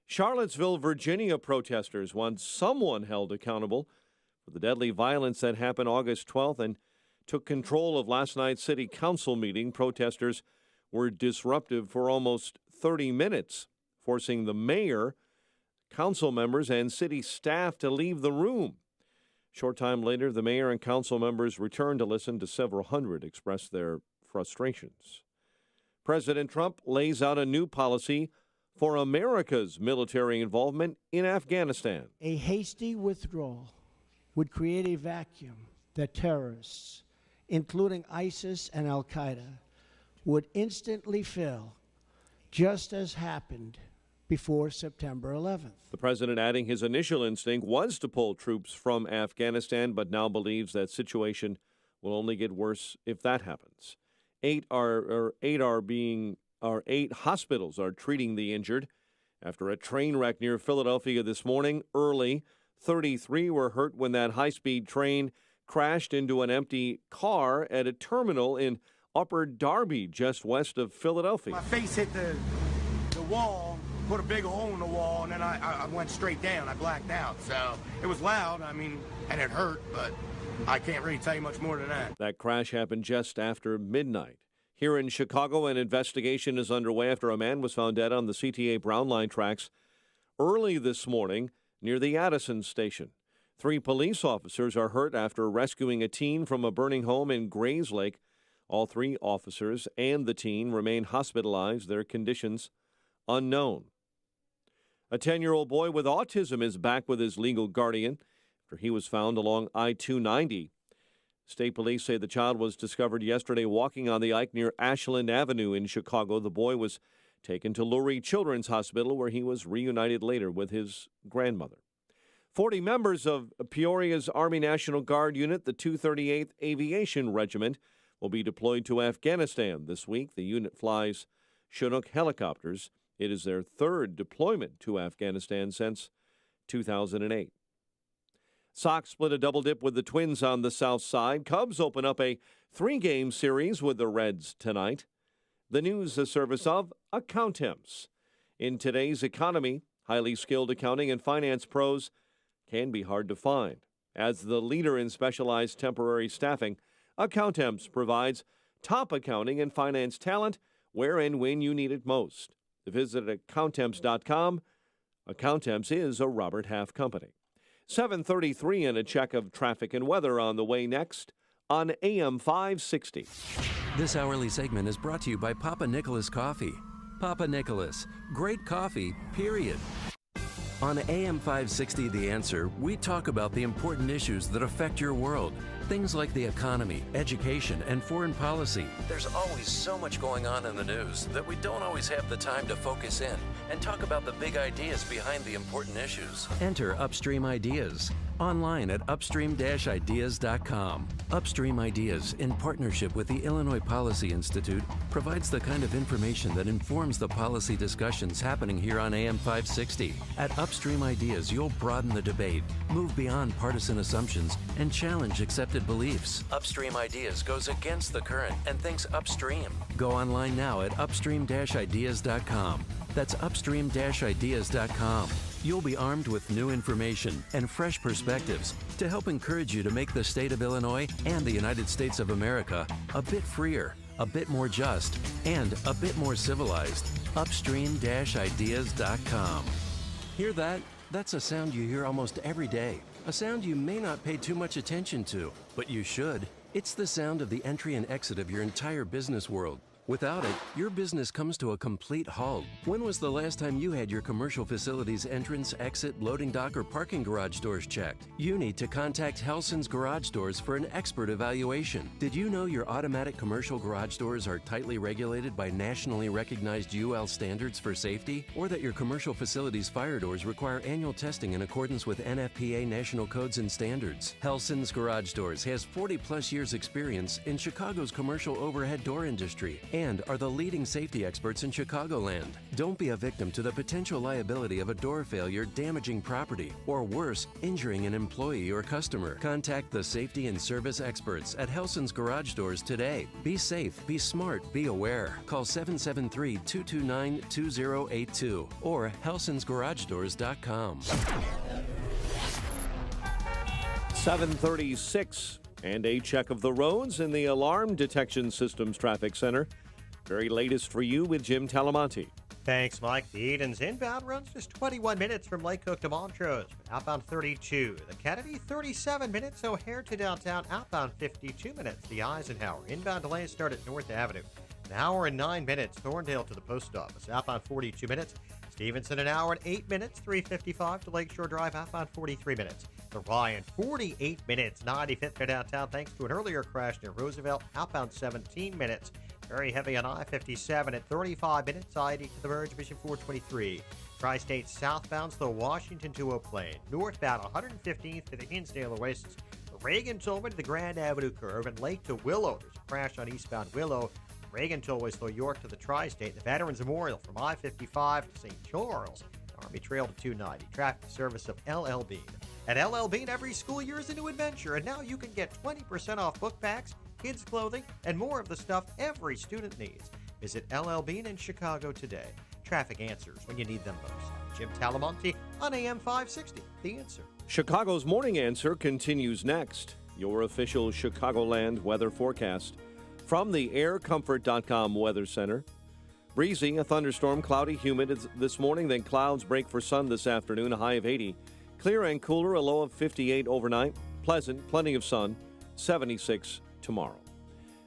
Charlottesville, Virginia protesters want someone held accountable for the deadly violence that happened August 12th and took control of last night's city council meeting. Protesters were disruptive for almost 30 minutes, forcing the mayor, council members, and city staff to leave the room. Short time later, the mayor and council members returned to listen to several hundred express their frustrations. President Trump lays out a new policy for America's military involvement in Afghanistan. A hasty withdrawal would create a vacuum that terrorists, including ISIS and Al-Qaeda, would instantly fill, just as happened before September 11th. The president adding his initial instinct was to pull troops from Afghanistan, but now believes that situation will only get worse if that happens. Eight hospitals are treating the injured after a train wreck near Philadelphia this morning. Early, 33 were hurt when that high-speed train crashed into an empty car at a terminal in Upper Darby, just west of Philadelphia. My face hit the wall, put a big hole in the wall, and then I went straight down. I blacked out. So it was loud, and it hurt, but I can't really tell you much more than that. That crash happened just after midnight. Here in Chicago, an investigation is underway after a man was found dead on the CTA Brown Line tracks early this morning near the Addison station. 3 police officers are hurt after rescuing a teen from a burning home in Grayslake. All 3 officers and the teen remain hospitalized, their conditions unknown. A 10-year-old boy with autism is back with his legal guardian after he was found along I-290. State police say the child was discovered yesterday walking on the Ike near Ashland Avenue in Chicago. The boy was taken to Lurie Children's Hospital, where he was reunited later with his grandmother. 40 members of Peoria's Army National Guard unit, the 238th Aviation Regiment, will be deployed to Afghanistan this week. The unit flies Chinook helicopters. It is their 3rd deployment to Afghanistan since 2008. Sox split a double dip with the Twins on the south side. Cubs open up a 3-game series with the Reds tonight. The news, a service of Accountemps. In today's economy, highly skilled accounting and finance pros can be hard to find. As the leader in specialized temporary staffing, Accountemps provides top accounting and finance talent where and when you need it most. Visit Accountemps.com. Accountemps is a Robert Half company. 7:33 and a check of traffic and weather on the way next on AM 560. This hourly segment is brought to you by Papa Nicholas Coffee. Papa Nicholas, great coffee, period. On AM 560 The Answer, we talk about the important issues that affect your world. Things like the economy, education, and foreign policy. There's always so much going on in the news that we don't always have the time to focus in and talk about the big ideas behind the important issues. Enter Upstream Ideas online at upstream-ideas.com. Upstream Ideas, in partnership with the Illinois Policy Institute, provides the kind of information that informs the policy discussions happening here on AM 560. At Upstream Ideas, you'll broaden the debate, move beyond partisan assumptions, and challenge accepted beliefs. Upstream Ideas goes against the current and thinks upstream. Go online now at upstream-ideas.com. That's upstream-ideas.com. You'll be armed with new information and fresh perspectives to help encourage you to make the state of Illinois and the United States of America a bit freer, a bit more just, and a bit more civilized. Upstream-ideas.com. Hear that? That's a sound you hear almost every day. A sound you may not pay too much attention to, but you should. It's the sound of the entry and exit of your entire business world. Without it, your business comes to a complete halt. When was the last time you had your commercial facility's entrance, exit, loading dock, or parking garage doors checked? You need to contact Helson's Garage Doors for an expert evaluation. Did you know your automatic commercial garage doors are tightly regulated by nationally recognized UL standards for safety? Or that your commercial facility's fire doors require annual testing in accordance with NFPA national codes and standards? Helson's Garage Doors has 40-plus years experience in Chicago's commercial overhead door industry and are the leading safety experts in Chicagoland. Don't be a victim to the potential liability of a door failure damaging property, or worse, injuring an employee or customer. Contact the safety and service experts at Helson's Garage Doors today. Be safe, be smart, be aware. Call 773-229-2082 or helsonsgaragedoors.com. 7:36 and a check of the roads in the Alarm Detection Systems Traffic Center. Very latest for you with Jim Talamonte. Thanks, Mike. The Eden's inbound runs just 21 minutes from Lake Cook to Montrose. Outbound 32. The Kennedy, 37 minutes. O'Hare to downtown. Outbound 52 minutes. The Eisenhower. Inbound delays start at North Avenue. An hour and 9 minutes. Thorndale to the post office. Outbound 42 minutes. Stevenson, an hour and 8 minutes. 3:55 to Lakeshore Drive. Outbound 43 minutes. The Ryan, 48 minutes. 95th to downtown thanks to an earlier crash near Roosevelt. Outbound 17 minutes. Very heavy on I-57 at 35 minutes. I-80 to the verge, Mission 423. Tri-State southbound's the Washington to Eau Plaine. Northbound 115th to the Hinsdale Oasis. The Reagan Tollway to the Grand Avenue Curve and Lake to Willow. There's a crash on eastbound Willow. Reagan Tollway's the York to the Tri-State. The Veterans Memorial from I-55 to St. Charles. Army Trail to 290. Traffic service of LL Bean. At LL Bean, every school year is a new adventure, and now you can get 20% off book packs, kids' clothing, and more of the stuff every student needs. Visit LL Bean in Chicago today. Traffic answers when you need them most. Jim Talamonte on AM 560. The Answer. Chicago's Morning Answer continues next. Your official Chicagoland weather forecast from the aircomfort.com Weather Center. Breezy, a thunderstorm, cloudy, humid this morning, then clouds break for sun this afternoon, a high of 80. Clear and cooler, a low of 58 overnight. Pleasant, plenty of sun, 76 tomorrow.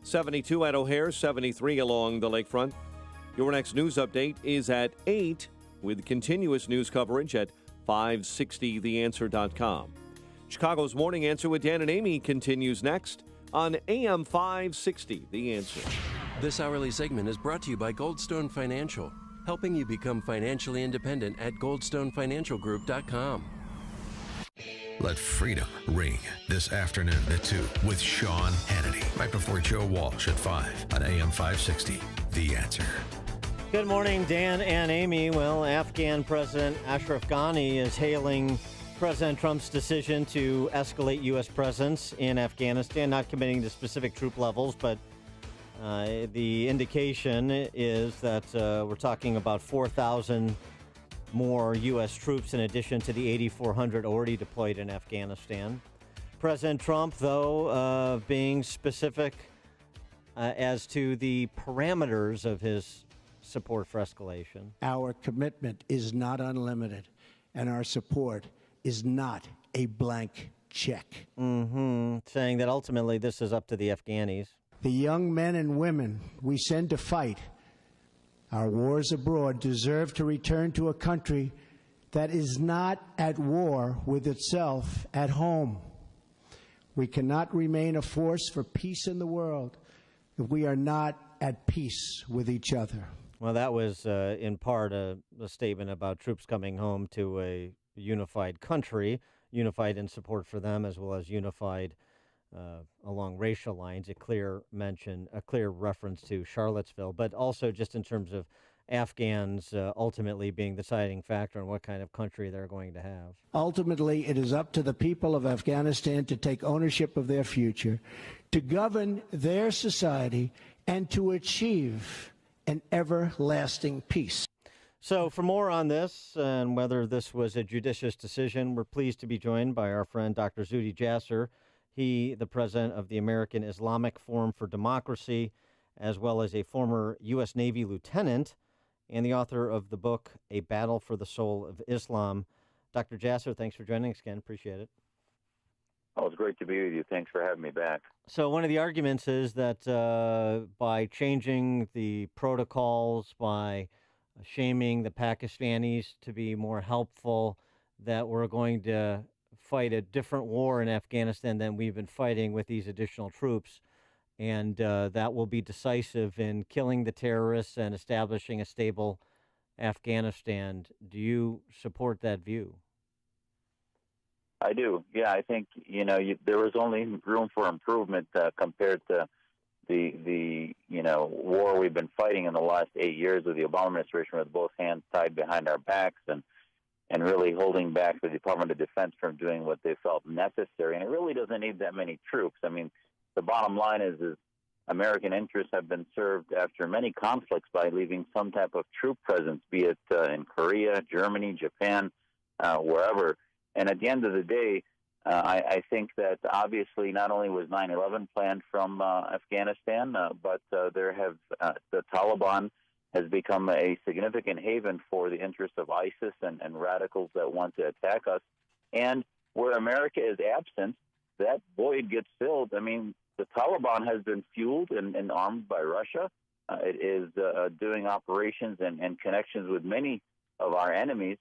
72 at O'Hare, 73 along the lakefront. Your next news update is at 8 with continuous news coverage at 560theanswer.com. Chicago's Morning Answer with Dan and Amy continues next on AM 560, The Answer. This hourly segment is brought to you by Goldstone Financial, helping you become financially independent at goldstonefinancialgroup.com. Let freedom ring this afternoon at 2 with Sean Hannity, right before Joe Walsh at 5 on AM 560, The Answer. Good morning, Dan and Amy. Well, Afghan President Ashraf Ghani is hailing President Trump's decision to escalate U.S. presence in Afghanistan, not committing to specific troop levels, but the indication is that we're talking about 4,000 more U.S. troops in addition to the 8,400 already deployed in Afghanistan. President Trump, though, being specific as to the parameters of his support for escalation. Our commitment is not unlimited, and our support is not a blank check. Saying that ultimately this is up to the Afghanis. The young men and women we send to fight our wars abroad deserve to return to a country that is not at war with itself at home. We cannot remain a force for peace in the world if we are not at peace with each other. Well, that was in part a statement about troops coming home to a unified country, unified in support for them, as well as unified along racial lines, a clear reference to Charlottesville, but also just in terms of Afghans ultimately being the deciding factor in what kind of country they're going to have. Ultimately, it is up to the people of Afghanistan to take ownership of their future, to govern their society, and to achieve an everlasting peace. So for more on this and whether this was a judicious decision, we're pleased to be joined by our friend Dr. Zuhdi Jasser. He, the president of the American Islamic Forum for Democracy, as well as a former U.S. Navy lieutenant, and the author of the book, A Battle for the Soul of Islam. Dr. Jasser, thanks for joining us again. Appreciate it. Oh, it's great to be with you. Thanks for having me back. So one of the arguments is that by changing the protocols, by shaming the Pakistanis to be more helpful, that we're going to fight a different war in Afghanistan than we've been fighting with these additional troops. And that will be decisive in killing the terrorists and establishing a stable Afghanistan. Do you support that view? I do. Yeah, I think, there was only room for improvement compared to the war we've been fighting in the last 8 years with the Obama administration with both hands tied behind our backs and really holding back the Department of Defense from doing what they felt necessary. And it really doesn't need that many troops. I mean, the bottom line is American interests have been served after many conflicts by leaving some type of troop presence, be it in Korea, Germany, Japan, wherever. And at the end of the day, I think that obviously not only was 9/11 planned from Afghanistan, but the Taliban has become a significant haven for the interests of ISIS and radicals that want to attack us. And where America is absent, that void gets filled. I mean, the Taliban has been fueled and armed by Russia. It is doing operations and connections with many of our enemies.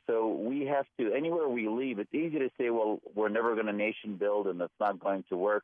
So we have to, anywhere we leave, it's easy to say, well, we're never going to nation build and that's not going to work.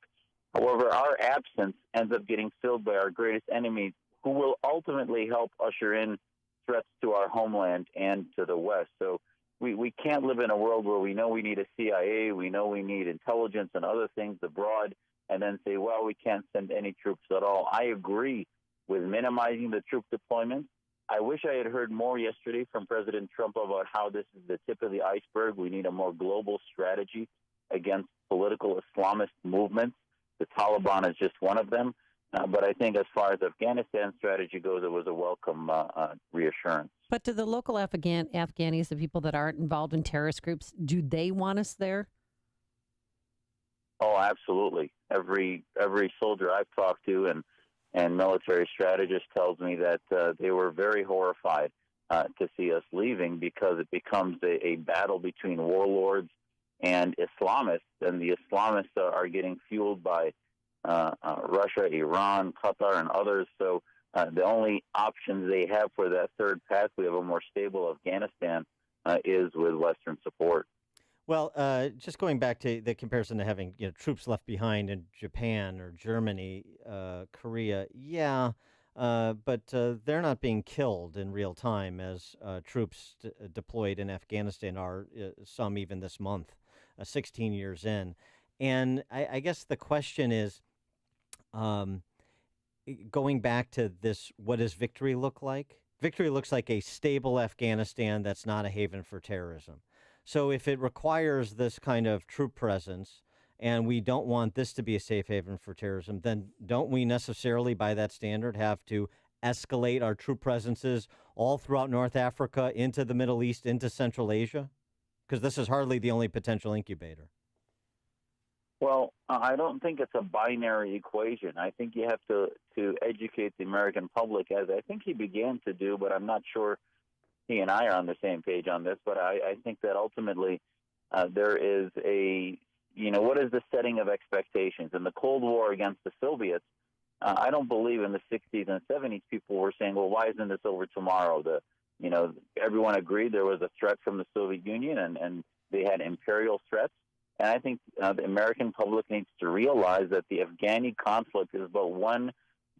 However, our absence ends up getting filled by our greatest enemies, who will ultimately help usher in threats to our homeland and to the West. So we can't live in a world where we know we need a CIA, we know we need intelligence and other things abroad, and then say, well, we can't send any troops at all. I agree with minimizing the troop deployments. I wish I had heard more yesterday from President Trump about how this is the tip of the iceberg. We need a more global strategy against political Islamist movements. The Taliban is just one of them. But I think as far as Afghanistan strategy goes, it was a welcome reassurance. But do the local Afghanis, the people that aren't involved in terrorist groups, do they want us there? Oh, absolutely. Every soldier I've talked to and military strategist tells me that they were very horrified to see us leaving, because it becomes a battle between warlords and Islamists, and the Islamists are getting fueled by Russia, Iran, Qatar, and others. So the only options they have for that third pathway of a more stable Afghanistan is with Western support. Well, just going back to the comparison to having troops left behind in Japan or Germany, Korea, but they're not being killed in real time as troops deployed in Afghanistan are, some even this month, 16 years in. And I guess the question is, going back to this, what does victory look like? Victory looks like a stable Afghanistan that's not a haven for terrorism. So if it requires this kind of troop presence, and we don't want this to be a safe haven for terrorism, then don't we necessarily, by that standard, have to escalate our troop presences all throughout North Africa, into the Middle East, into Central Asia? Because this is hardly the only potential incubator. Well, I don't think it's a binary equation. I think you have to educate the American public, as I think he began to do, but I'm not sure he and I are on the same page on this. But I think that ultimately there is what is the setting of expectations? In the Cold War against the Soviets, I don't believe in the 60s and 70s people were saying, well, why isn't this over tomorrow? everyone agreed there was a threat from the Soviet Union, and they had imperial threats. And I think the American public needs to realize that the Afghani conflict is but one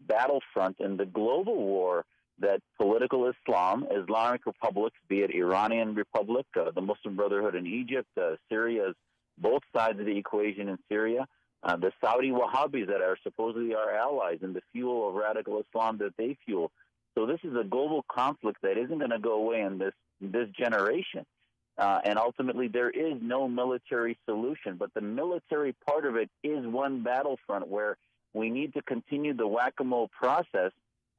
battlefront in the global war that political Islam, Islamic republics, be it Iranian Republic, the Muslim Brotherhood in Egypt, Syria, is both sides of the equation in Syria, the Saudi Wahhabis that are supposedly our allies and the fuel of radical Islam that they fuel. So this is a global conflict that isn't going to go away in this generation. And ultimately, there is no military solution. But the military part of it is one battlefront where we need to continue the whack-a-mole process.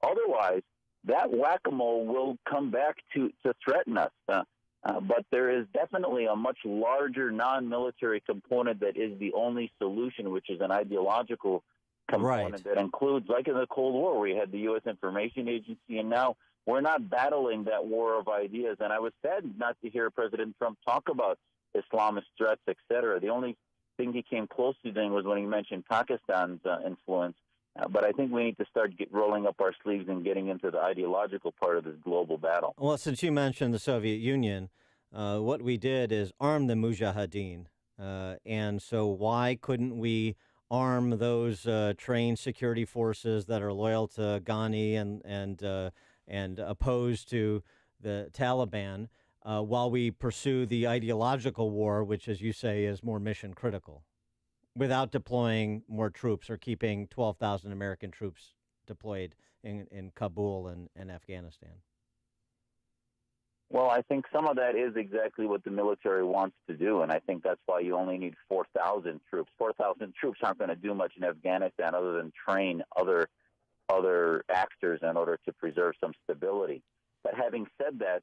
Otherwise, that whack-a-mole will come back to threaten us. But there is definitely a much larger non-military component that is the only solution, which is an ideological component that includes, like in the Cold War, where you had the U.S. Information Agency, and now we're not battling that war of ideas. And I was saddened not to hear President Trump talk about Islamist threats, et cetera. The only thing he came close to doing was when he mentioned Pakistan's influence. But I think we need to start rolling up our sleeves and getting into the ideological part of this global battle. Well, since you mentioned the Soviet Union, what we did is arm the Mujahideen. And so why couldn't we arm those trained security forces that are loyal to Ghani and opposed to the Taliban while we pursue the ideological war, which, as you say, is more mission critical, without deploying more troops or keeping 12,000 American troops deployed in Kabul and Afghanistan? Well, I think some of that is exactly what the military wants to do, and I think that's why you only need 4,000 troops. 4,000 troops aren't going to do much in Afghanistan other than train other actors in order to preserve some stability. But having said that,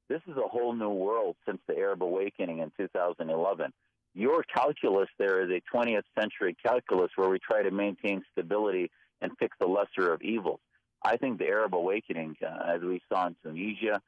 this is a whole new world since the Arab awakening in 2011. Your calculus there is a 20th century calculus where we try to maintain stability and fix the lesser of evils. I think the Arab awakening, as we saw in Tunisia,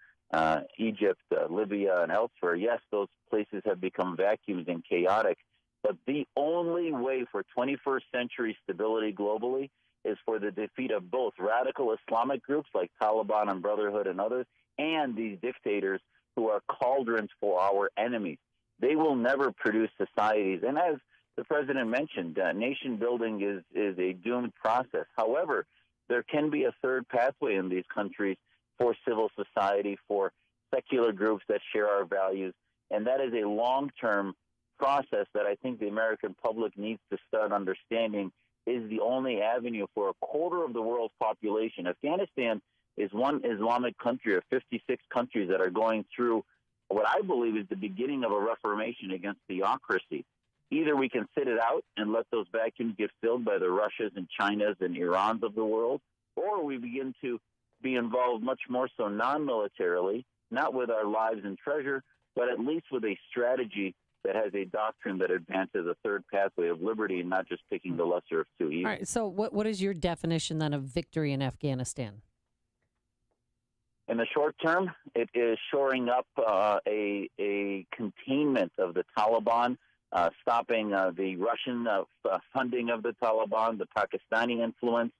Egypt, Libya, and elsewhere, yes, those places have become vacuums and chaotic, but the only way for 21st century stability globally is for the defeat of both radical Islamic groups like Taliban and Brotherhood and others, and these dictators who are cauldrons for our enemies. They will never produce societies. And as the president mentioned, nation building is a doomed process. However, there can be a third pathway in these countries for civil society, for secular groups that share our values, and that is a long-term process that I think the American public needs to start understanding is the only avenue for a quarter of the world's population. Afghanistan is one Islamic country of 56 countries that are going through what I believe is the beginning of a reformation against theocracy. Either we can sit it out and let those vacuums get filled by the Russias and Chinas and Irans of the world, or we begin to be involved much more so non-militarily, not with our lives and treasure, but at least with a strategy that has a doctrine that advances a third pathway of liberty and not just picking the lesser of two evils. All right, so what is your definition then of victory in Afghanistan? In the short term, it is shoring up a containment of the Taliban, stopping the Russian funding of the Taliban, the Pakistani influence,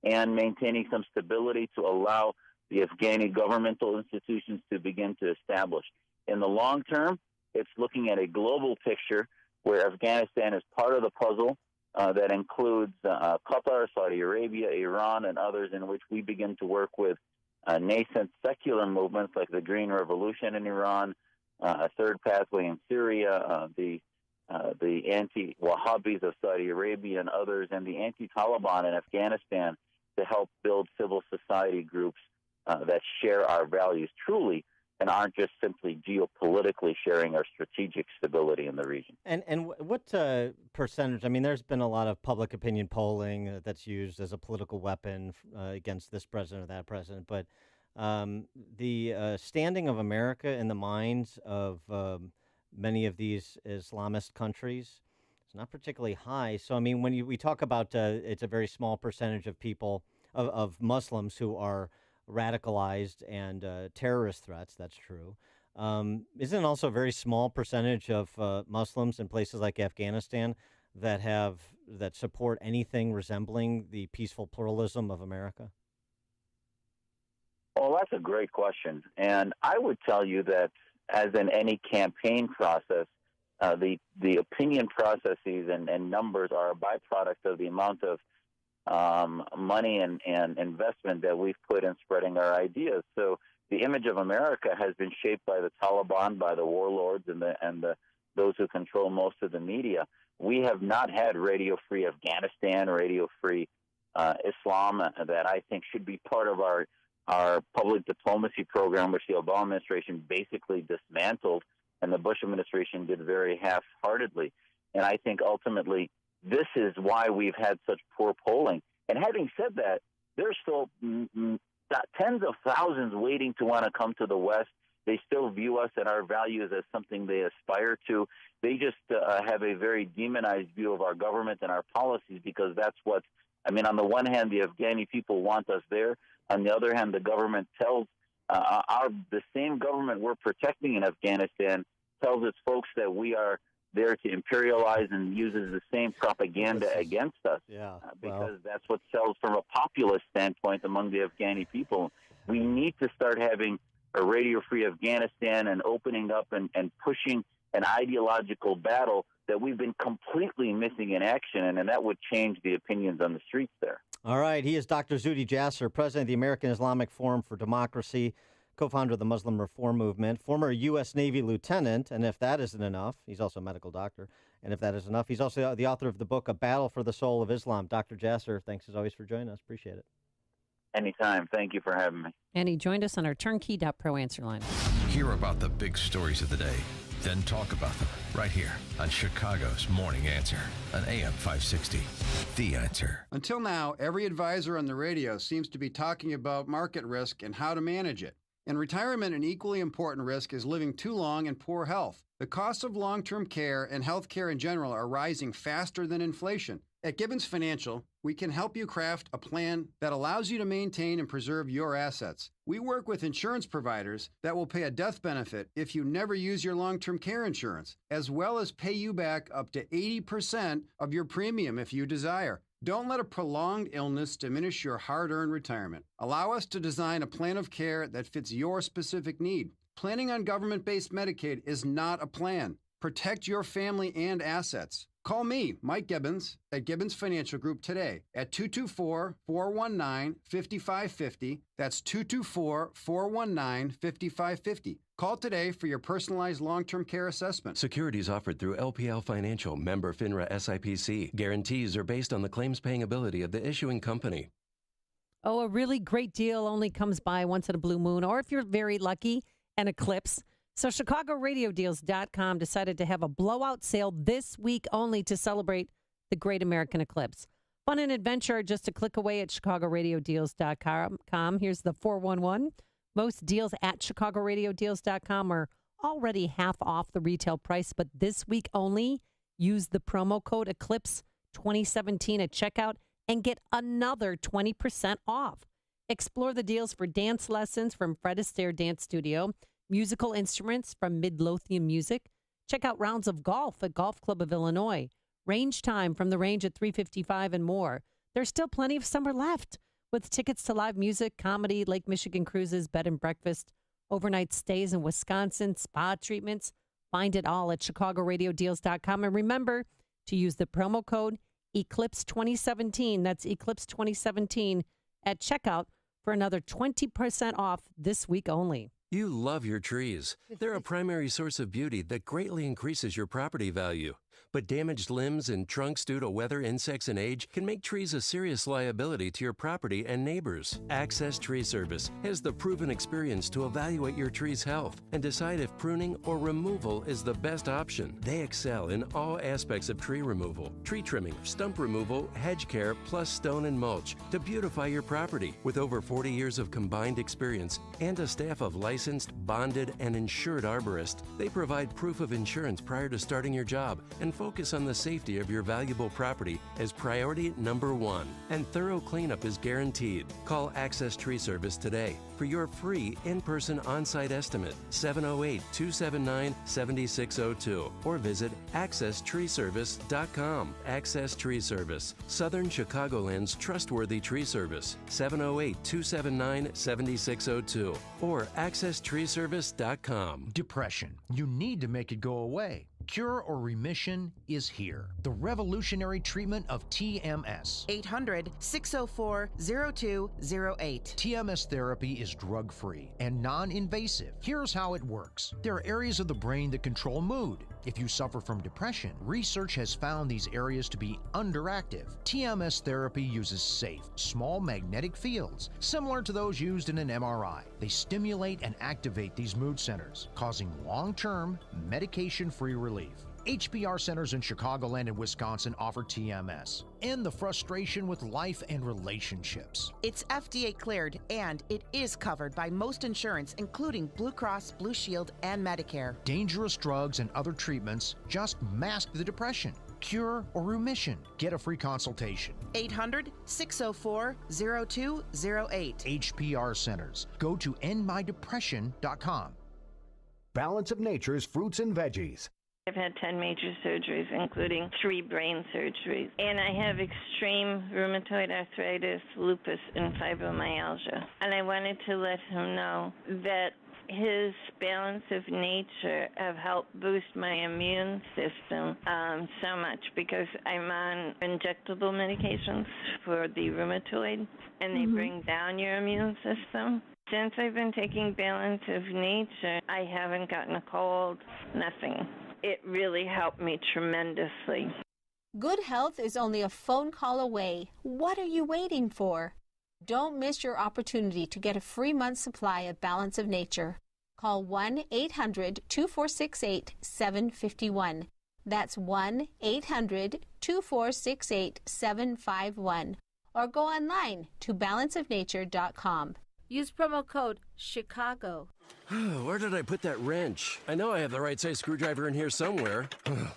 and maintaining some stability to allow the Afghani governmental institutions to begin to establish. In the long term, it's looking at a global picture where Afghanistan is part of the puzzle that includes Qatar, Saudi Arabia, Iran, and others, in which we begin to work with nascent secular movements like the Green Revolution in Iran, a third pathway in Syria, the anti-Wahhabis of Saudi Arabia and others, and the anti-Taliban in Afghanistan to help build civil society groups that share our values truly and aren't just simply geopolitically sharing our strategic stability in the region. And what percentage? I mean, there's been a lot of public opinion polling that's used as a political weapon against this president or that president, but the standing of America in the minds of many of these Islamist countries is not particularly high. So, I mean, when we talk about it's a very small percentage of people, of Muslims who are radicalized and terrorist threats, that's true. Isn't it also a very small percentage of Muslims in places like Afghanistan that support anything resembling the peaceful pluralism of America? Well, that's a great question. And I would tell you that as in any campaign process, the opinion processes and numbers are a byproduct of the amount of money and investment that we've put in spreading our ideas. So the image of America has been shaped by the Taliban, by the warlords, and those who control most of the media. We have not had radio-free Afghanistan, radio-free Islam that I think should be part of our public diplomacy program, which the Obama administration basically dismantled, and the Bush administration did very half-heartedly. And I think ultimately this is why we've had such poor polling. And having said that, there's still tens of thousands waiting to want to come to the West. They still view us and our values as something they aspire to. They just have a very demonized view of our government and our policies, because that's what, I mean, on the one hand, the Afghani people want us there. On the other hand, the government tells the same government we're protecting in Afghanistan tells its folks that we are there to imperialize and uses the same propaganda against us. Because that's what sells from a populist standpoint among the Afghani people. We need to start having a radio-free Afghanistan and opening up and pushing an ideological battle that we've been completely missing in action, and that would change the opinions on the streets there. All right. He is Dr. Zuhdi Jasser, president of the American Islamic Forum for Democracy, co-founder of the Muslim Reform Movement, former U.S. Navy lieutenant, and if that isn't enough, he's also a medical doctor, and if that is enough, he's also the author of the book, A Battle for the Soul of Islam. Dr. Jasser, thanks as always for joining us. Appreciate it. Anytime. Thank you for having me. And he joined us on our Turnkey.Pro answer line. Hear about the big stories of the day, then talk about them right here on Chicago's Morning Answer on AM 560. The Answer. Until now, every advisor on the radio seems to be talking about market risk and how to manage it. In retirement, an equally important risk is living too long in poor health. The costs of long-term care and health care in general are rising faster than inflation. At Gibbons Financial, we can help you craft a plan that allows you to maintain and preserve your assets. We work with insurance providers that will pay a death benefit if you never use your long-term care insurance, as well as pay you back up to 80% of your premium if you desire. Don't let a prolonged illness diminish your hard-earned retirement. Allow us to design a plan of care that fits your specific need. Planning on government-based Medicaid is not a plan. Protect your family and assets. Call me, Mike Gibbons, at Gibbons Financial Group today at 224-419-5550. That's 224-419-5550. Call today for your personalized long-term care assessment. Securities offered through LPL Financial, member FINRA SIPC. Guarantees are based on the claims paying ability of the issuing company. Oh, a really great deal only comes by once in a blue moon, or if you're very lucky, an eclipse. So ChicagoRadioDeals.com decided to have a blowout sale this week only to celebrate the Great American Eclipse. Fun and adventure are just a click away at ChicagoRadioDeals.com. Here's the 411. Most deals at ChicagoRadioDeals.com are already half off the retail price, but this week only, use the promo code Eclipse 2017 at checkout and get another 20% off. Explore the deals for dance lessons from Fred Astaire Dance Studio, musical instruments from Midlothian Music. Check out rounds of golf at Golf Club of Illinois. Range time from the range at 355 and more. There's still plenty of summer left with tickets to live music, comedy, Lake Michigan cruises, bed and breakfast, overnight stays in Wisconsin, spa treatments. Find it all at ChicagoRadioDeals.com. And remember to use the promo code Eclipse 2017. That's Eclipse 2017 at checkout for another 20% off this week only. You love your trees. They're a primary source of beauty that greatly increases your property value. But damaged limbs and trunks due to weather, insects, and age can make trees a serious liability to your property and neighbors. Access Tree Service has the proven experience to evaluate your tree's health and decide if pruning or removal is the best option. They excel in all aspects of tree removal, tree trimming, stump removal, hedge care, plus stone and mulch to beautify your property. With over 40 years of combined experience and a staff of licensed, bonded, and insured arborists, they provide proof of insurance prior to starting your job and and focus on the safety of your valuable property as priority number one. And thorough cleanup is guaranteed. Call Access Tree Service today for your free in-person on-site estimate, 708-279-7602, or visit accesstreeservice.com. Access Tree Service, Southern Chicagoland's trustworthy tree service, 708-279-7602, or accesstreeservice.com. Depression. You need to make it go away. Cure or remission is here. The revolutionary treatment of TMS. 800-604-0208. TMS therapy is drug-free and non-invasive. Here's how it works. There are areas of the brain that control mood. If you suffer from depression, research has found these areas to be underactive. TMS therapy uses safe, small magnetic fields, similar to those used in an MRI. They stimulate and activate these mood centers, causing long-term, medication-free relief. HBR centers in Chicagoland and Wisconsin offer TMS. End the frustration with life and relationships. It's FDA cleared and it is covered by most insurance, including Blue Cross, Blue Shield, and Medicare. Dangerous drugs and other treatments just mask the depression. Cure or remission. Get a free consultation. 800-604-0208. HPR Centers. Go to endmydepression.com. Balance of Nature's fruits and veggies. I've had 10 major surgeries, including 3 brain surgeries. And I have extreme rheumatoid arthritis, lupus, and fibromyalgia. And I wanted to let him know that his Balance of Nature have helped boost my immune system so much, because I'm on injectable medications for the rheumatoid, and they bring down your immune system. Since I've been taking Balance of Nature, I haven't gotten a cold, nothing. It really helped me tremendously. Good health is only a phone call away. What are you waiting for? Don't miss your opportunity to get a free month's supply of Balance of Nature. Call 1-800-2468-751. That's 1-800-2468-751. Or go online to balanceofnature.com. Use promo code CHICAGO. Where did I put that wrench? I know I have the right size screwdriver in here somewhere.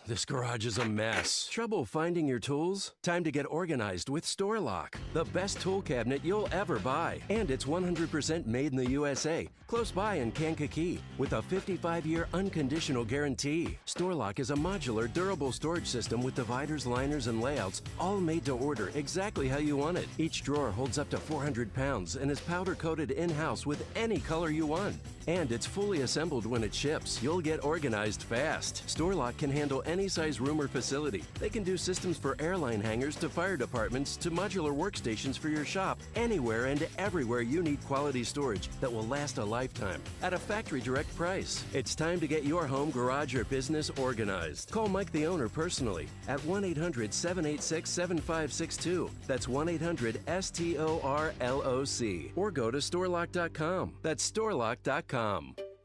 This garage is a mess. Trouble finding your tools? Time to get organized with StoreLock, the best tool cabinet you'll ever buy. And it's 100% made in the USA, close by in Kankakee, with a 55-year unconditional guarantee. StoreLock is a modular, durable storage system with dividers, liners, and layouts, all made to order exactly how you want it. Each drawer holds up to 400 pounds and is powder-coated in-house with any color you want. And it's fully assembled when it ships. You'll get organized fast. StoreLock can handle any size room or facility. They can do systems for airline hangars to fire departments to modular workstations for your shop. Anywhere and everywhere you need quality storage that will last a lifetime at a factory direct price. It's time to get your home, garage, or business organized. Call Mike the owner personally at 1-800-786-7562. That's 1-800-STORLOC. Or go to StoreLock.com. That's StoreLock.com.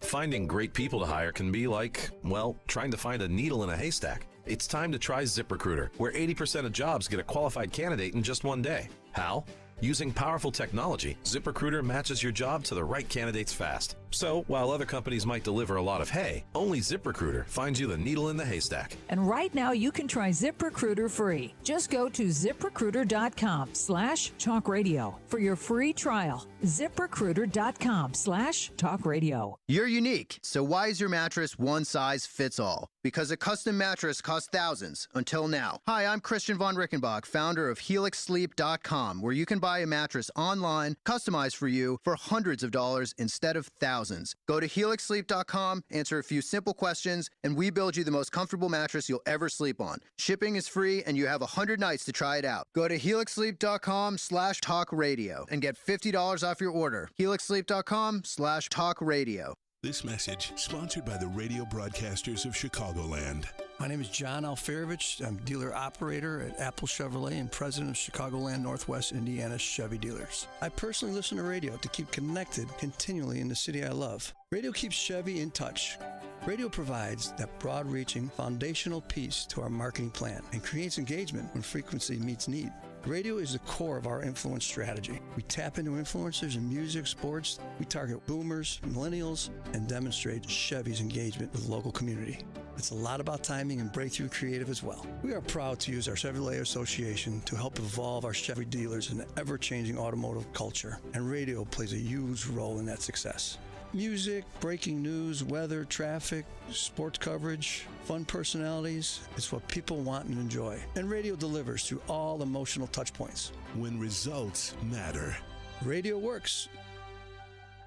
Finding great people to hire can be like, well, trying to find a needle in a haystack. It's time to try ZipRecruiter, where 80% of jobs get a qualified candidate in just one day. How? Using powerful technology, ZipRecruiter matches your job to the right candidates fast. So, while other companies might deliver a lot of hay, only ZipRecruiter finds you the needle in the haystack. And right now, you can try ZipRecruiter free. Just go to ZipRecruiter.com/talkradio for your free trial. ZipRecruiter.com/talkradio. You're unique, so why is your mattress one size fits all? Because a custom mattress costs thousands, until now. Hi, I'm Christian von Rickenbach, founder of HelixSleep.com, where you can buy a mattress online, customized for you, for hundreds of dollars instead of thousands. Go to HelixSleep.com, answer a few simple questions, and we build you the most comfortable mattress you'll ever sleep on. Shipping is free, and you have 100 nights to try it out. Go to HelixSleep.com/talkradio and get $50 off your order. HelixSleep.com/talkradio. This message sponsored by the radio broadcasters of Chicagoland. My name is John Alferovich. I'm dealer operator at Apple Chevrolet and president of Chicagoland Northwest Indiana Chevy Dealers. I personally listen to radio to keep connected continually in the city I love. Radio keeps Chevy in touch. Radio provides that broad-reaching foundational piece to our marketing plan and creates engagement when frequency meets need. Radio is the core of our influence strategy. We tap into influencers in music, sports. We target boomers, millennials, and demonstrate Chevy's engagement with the local community. It's a lot about timing and breakthrough creative as well. We are proud to use our Chevrolet Association to help evolve our Chevy dealers in an ever-changing automotive culture, and radio plays a huge role in that success. Music, breaking news, weather, traffic, sports coverage, fun personalities. It's what people want and enjoy. And radio delivers through all emotional touch points. When results matter. Radio works.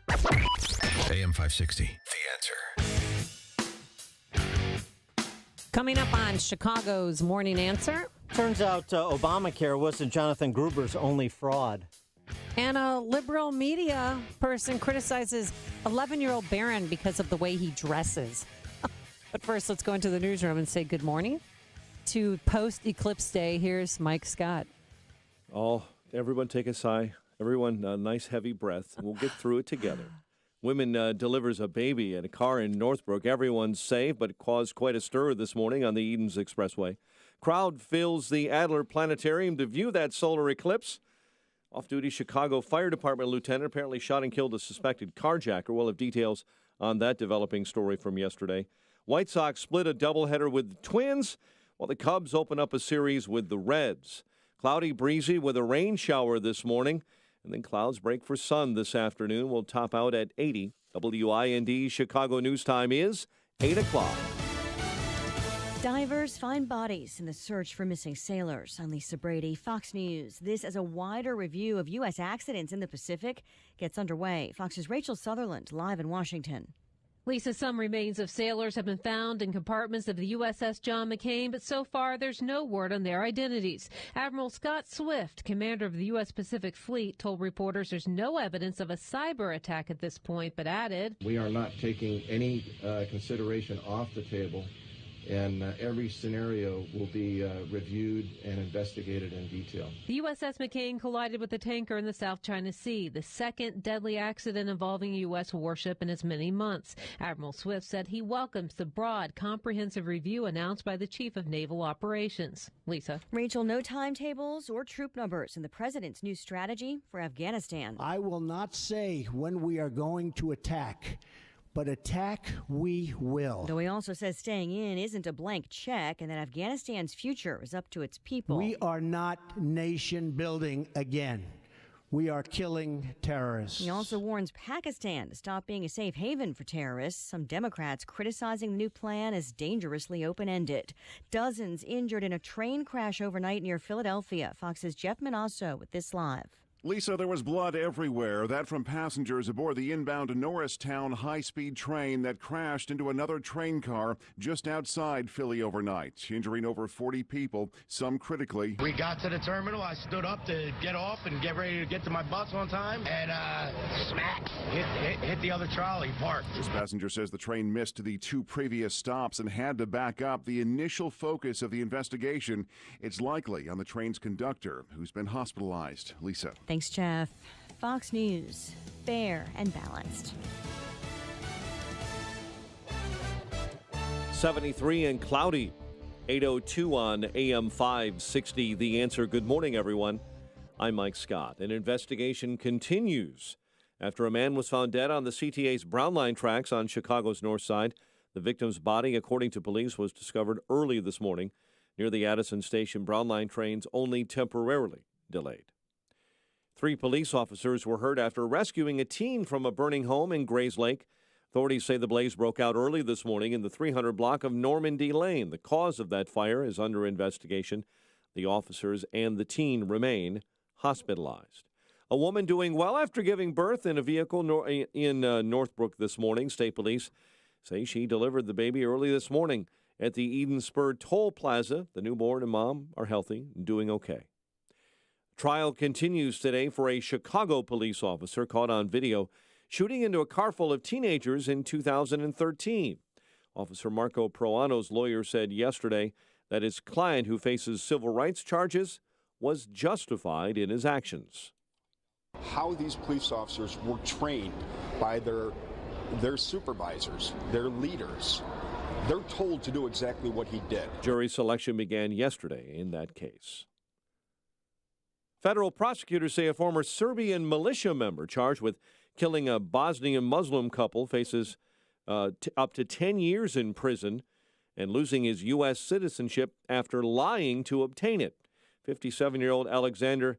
AM 560, The Answer. Coming up on Chicago's Morning Answer. Turns out Obamacare wasn't Jonathan Gruber's only fraud. And a liberal media person criticizes 11-year-old Barron because of the way he dresses. But first, let's go into the newsroom and say good morning. To post-eclipse day, here's Mike Scott. Everyone take a sigh. Everyone, a nice heavy breath. We'll get through it together. Women delivers a baby in a car in Northbrook. Everyone's safe, but it caused quite a stir this morning on the Edens Expressway. Crowd fills the Adler Planetarium to view that solar eclipse. Off-duty Chicago Fire Department lieutenant apparently shot and killed a suspected carjacker. We'll have details on that developing story from yesterday. White Sox split a doubleheader with the Twins, while the Cubs open up a series with the Reds. Cloudy, breezy with a rain shower this morning. And then clouds break for sun this afternoon. We'll top out at 80. WIND Chicago News Time is 8 o'clock. Divers find bodies in the search for missing sailors. I'm Lisa Brady, Fox News. This as a wider review of U.S. accidents in the Pacific gets underway. Fox's Rachel Sutherland live in Washington. Lisa, some remains of sailors have been found in compartments of the USS John McCain, but so far there's no word on their identities. Admiral Scott Swift, commander of the U.S. Pacific Fleet, told reporters there's no evidence of a cyber attack at this point, but added, "We are not taking any consideration off the table, and every scenario will be reviewed and investigated in detail." The USS McCain collided with a tanker in the South China Sea, the second deadly accident involving a U.S. warship in as many months. Admiral Swift said he welcomes the broad, comprehensive review announced by the Chief of Naval Operations. Lisa. Rachel, no timetables or troop numbers in the president's new strategy for Afghanistan. I will not say when we are going to attack, but attack we will. Though he also says staying in isn't a blank check and that Afghanistan's future is up to its people. We are not nation building again. We are killing terrorists. He also warns Pakistan to stop being a safe haven for terrorists. Some Democrats criticizing the new plan as dangerously open-ended. Dozens injured in a train crash overnight near Philadelphia. Fox's Jeff Manasso with this live. Lisa, there was blood everywhere. That from passengers aboard the inbound Norristown high-speed train that crashed into another train car just outside Philly overnight, injuring over 40 people, some critically. We got to the terminal. I stood up to get off and get ready to get to my bus on time, and smack, hit the other trolley, parked. This passenger says the train missed the two previous stops and had to back up. The initial focus of the investigation, it's likely on the train's conductor, who's been hospitalized. Lisa. Thanks, Jeff. Fox News, fair and balanced. 73 and cloudy. 8:02 on AM 560. The Answer. Good morning, everyone. I'm Mike Scott. An investigation continues after a man was found dead on the CTA's Brown Line tracks on Chicago's north side. The victim's body, according to police, was discovered early this morning near the Addison Station. Brown Line trains only temporarily delayed. 3 police officers were hurt after rescuing a teen from a burning home in Grays Lake. Authorities say the blaze broke out early this morning in the 300 block of Normandy Lane. The cause of that fire is under investigation. The officers and the teen remain hospitalized. A woman doing well after giving birth in a vehicle in Northbrook this morning. State police say she delivered the baby early this morning at the Eden Spur Toll Plaza. The newborn and mom are healthy and doing okay. Trial continues today for a Chicago police officer caught on video shooting into a car full of teenagers in 2013. Officer Marco Proano's lawyer said yesterday that his client, who faces civil rights charges, was justified in his actions. How these police officers were trained by their supervisors, their leaders. They're told to do exactly what he did. Jury selection began yesterday in that case. Federal prosecutors say a former Serbian militia member charged with killing a Bosnian Muslim couple faces up to 10 years in prison. and losing his U.S. citizenship after lying to obtain it. 57-year-old Alexander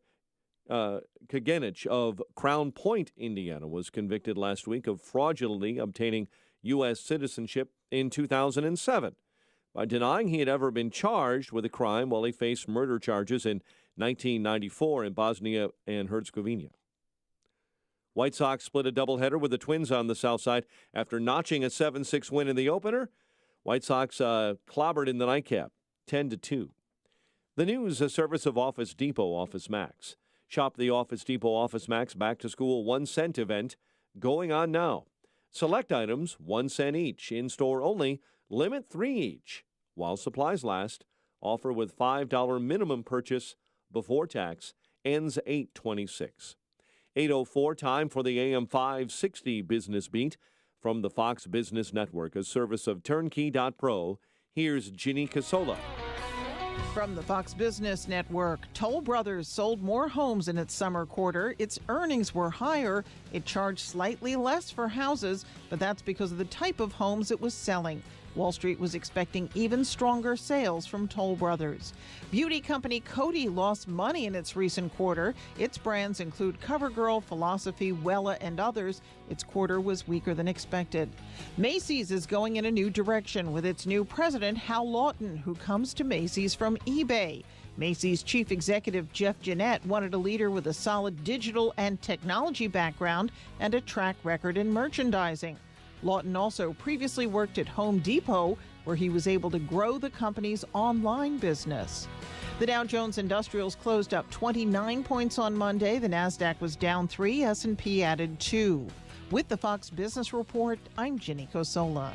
Kaganich of Crown Point, Indiana, was convicted last week of fraudulently obtaining U.S. citizenship in 2007 by denying he had ever been charged with a crime while he faced murder charges in 1994 in Bosnia and Herzegovina. White Sox split a doubleheader with the Twins on the south side after notching a 7-6 win in the opener. White Sox clobbered in the nightcap, 10-2. The news, a service of Office Depot Office Max. Shop the Office Depot Office Max Back to School 1 cent event going on now. Select items 1 cent each. In-store only. Limit 3 each. While supplies last. Offer with $5 minimum purchase before tax. Ends 8/26. 8:04, time for the AM 560 Business Beat from the Fox Business Network, a service of Turnkey.pro. Here's Ginny Casola. From the Fox Business Network, Toll Brothers sold more homes in its summer quarter. Its earnings were higher. It charged slightly less for houses, but that's because of the type of homes it was selling. Wall Street was expecting even stronger sales from Toll Brothers. Beauty company Coty lost money in its recent quarter. Its brands include CoverGirl, Philosophy, Wella, and others. Its quarter was weaker than expected. Macy's is going in a new direction with its new president, Hal Lawton, who comes to Macy's from eBay. Macy's chief executive Jeff Gennette wanted a leader with a solid digital and technology background and a track record in merchandising. Lawton also previously worked at Home Depot, where he was able to grow the company's online business. The Dow Jones Industrials closed up 29 points on Monday. The Nasdaq was down 3. S&P added 2. With the Fox Business Report, I'm Ginny Cosola.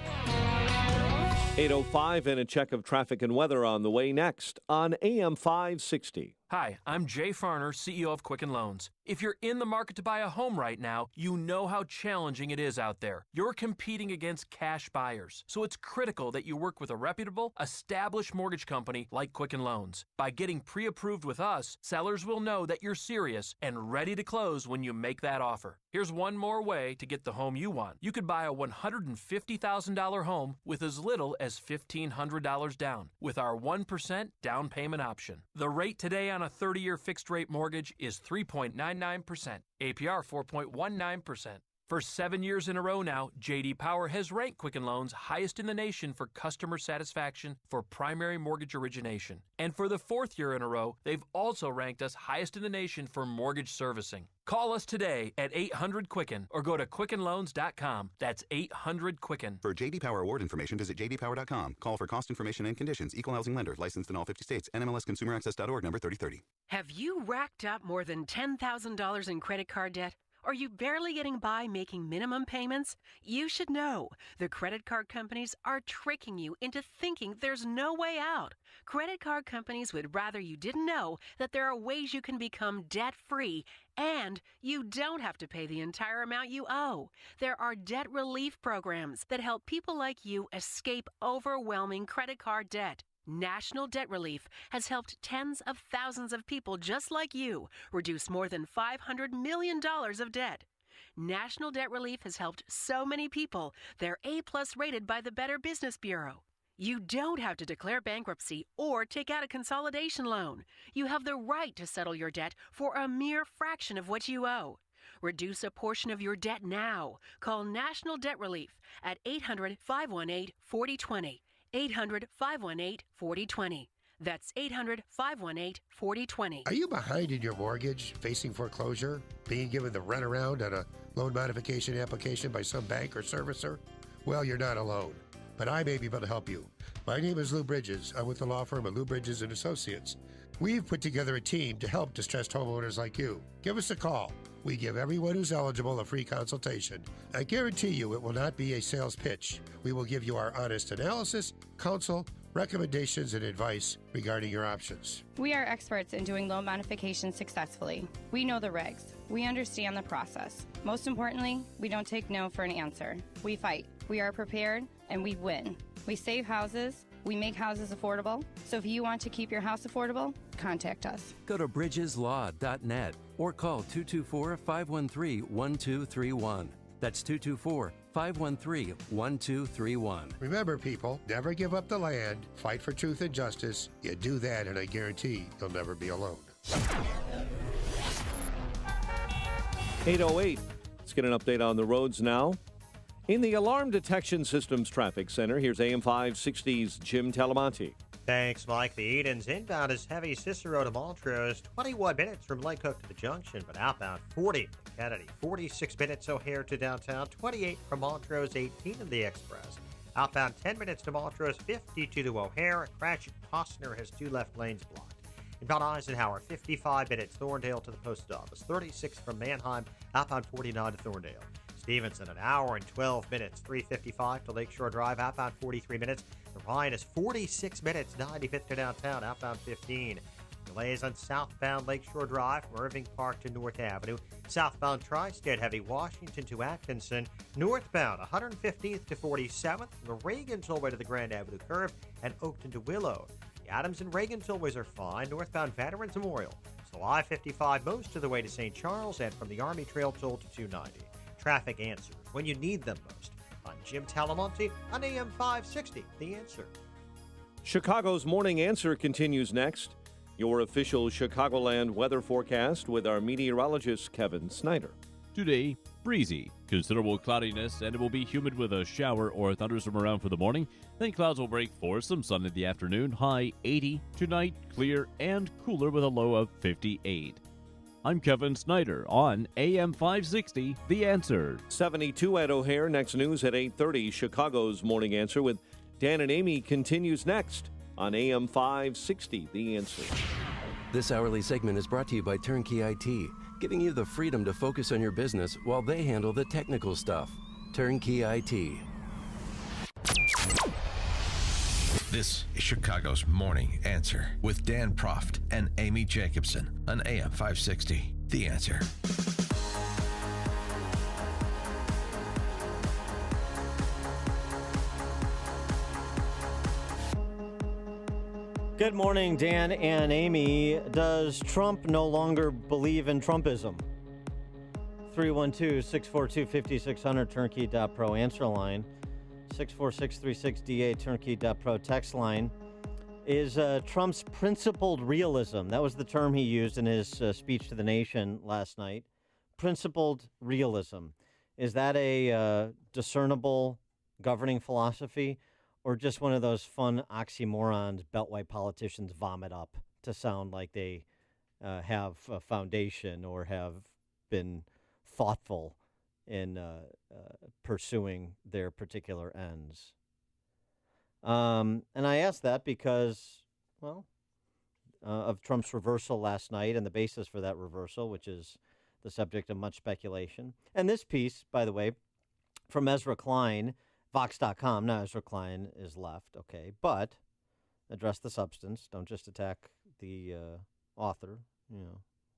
8:05 and a check of traffic and weather on the way next on AM 560. Hi, I'm Jay Farner, CEO of Quicken Loans. If you're in the market to buy a home right now, you know how challenging it is out there. You're competing against cash buyers, so it's critical that you work with a reputable, established mortgage company like Quicken Loans. By getting pre-approved with us, sellers will know that you're serious and ready to close when you make that offer. Here's one more way to get the home you want. You could buy a $150,000 home with as little as $1,500 down with our 1% down payment option. The rate today on a 30-year fixed-rate mortgage is 3.99%, APR 4.19%. For 7 years in a row now, J.D. Power has ranked Quicken Loans highest in the nation for customer satisfaction for primary mortgage origination. And for the 4th year in a row, they've also ranked us highest in the nation for mortgage servicing. Call us today at 800-QUICKEN or go to QuickenLoans.com. That's 800-QUICKEN. For J.D. Power award information, visit jdpower.com. Call for cost information and conditions. Equal housing lender. Licensed in all 50 states. NMLSConsumerAccess.org, number 3030. Have you racked up more than $10,000 in credit card debt? Are you barely getting by making minimum payments? You should know. The credit card companies are tricking you into thinking there's no way out. Credit card companies would rather you didn't know that there are ways you can become debt-free and you don't have to pay the entire amount you owe. There are debt relief programs that help people like you escape overwhelming credit card debt. National Debt Relief has helped tens of thousands of people just like you reduce more than $500 million of debt. National Debt Relief has helped so many people they're A+ rated by the Better Business Bureau. You don't have to declare bankruptcy or take out a consolidation loan. You have the right to settle your debt for a mere fraction of what you owe. Reduce a portion of your debt now. Call National Debt Relief at 800-518-4020. 800-518-4020. That's 800-518-4020. Are you behind in your mortgage, facing foreclosure, being given the runaround on a loan modification application by some bank or servicer? Well, you're not alone, but I may be able to help you. My name is Lou Bridges. I'm with the law firm of Lou Bridges & Associates. We've put together a team to help distressed homeowners like you. Give us a call. We give everyone who's eligible a free consultation. I guarantee you it will not be a sales pitch. We will give you our honest analysis, counsel, recommendations, and advice regarding your options. We are experts in doing loan modifications successfully. We know the regs. We understand the process. Most importantly, we don't take no for an answer. We fight. We are prepared, and we win. We save houses. We make houses affordable. So if you want to keep your house affordable, contact us. Go to bridgeslaw.net or call 224-513-1231. That's 224-513-1231. Remember, people, never give up the land. Fight for truth and justice. You do that, and I guarantee you'll never be alone. 8:08. Let's get an update on the roads now. In the Alarm Detection Systems Traffic Center, here's AM 560's Jim Talamonte. Thanks, Mike. The Edens inbound is heavy Cicero to Montrose, 21 minutes from Lake Hook to the junction, but outbound 40 from Kennedy, 46 minutes O'Hare to downtown, 28 from Montrose, 18 in the Express. Outbound 10 minutes to Montrose, 52 to O'Hare. A crash at Costner has 2 left lanes blocked. Inbound Eisenhower, 55 minutes, Thorndale to the post office, 36 from Manheim, outbound 49 to Thorndale. Stevenson, an hour and 12 minutes, 3:55 to Lakeshore Drive, outbound 43 minutes. The Ryan is 46 minutes, 95th to downtown, outbound 15. Delays on southbound Lakeshore Drive from Irving Park to North Avenue. Southbound Tri-State heavy, Washington to Atkinson. Northbound 115th to 47th, from the Reagan Tollway to the Grand Avenue curve, and Oakton to Willow. The Adams and Reagan Tollways are fine. Northbound Veterans Memorial. So I-55 most of the way to St. Charles, and from the Army Trail toll to 290. Traffic answers when you need them most. I'm Jim Talamonte on AM 560, The Answer. Chicago's Morning Answer continues next. Your official Chicagoland weather forecast with our meteorologist, Kevin Snyder. Today, breezy. Considerable cloudiness, and it will be humid with a shower or thunderstorm around for the morning. Then clouds will break for some sun in the afternoon. High 80. Tonight, clear and cooler with a low of 58. I'm Kevin Snyder on AM 560, The Answer. 72 at O'Hare. Next news at 8:30. Chicago's Morning Answer with Dan and Amy continues next on AM 560, The Answer. This hourly segment is brought to you by Turnkey IT, giving you the freedom to focus on your business while they handle the technical stuff. Turnkey IT. This is Chicago's Morning Answer with Dan Proft and Amy Jacobson on AM 560, The Answer. Good morning, Dan and Amy. Does Trump no longer believe in Trumpism? 312-642-5600, turnkey.pro answer line. 64636DA, turnkey.pro text line. Is Trump's principled realism, that was the term he used in his speech to the nation last night. Principled realism. Is that a discernible governing philosophy, or just one of those fun oxymorons beltway politicians vomit up to sound like they have a foundation or have been thoughtful in pursuing their particular ends? And I ask that because, well, of Trump's reversal last night and the basis for that reversal, which is the subject of much speculation. And this piece, by the way, from Ezra Klein, Vox.com. Now, Ezra Klein is left, okay, but address the substance. Don't just attack the author,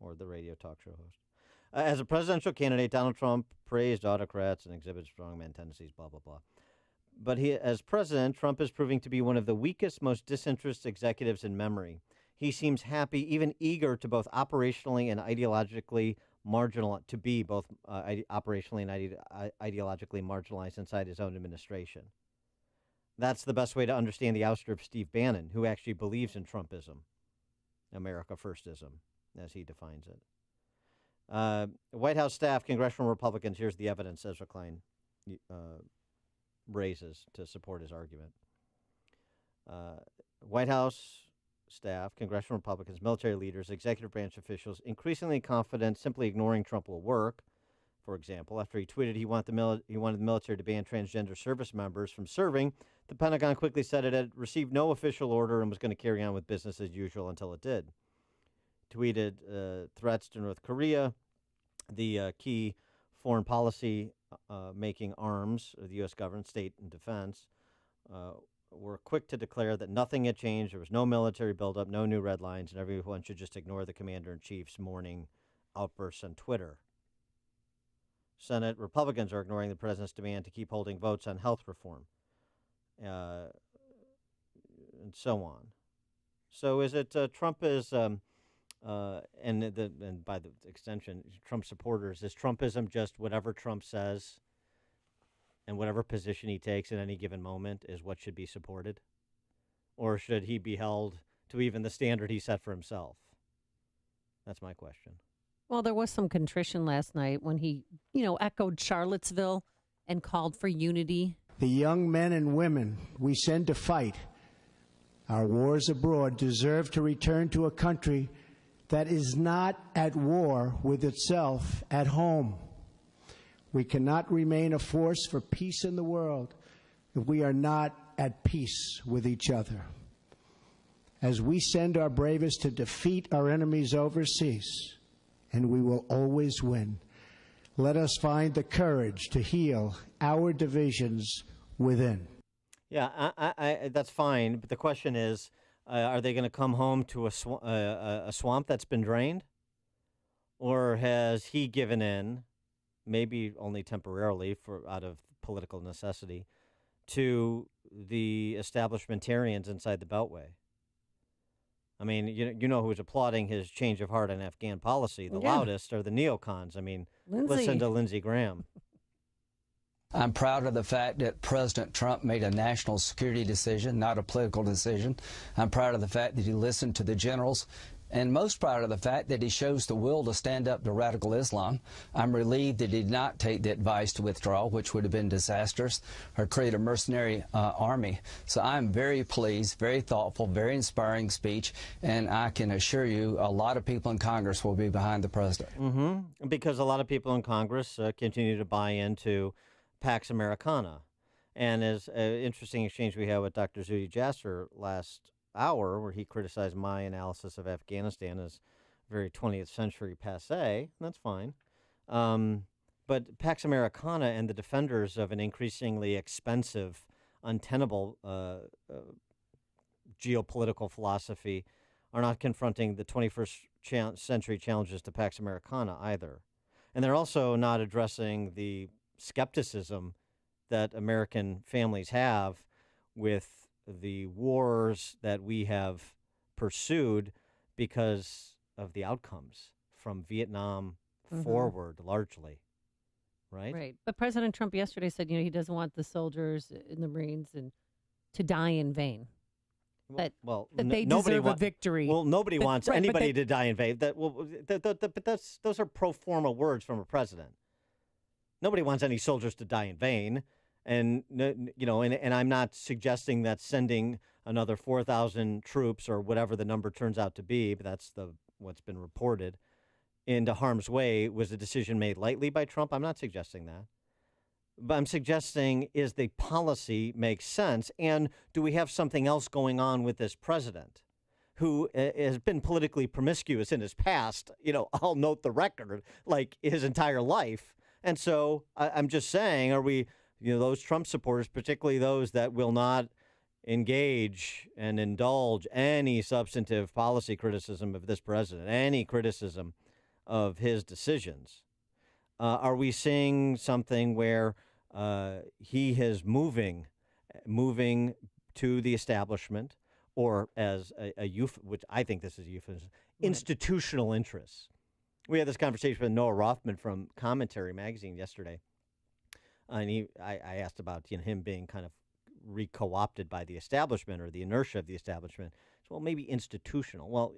or the radio talk show host. As a presidential candidate, Donald Trump praised autocrats and exhibits strongman tendencies, blah, blah, blah. But as president, Trump is proving to be one of the weakest, most disinterested executives in memory. He seems happy, even eager to both operationally and ideologically marginalized inside his own administration. That's the best way to understand the ouster of Steve Bannon, who actually believes in Trumpism, America Firstism, as he defines it. White House staff, congressional Republicans, here's the evidence Ezra Klein raises to support his argument. White House staff, congressional Republicans, military leaders, executive branch officials, increasingly confident simply ignoring Trump will work. For example, after he tweeted he wanted the military to ban transgender service members from serving, the Pentagon quickly said it had received no official order and was going to carry on with business as usual until it did. Tweeted threats to North Korea, the key foreign policy making arms of the U.S. government, state and defense, were quick to declare that nothing had changed. There was no military buildup, no new red lines, and everyone should just ignore the commander-in-chief's morning outbursts on Twitter. Senate Republicans are ignoring the president's demand to keep holding votes on health reform, and so on. So is it Trump is, and by the extension, Trump supporters, is Trumpism just whatever Trump says and whatever position he takes in any given moment is what should be supported? Or should he be held to even the standard he set for himself? That's my question. Well, there was some contrition last night when he, echoed Charlottesville and called for unity. The young men and women we send to fight our wars abroad deserve to return to a country that is not at war with itself at home. We cannot remain a force for peace in the world if we are not at peace with each other. As we send our bravest to defeat our enemies overseas, and we will always win, let us find the courage to heal our divisions within. Yeah, I that's fine. But the question is, are they going to come home to a swamp that's been drained? Or has he given in, maybe only temporarily out of political necessity, to the establishmentarians inside the Beltway? I mean, you know who's applauding his change of heart on Afghan policy the loudest are the neocons. I mean, listen to Lindsey Graham. I'm proud of the fact that President Trump made a national security decision, not a political decision. I'm proud of the fact that he listened to the generals, and most proud of the fact that he shows the will to stand up to radical Islam. I'm relieved that he did not take the advice to withdraw, which would have been disastrous, or create a mercenary army. So I'm very pleased, very thoughtful, very inspiring speech, and I can assure you a lot of people in Congress will be behind the president. Mm-hmm. Because a lot of people in Congress continue to buy into Pax Americana. And as an interesting exchange we had with Dr. Zuhdi Jasser last hour, where he criticized my analysis of Afghanistan as very 20th century passé, and that's fine. But Pax Americana and the defenders of an increasingly expensive, untenable geopolitical philosophy are not confronting the 21st century challenges to Pax Americana either. And they're also not addressing the skepticism that American families have with the wars that we have pursued because of the outcomes from Vietnam forward, largely. Right? Right. But President Trump yesterday said, he doesn't want the soldiers in the Marines to die in vain. That they deserve a victory. Well, nobody wants anybody to die in vain. But those are pro forma words from a president. Nobody wants any soldiers to die in vain. And, and I'm not suggesting that sending another 4,000 troops or whatever the number turns out to be, but that's what's been reported, into harm's way was a decision made lightly by Trump. I'm not suggesting that. But I'm suggesting, is the policy make sense? And do we have something else going on with this president who has been politically promiscuous in his past? I'll note the record, like his entire life. And so I'm just saying, are we, those Trump supporters, particularly those that will not engage and indulge any substantive policy criticism of this president, any criticism of his decisions, are we seeing something where he is moving to the establishment, or as which I think this is a euphemism, institutional interests? We had this conversation with Noah Rothman from Commentary Magazine yesterday, and I asked about him being kind of re-co-opted by the establishment or the inertia of the establishment. So, well, maybe institutional. Well,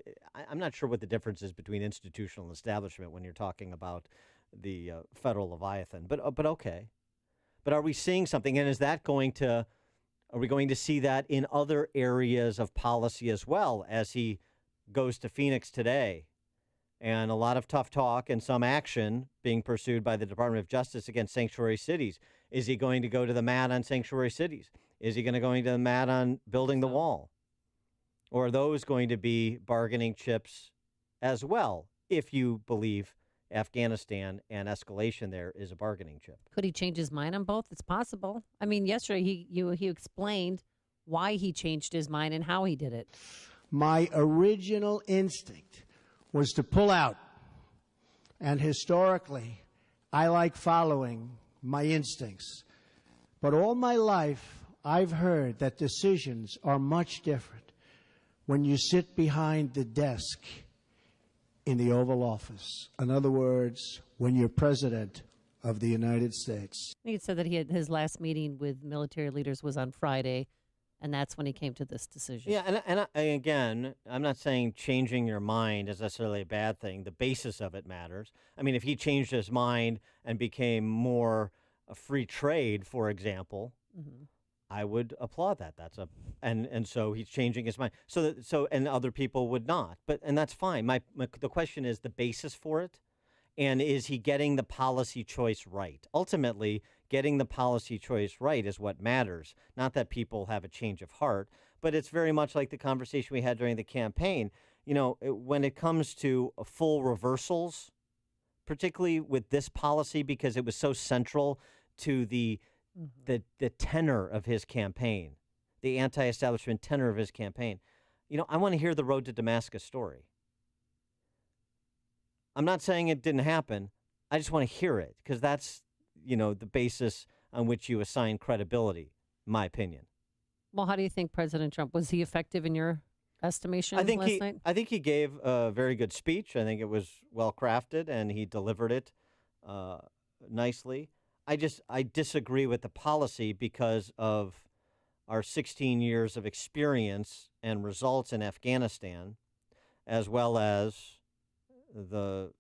I'm not sure what the difference is between institutional and establishment when you're talking about the federal Leviathan, but okay. But are we seeing something, and are we going to see that in other areas of policy as well, as he goes to Phoenix today? And a lot of tough talk and some action being pursued by the Department of Justice against sanctuary cities. Is he going to go to the mat on sanctuary cities? Is he going to the mat on building the wall? Or are those going to be bargaining chips as well, if you believe Afghanistan and escalation there is a bargaining chip? Could he change his mind on both? It's possible. I mean, yesterday he explained why he changed his mind and how he did it. My original instinct was to pull out. And historically, I like following my instincts. But all my life, I've heard that decisions are much different when you sit behind the desk in the Oval Office. In other words, when you're president of the United States. He had said that his last meeting with military leaders was on Friday, and that's when he came to this decision. Yeah, and again, I'm not saying changing your mind is necessarily a bad thing. The basis of it matters. I mean, if he changed his mind and became more a free trade, for example, I would applaud that. And so he's changing his mind. So and other people would not. And that's fine. The question is the basis for it, and is he getting the policy choice right? Ultimately, getting the policy choice right is what matters. Not that people have a change of heart, but it's very much like the conversation we had during the campaign. You know, when it comes to full reversals, particularly with this policy, because it was so central to the tenor of his campaign, the anti-establishment tenor of his campaign. You know, I want to hear the Road to Damascus story. I'm not saying it didn't happen. I just want to hear it because that's, you know, the basis on which you assign credibility, in my opinion. Well, how do you think President Trump, was he effective in your estimation last night? I think he gave a very good speech. I think it was well crafted and he delivered it nicely. I disagree with the policy because of our 16 years of experience and results in Afghanistan, as well as the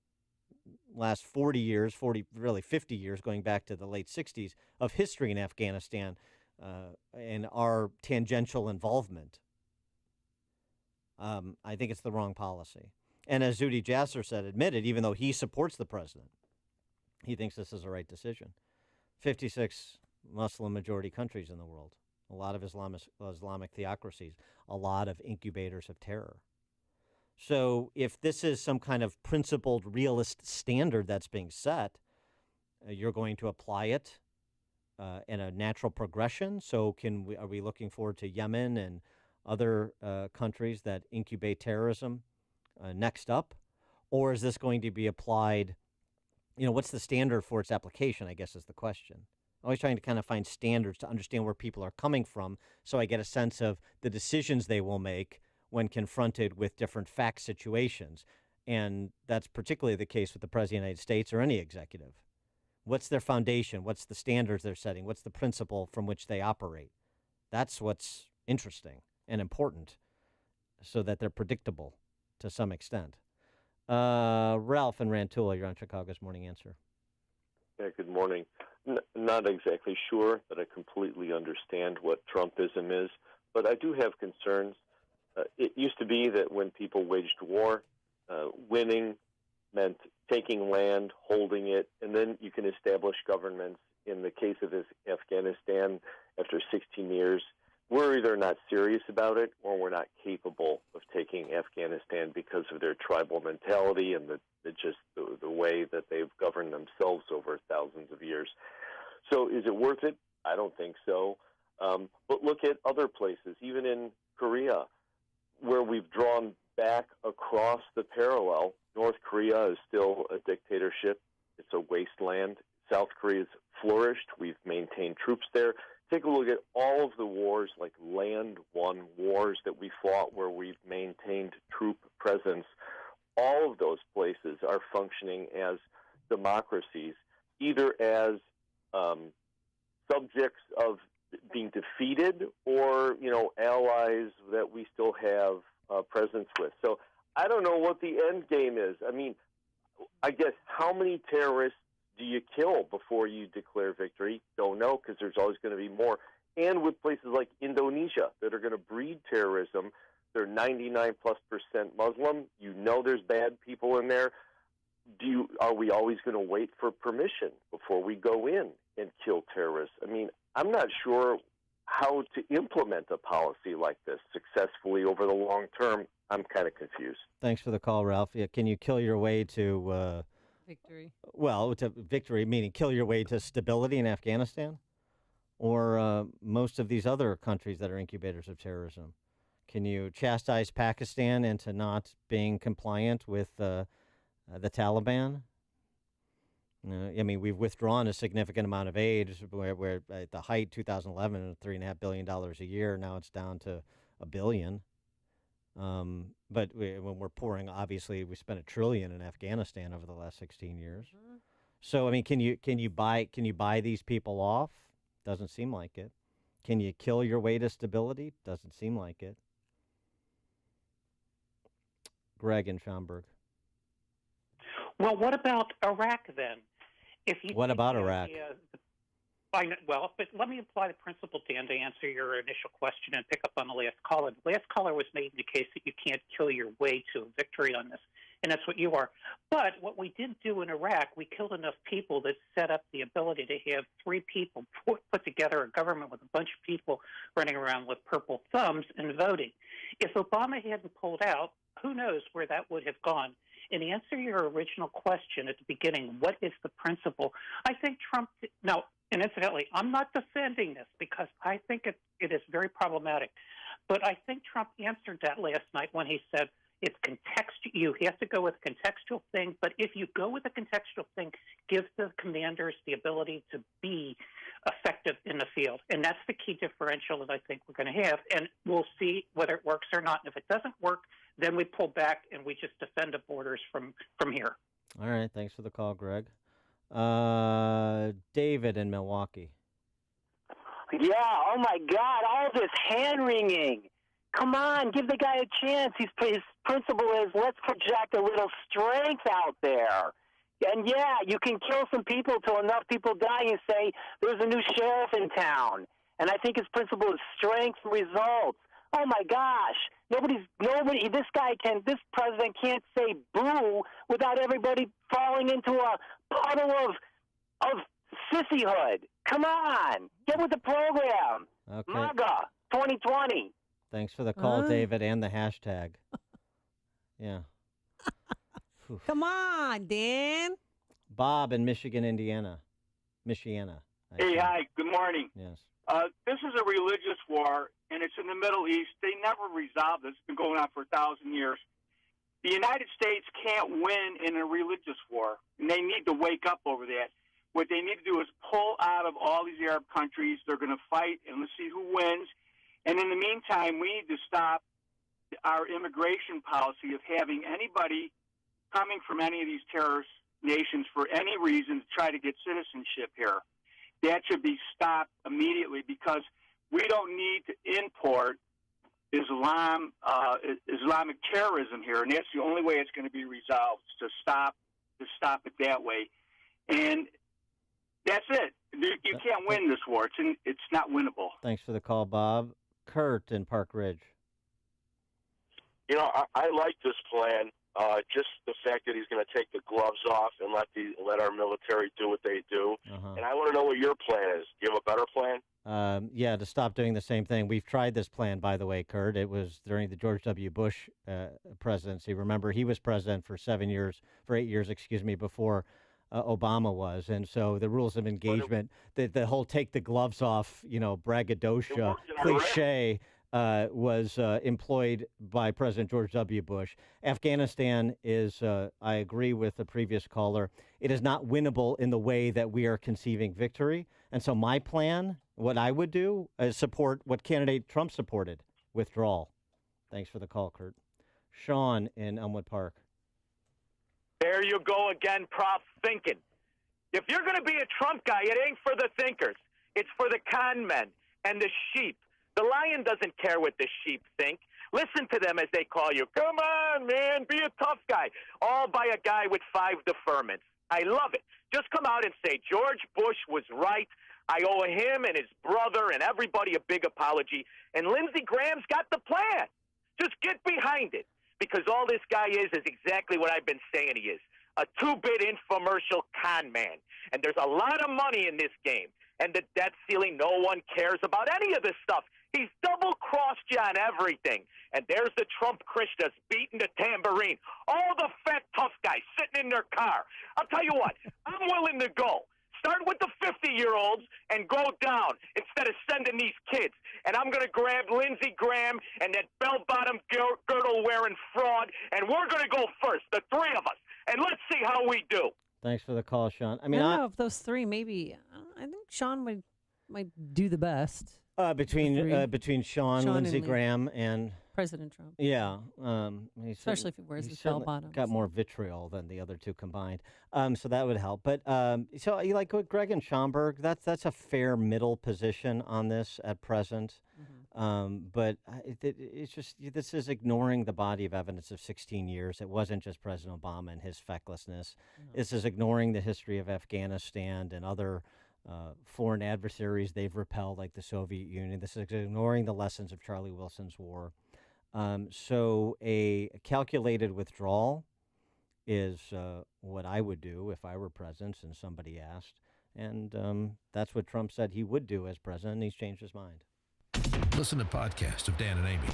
last 50 years, going back to the late 60s, of history in Afghanistan and our tangential involvement. I think it's the wrong policy. And as Zuhdi Jasser said, admitted, even though he supports the president, he thinks this is the right decision. 56 Muslim-majority countries in the world, a lot of Islamic theocracies, a lot of incubators of terror. So if this is some kind of principled, realist standard that's being set, you're going to apply it in a natural progression. So are we looking forward to Yemen and other countries that incubate terrorism next up? Or is this going to be applied? You know, what's the standard for its application, I guess, is the question. Always trying to kind of find standards to understand where people are coming from so I get a sense of the decisions they will make when confronted with different fact situations. And that's particularly the case with the President of the United States or any executive. What's their foundation? What's the standards they're setting? What's the principle from which they operate? That's what's interesting and important so that they're predictable to some extent. Ralph and Rantoula, you're on Chicago's Morning Answer. Yeah, good morning. Not exactly sure that I completely understand what Trumpism is, but I do have concerns. It used to be that when people waged war, winning meant taking land, holding it, and then you can establish governments. In the case of Afghanistan, after 16 years, we're either not serious about it or we're not capable of taking Afghanistan because of their tribal mentality and the way that they've governed themselves over thousands of years. So is it worth it? I don't think so. But look at other places, even in Korea, where we've drawn back across the parallel. North Korea is still a dictatorship. It's a wasteland. South Korea's flourished. We've maintained troops there. Take a look at all of the wars, like land-won wars that we fought where we've maintained troop presence. All of those places are functioning as democracies, either as subjects of being defeated or, allies that we still have presence with. So I don't know what the end game is. I mean, I guess how many terrorists do you kill before you declare victory? Don't know, because there's always going to be more. And with places like Indonesia that are going to breed terrorism, they're 99+% Muslim. There's bad people in there. Are we always going to wait for permission before we go in and kill terrorists? I mean, I'm not sure how to implement a policy like this successfully over the long term. I'm kind of confused. Thanks for the call, Ralph. Yeah, can you kill your way to victory? Well, to victory, meaning kill your way to stability in Afghanistan or most of these other countries that are incubators of terrorism? Can you chastise Pakistan into not being compliant with the Taliban? I mean, we've withdrawn a significant amount of aid where at the height, 2011, $3.5 billion a year. Now it's down to $1 billion. But when we're pouring, obviously, we spent $1 trillion in Afghanistan over the last 16 years. So I mean, can you buy these people off? Doesn't seem like it. Can you kill your way to stability? Doesn't seem like it. Greg in Schaumburg. Well, what about Iraq then? What about Iraq? Well, but let me apply the principle, Dan, to answer your initial question and pick up on the last caller. The last caller was making the case that you can't kill your way to a victory on this, and that's what you are. But what we did do in Iraq, we killed enough people that set up the ability to have three people put together a government with a bunch of people running around with purple thumbs and voting. If Obama hadn't pulled out, who knows where that would have gone. And to answer your original question at the beginning, what is the principle? I think Trump – no, and incidentally, I'm not defending this because I think it is very problematic. But I think Trump answered that last night when he said it's contextual. You have to go with a contextual thing. But if you go with a contextual thing, give the commanders the ability to be effective in the field. And that's the key differential that I think we're going to have. And we'll see whether it works or not. And if it doesn't work, then we pull back and we just defend the borders from here. All right. Thanks for the call, Greg. David in Milwaukee. Yeah, oh my God, all this hand-wringing. Come on, give the guy a chance. His principle is let's project a little strength out there. And yeah, you can kill some people till enough people die and say there's a new sheriff in town. And I think his principle is strength and results. Oh my gosh, this president can't say boo without everybody falling into a puddle of sissyhood. Come on, get with the program. Okay. MAGA 2020. Thanks for the call, David, and the hashtag. Yeah. Come on, Dan. Bob in Michiana. Hey, hi. Good morning. Yes. This is a religious war, and it's in the Middle East. They never resolved this. It's been going on for 1,000 years. The United States can't win in a religious war, and they need to wake up over that. What they need to do is pull out of all these Arab countries. They're going to fight, and let's see who wins. And in the meantime, we need to stop our immigration policy of having anybody coming from any of these terrorist nations for any reason to try to get citizenship here. That should be stopped immediately because we don't need to import Islamic terrorism here, and that's the only way it's going to be resolved, to stop it that way. And that's it. You can't win this war. It's not winnable. Thanks for the call, Bob. Kurt in Park Ridge. You know, I like this plan. Just the fact that he's going to take the gloves off and let our military do what they do. And I want to know what your plan is. Do you have a better plan? Yeah, to stop doing the same thing. We've tried this plan, by the way, Kurt. It was during the George W. Bush presidency. Remember, he was president for 8 years, before Obama was. And so the rules of engagement, the whole take the gloves off, braggadocio cliche was employed by President George W. Bush. Afghanistan is, I agree with the previous caller, it is not winnable in the way that we are conceiving victory. And so my plan, what I would do, is support what candidate Trump supported, withdrawal. Thanks for the call, Kurt. Sean in Elmwood Park. There you go again, prop thinking. If you're going to be a Trump guy, it ain't for the thinkers. It's for the con men and the sheep. The lion doesn't care what the sheep think. Listen to them as they call you. Come on, man, be a tough guy. All by a guy with 5 deferments. I love it. Just come out and say, George Bush was right. I owe him and his brother and everybody a big apology. And Lindsey Graham's got the plan. Just get behind it. Because all this guy is exactly what I've been saying he is. A 2-bit infomercial con man. And there's a lot of money in this game. And the debt ceiling, no one cares about any of this stuff. He's double-crossed you on everything. And there's the Trump Krishnas beating the tambourine. All the fat, tough guys sitting in their car. I'll tell you what, I'm willing to go. Start with the 50-year-olds and go down instead of sending these kids. And I'm going to grab Lindsey Graham and that bell-bottom girdle-wearing fraud, and we're going to go first, the 3 of us. And let's see how we do. Thanks for the call, Sean. I don't know if those 3, maybe, I think Sean might do the best. Between Sean, Lindsey Graham, and President Trump. Yeah, Especially if he wears his bell bottoms. Got more vitriol than the other two combined, so that would help. But so you like Greg and Schomburg? That's a fair middle position on this at present. But it's just this is ignoring the body of evidence of 16 years. It wasn't just President Obama and his fecklessness. This is ignoring the history of Afghanistan and other foreign adversaries they've repelled, like the Soviet Union. This is ignoring the lessons of Charlie Wilson's war. So a calculated withdrawal is what I would do if I were president and somebody asked. And that's what Trump said he would do as president, and he's changed his mind. Listen to podcasts of Dan and Amy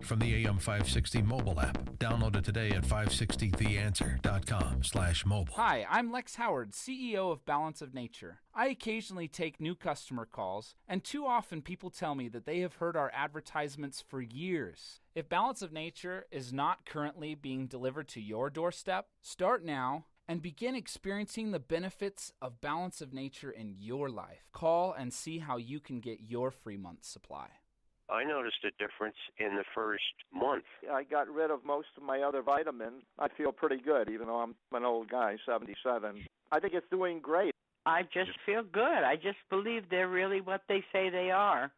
from the AM 560 mobile app. Download it today at 560theanswer.com/mobile. Hi, I'm Lex Howard, CEO of Balance of Nature. I occasionally take new customer calls, and too often people tell me that they have heard our advertisements for years. If Balance of Nature is not currently being delivered to your doorstep, start now and begin experiencing the benefits of Balance of Nature in your life. Call and see how you can get your free month supply. I noticed a difference in the first month. I got rid of most of my other vitamins. I feel pretty good, even though I'm an old guy, 77. I think it's doing great. I just feel good. I just believe they're really what they say they are.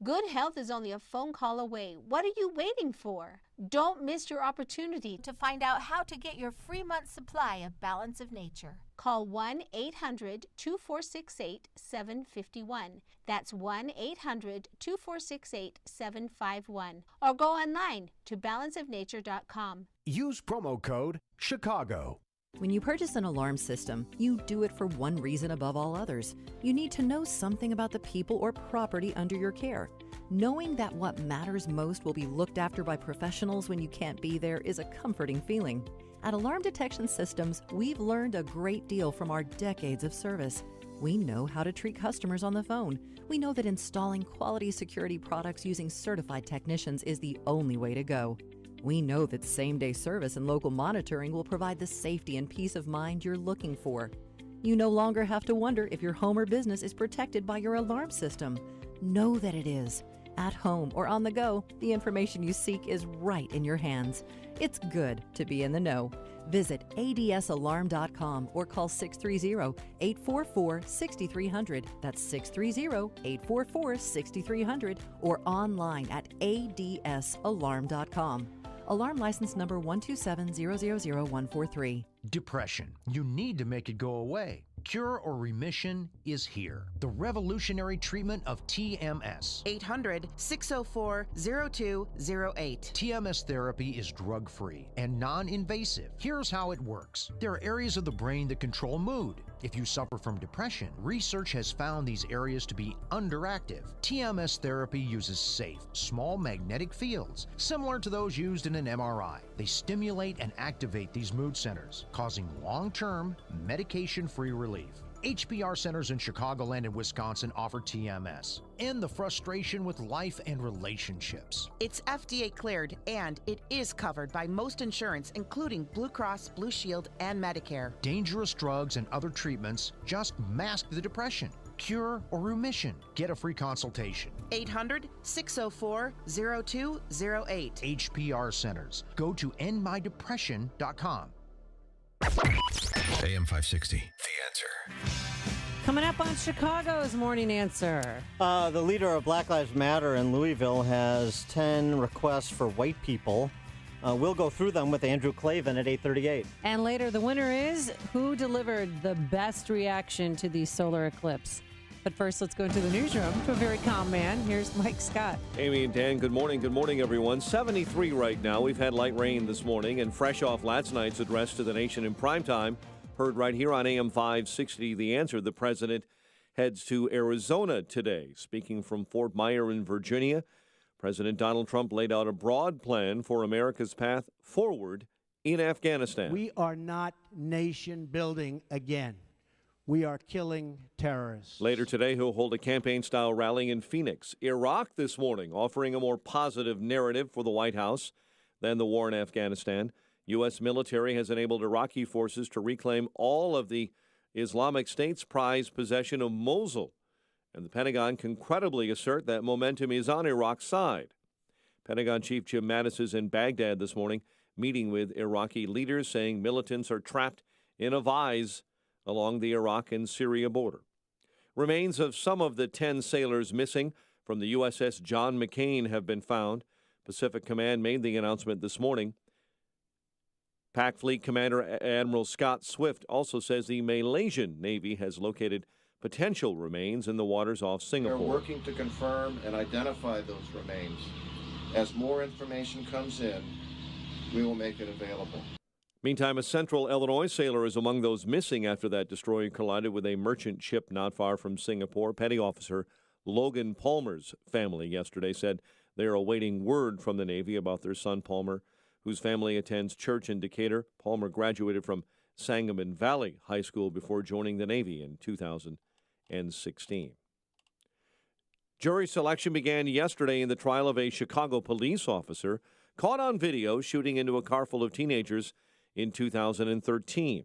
Good health is only a phone call away. What are you waiting for? Don't miss your opportunity to find out how to get your free month supply of Balance of Nature. Call 1-800-2468-751. That's 1-800-2468-751. Or go online to balanceofnature.com. Use promo code CHICAGO. When you purchase an alarm system, you do it for one reason above all others. You need to know something about the people or property under your care. Knowing that what matters most will be looked after by professionals when you can't be there is a comforting feeling. At Alarm Detection Systems, we've learned a great deal from our decades of service. We know how to treat customers on the phone. We know that installing quality security products using certified technicians is the only way to go. We know that same-day service and local monitoring will provide the safety and peace of mind you're looking for. You no longer have to wonder if your home or business is protected by your alarm system. Know that it is. At home or on the go, the information you seek is right in your hands. It's good to be in the know. Visit adsalarm.com or call 630-844-6300. That's 630-844-6300 or online at adsalarm.com. Alarm license number 127000143. Depression. You need to make it go away. Cure or remission is here. The revolutionary treatment of TMS. 800-604-0208. TMS therapy is drug-free and non-invasive. Here's how it works. There are areas of the brain that control mood. If you suffer from depression, research has found these areas to be underactive. TMS therapy uses safe, small magnetic fields, similar to those used in an MRI. They stimulate and activate these mood centers, causing long-term, medication-free relief. HBR centers in Chicagoland and Wisconsin offer TMS. End the frustration with life and relationships. It's FDA cleared and it is covered by most insurance, including Blue Cross, Blue Shield, and Medicare. Dangerous drugs and other treatments just mask the depression. Cure or remission. Get a free consultation. 800-604-0208. HBR Centers. Go to endmydepression.com. AM 560, The Answer. Coming up on Chicago's Morning Answer. The leader of Black Lives Matter in Louisville has 10 requests for white people. We'll go through them with Andrew Klavan at 8:38. And later, the winner is who delivered the best reaction to the solar eclipse. But first, let's go into the newsroom to a very calm man. Here's Mike Scott. Amy and Dan, good morning. Good morning, everyone. 73 right now. We've had light rain this morning, and fresh off last night's address to the nation in primetime, heard right here on AM 560, The Answer. The president heads to Arizona today. Speaking from Fort Myer in Virginia, President Donald Trump laid out a broad plan for America's path forward in Afghanistan. We are not nation building again. We are killing terrorists. Later today, he'll hold a campaign-style rally in Phoenix. Iraq this morning, offering a more positive narrative for the White House than the war in Afghanistan. U.S. military has enabled Iraqi forces to reclaim all of the Islamic State's prized possession of Mosul. And the Pentagon can credibly assert that momentum is on Iraq's side. Pentagon Chief Jim Mattis is in Baghdad this morning, meeting with Iraqi leaders, saying militants are trapped in a vise along the Iraq and Syria border. Remains of some of the 10 sailors missing from the USS John McCain have been found. Pacific Command made the announcement this morning. PAC Fleet Commander Admiral Scott Swift also says the Malaysian Navy has located potential remains in the waters off Singapore. We're working to confirm and identify those remains. As more information comes in, we will make it available. Meantime, a Central Illinois sailor is among those missing after that destroyer collided with a merchant ship not far from Singapore. Petty Officer Logan Palmer's family yesterday said they are awaiting word from the Navy about their son Palmer, whose family attends church in Decatur. Palmer graduated from Sangamon Valley High School before joining the Navy in 2016. Jury selection began yesterday in the trial of a Chicago police officer caught on video shooting into a car full of teenagers in 2013.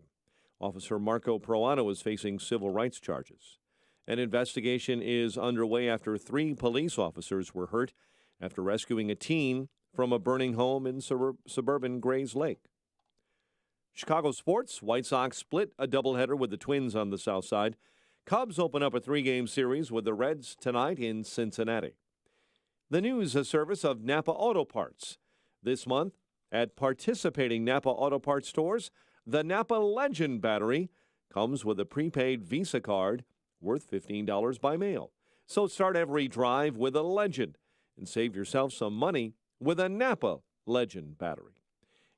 Officer Marco Proano is facing civil rights charges. An investigation is underway after 3 police officers were hurt after rescuing a teen from a burning home in suburban Grays Lake. Chicago sports, White Sox split a doubleheader with the Twins on the south side. Cubs open up a 3-game series with the Reds tonight in Cincinnati. The news a service of Napa Auto Parts. This month, at participating Napa Auto Parts stores, the Napa Legend battery comes with a prepaid Visa card worth $15 by mail. So start every drive with a Legend and save yourself some money with a Napa Legend battery.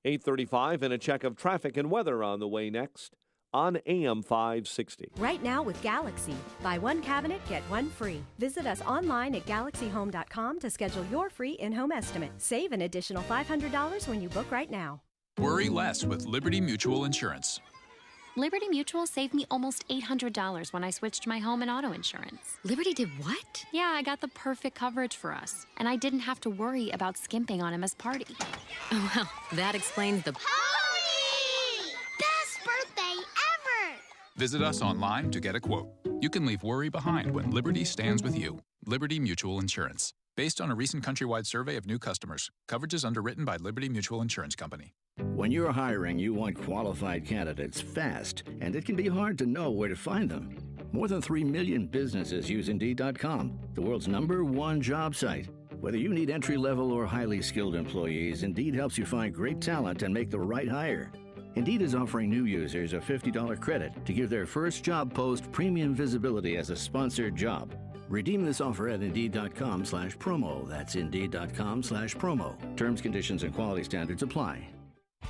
8:35 and a check of traffic and weather on the way next on AM 560. Right now with Galaxy. Buy one cabinet, get one free. Visit us online at GalaxyHome.com to schedule your free in-home estimate. Save an additional $500 when you book right now. Worry less with Liberty Mutual Insurance. Liberty Mutual saved me almost $800 when I switched my home and auto insurance. Liberty did what? Yeah, I got the perfect coverage for us, and I didn't have to worry about skimping on Emma's party. Oh, well, that explains the... Pony! Best birthday ever! Visit us online to get a quote. You can leave worry behind when Liberty stands with you. Liberty Mutual Insurance. Based on a recent countrywide survey of new customers. Coverage is underwritten by Liberty Mutual Insurance Company. When you're hiring, you want qualified candidates fast, and it can be hard to know where to find them. More than 3 million businesses use Indeed.com, the world's #1 job site. Whether you need entry-level or highly skilled employees, Indeed helps you find great talent and make the right hire. Indeed is offering new users a $50 credit to give their first job post premium visibility as a sponsored job. Redeem this offer at Indeed.com/promo. That's Indeed.com/promo. Terms, conditions, and quality standards apply.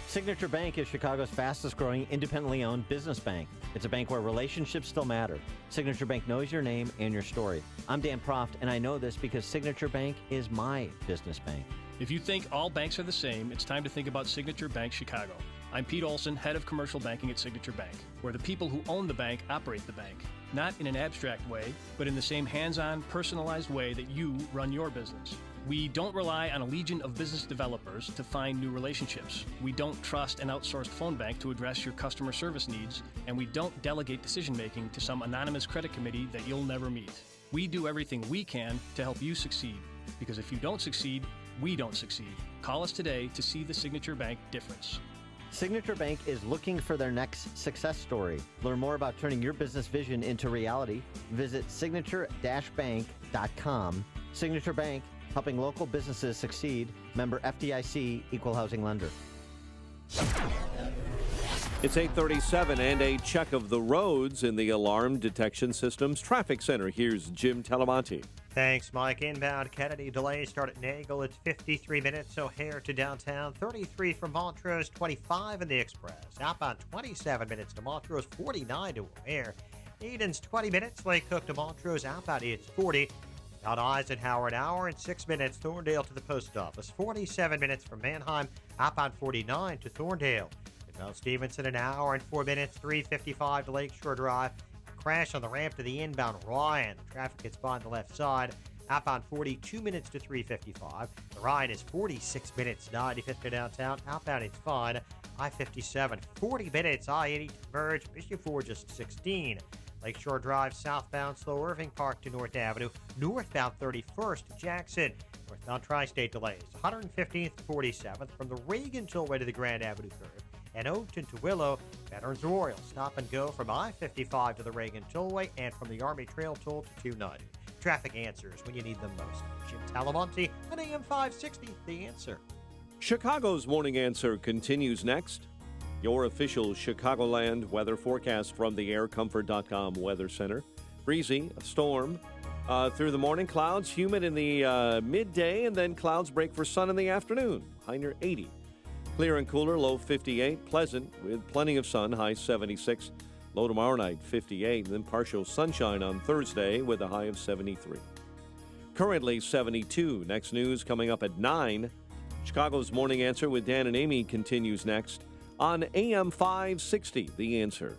Signature Bank is Chicago's fastest growing independently owned business bank. It's a bank where relationships still matter. Signature Bank knows your name and your story. I'm Dan Proft, and I know this because Signature Bank is my business bank. If you think all banks are the same, it's time to think about Signature Bank Chicago. I'm Pete Olson, head of commercial banking at Signature Bank, where the people who own the bank operate the bank. Not in an abstract way, but in the same hands-on, personalized way that you run your business. We don't rely on a legion of business developers to find new relationships. We don't trust an outsourced phone bank to address your customer service needs, and we don't delegate decision-making to some anonymous credit committee that you'll never meet. We do everything we can to help you succeed, because if you don't succeed, we don't succeed. Call us today to see the Signature Bank difference. Signature Bank is looking for their next success story. Learn more about turning your business vision into reality. Visit signature-bank.com. Signature Bank, helping local businesses succeed. Member FDIC, Equal Housing Lender. It's 8:37 and a check of the roads in the Alarm Detection Systems Traffic Center. Here's Jim Talamonte. Thanks, Mike. Inbound Kennedy delays start at Nagel. It's 53 minutes. O'Hare to downtown. 33 from Montrose. 25 in the Express. Outbound 27 minutes to Montrose. 49 to O'Hare. Eden's 20 minutes. Lake Cook to Montrose. Outbound it's 40. Out Eisenhower an hour and 6 minutes. Thorndale to the post office. 47 minutes from Manheim. Outbound 49 to Thorndale. Inbound Stevenson an hour and 4 minutes. 3:55 to Lakeshore Drive. Crash on the ramp to the inbound Ryan. The traffic gets by on the left side. Outbound 42 minutes to 3:55. The Ryan is 46 minutes. 95th to downtown. Outbound it's fine. I-57 40 minutes. I-80 to Merge. Issue 4 just 16. Lakeshore Drive southbound, slow Irving Park to North Avenue. Northbound 31st to Jackson. Northbound Tri-State delays. 115th to 47th from the Reagan Tollway to the Grand Avenue curve. And Oakton to Willow. Veterans Memorial. Stop and go from I-55 to the Reagan Tollway and from the Army Trail Toll to 290. Traffic answers when you need them most. Jim Talamonte on AM 560, The Answer. Chicago's Morning Answer continues next. Your official Chicagoland weather forecast from the aircomfort.com Weather Center. Breezy, a storm through the morning, clouds, humid in the midday, and then clouds break for sun in the afternoon. High near 80. Clear and cooler, low 58. Pleasant with plenty of sun, high 76. Low tomorrow night, 58. And then partial sunshine on Thursday with a high of 73. Currently 72. Next news coming up at 9. Chicago's Morning Answer with Dan and Amy continues next on AM 560, The Answer.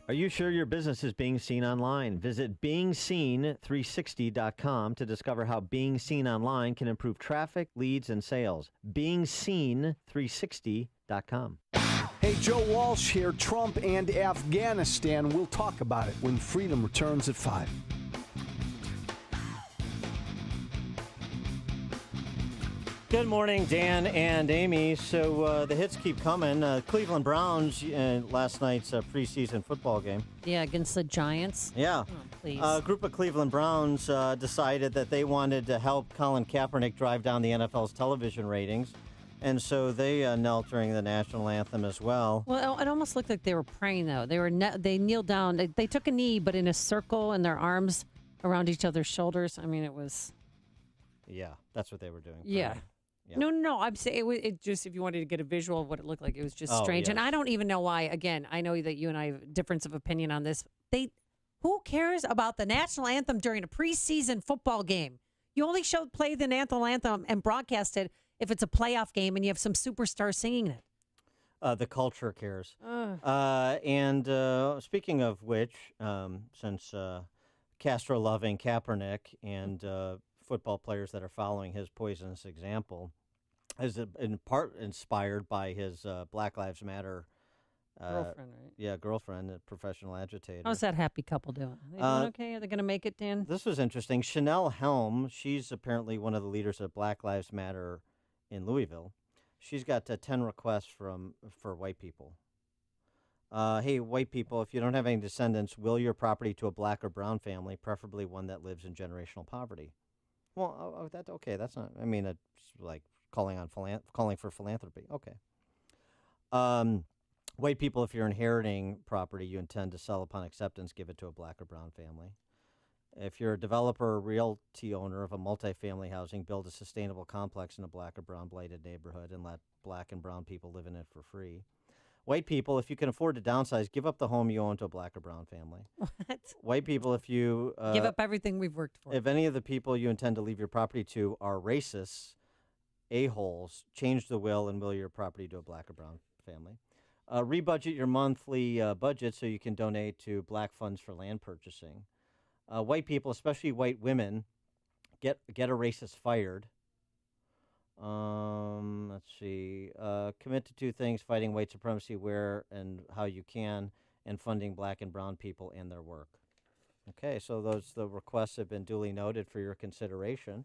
Are you sure your business is being seen online? Visit BeingSeen360.com to discover how being seen online can improve traffic, leads, and sales. BeingSeen360.com. Hey, Joe Walsh here. Trump and Afghanistan. We'll talk about it when Freedom returns at 5. Good morning, Dan and Amy. So the hits keep coming. Cleveland Browns, last night's preseason football game. Yeah, against the Giants. Yeah. Oh, please. A group of Cleveland Browns decided that they wanted to help Colin Kaepernick drive down the NFL's television ratings. And so they knelt during the national anthem as well. Well, it almost looked like they were praying, though. They kneeled down. They took a knee, but in a circle, and their arms around each other's shoulders. I mean, it was... Yeah, that's what they were doing. Yeah. Yeah. No. I'm saying it just, if you wanted to get a visual of what it looked like, it was just strange. Yes. And I don't even know why. Again, I know that you and I have a difference of opinion on this. Who cares about the national anthem during a preseason football game? You only play the national anthem and broadcast it if it's a playoff game and you have some superstar singing it. The culture cares. And speaking of which, since Castro-loving Kaepernick and football players that are following his poisonous example is in part inspired by his Black Lives Matter girlfriend, right? Yeah, girlfriend, a professional agitator. How's that happy couple doing? Are they doing okay? Are they going to make it, Dan? This was interesting. Chanel Helm, she's apparently one of the leaders of Black Lives Matter in Louisville. She's got 10 requests for white people. Hey, white people, if you don't have any descendants, will your property to a black or brown family, preferably one that lives in generational poverty. Well, that's not. I mean, it's like calling for philanthropy. Okay. White people, if you're inheriting property you intend to sell upon acceptance, give it to a black or brown family. If you're a developer or realty owner of a multifamily housing, build a sustainable complex in a black or brown blighted neighborhood and let black and brown people live in it for free. White people, if you can afford to downsize, give up the home you own to a black or brown family. What? White people, if you... give up everything we've worked for. If any of the people you intend to leave your property to are racists, a-holes, change the will and will your property to a black or brown family. Rebudget your monthly budget so you can donate to black funds for land purchasing. White people, especially white women, get a racist fired. Let's see. Commit to 2 things: fighting white supremacy where and how you can, and funding black and brown people and their work. Okay, so the requests have been duly noted for your consideration.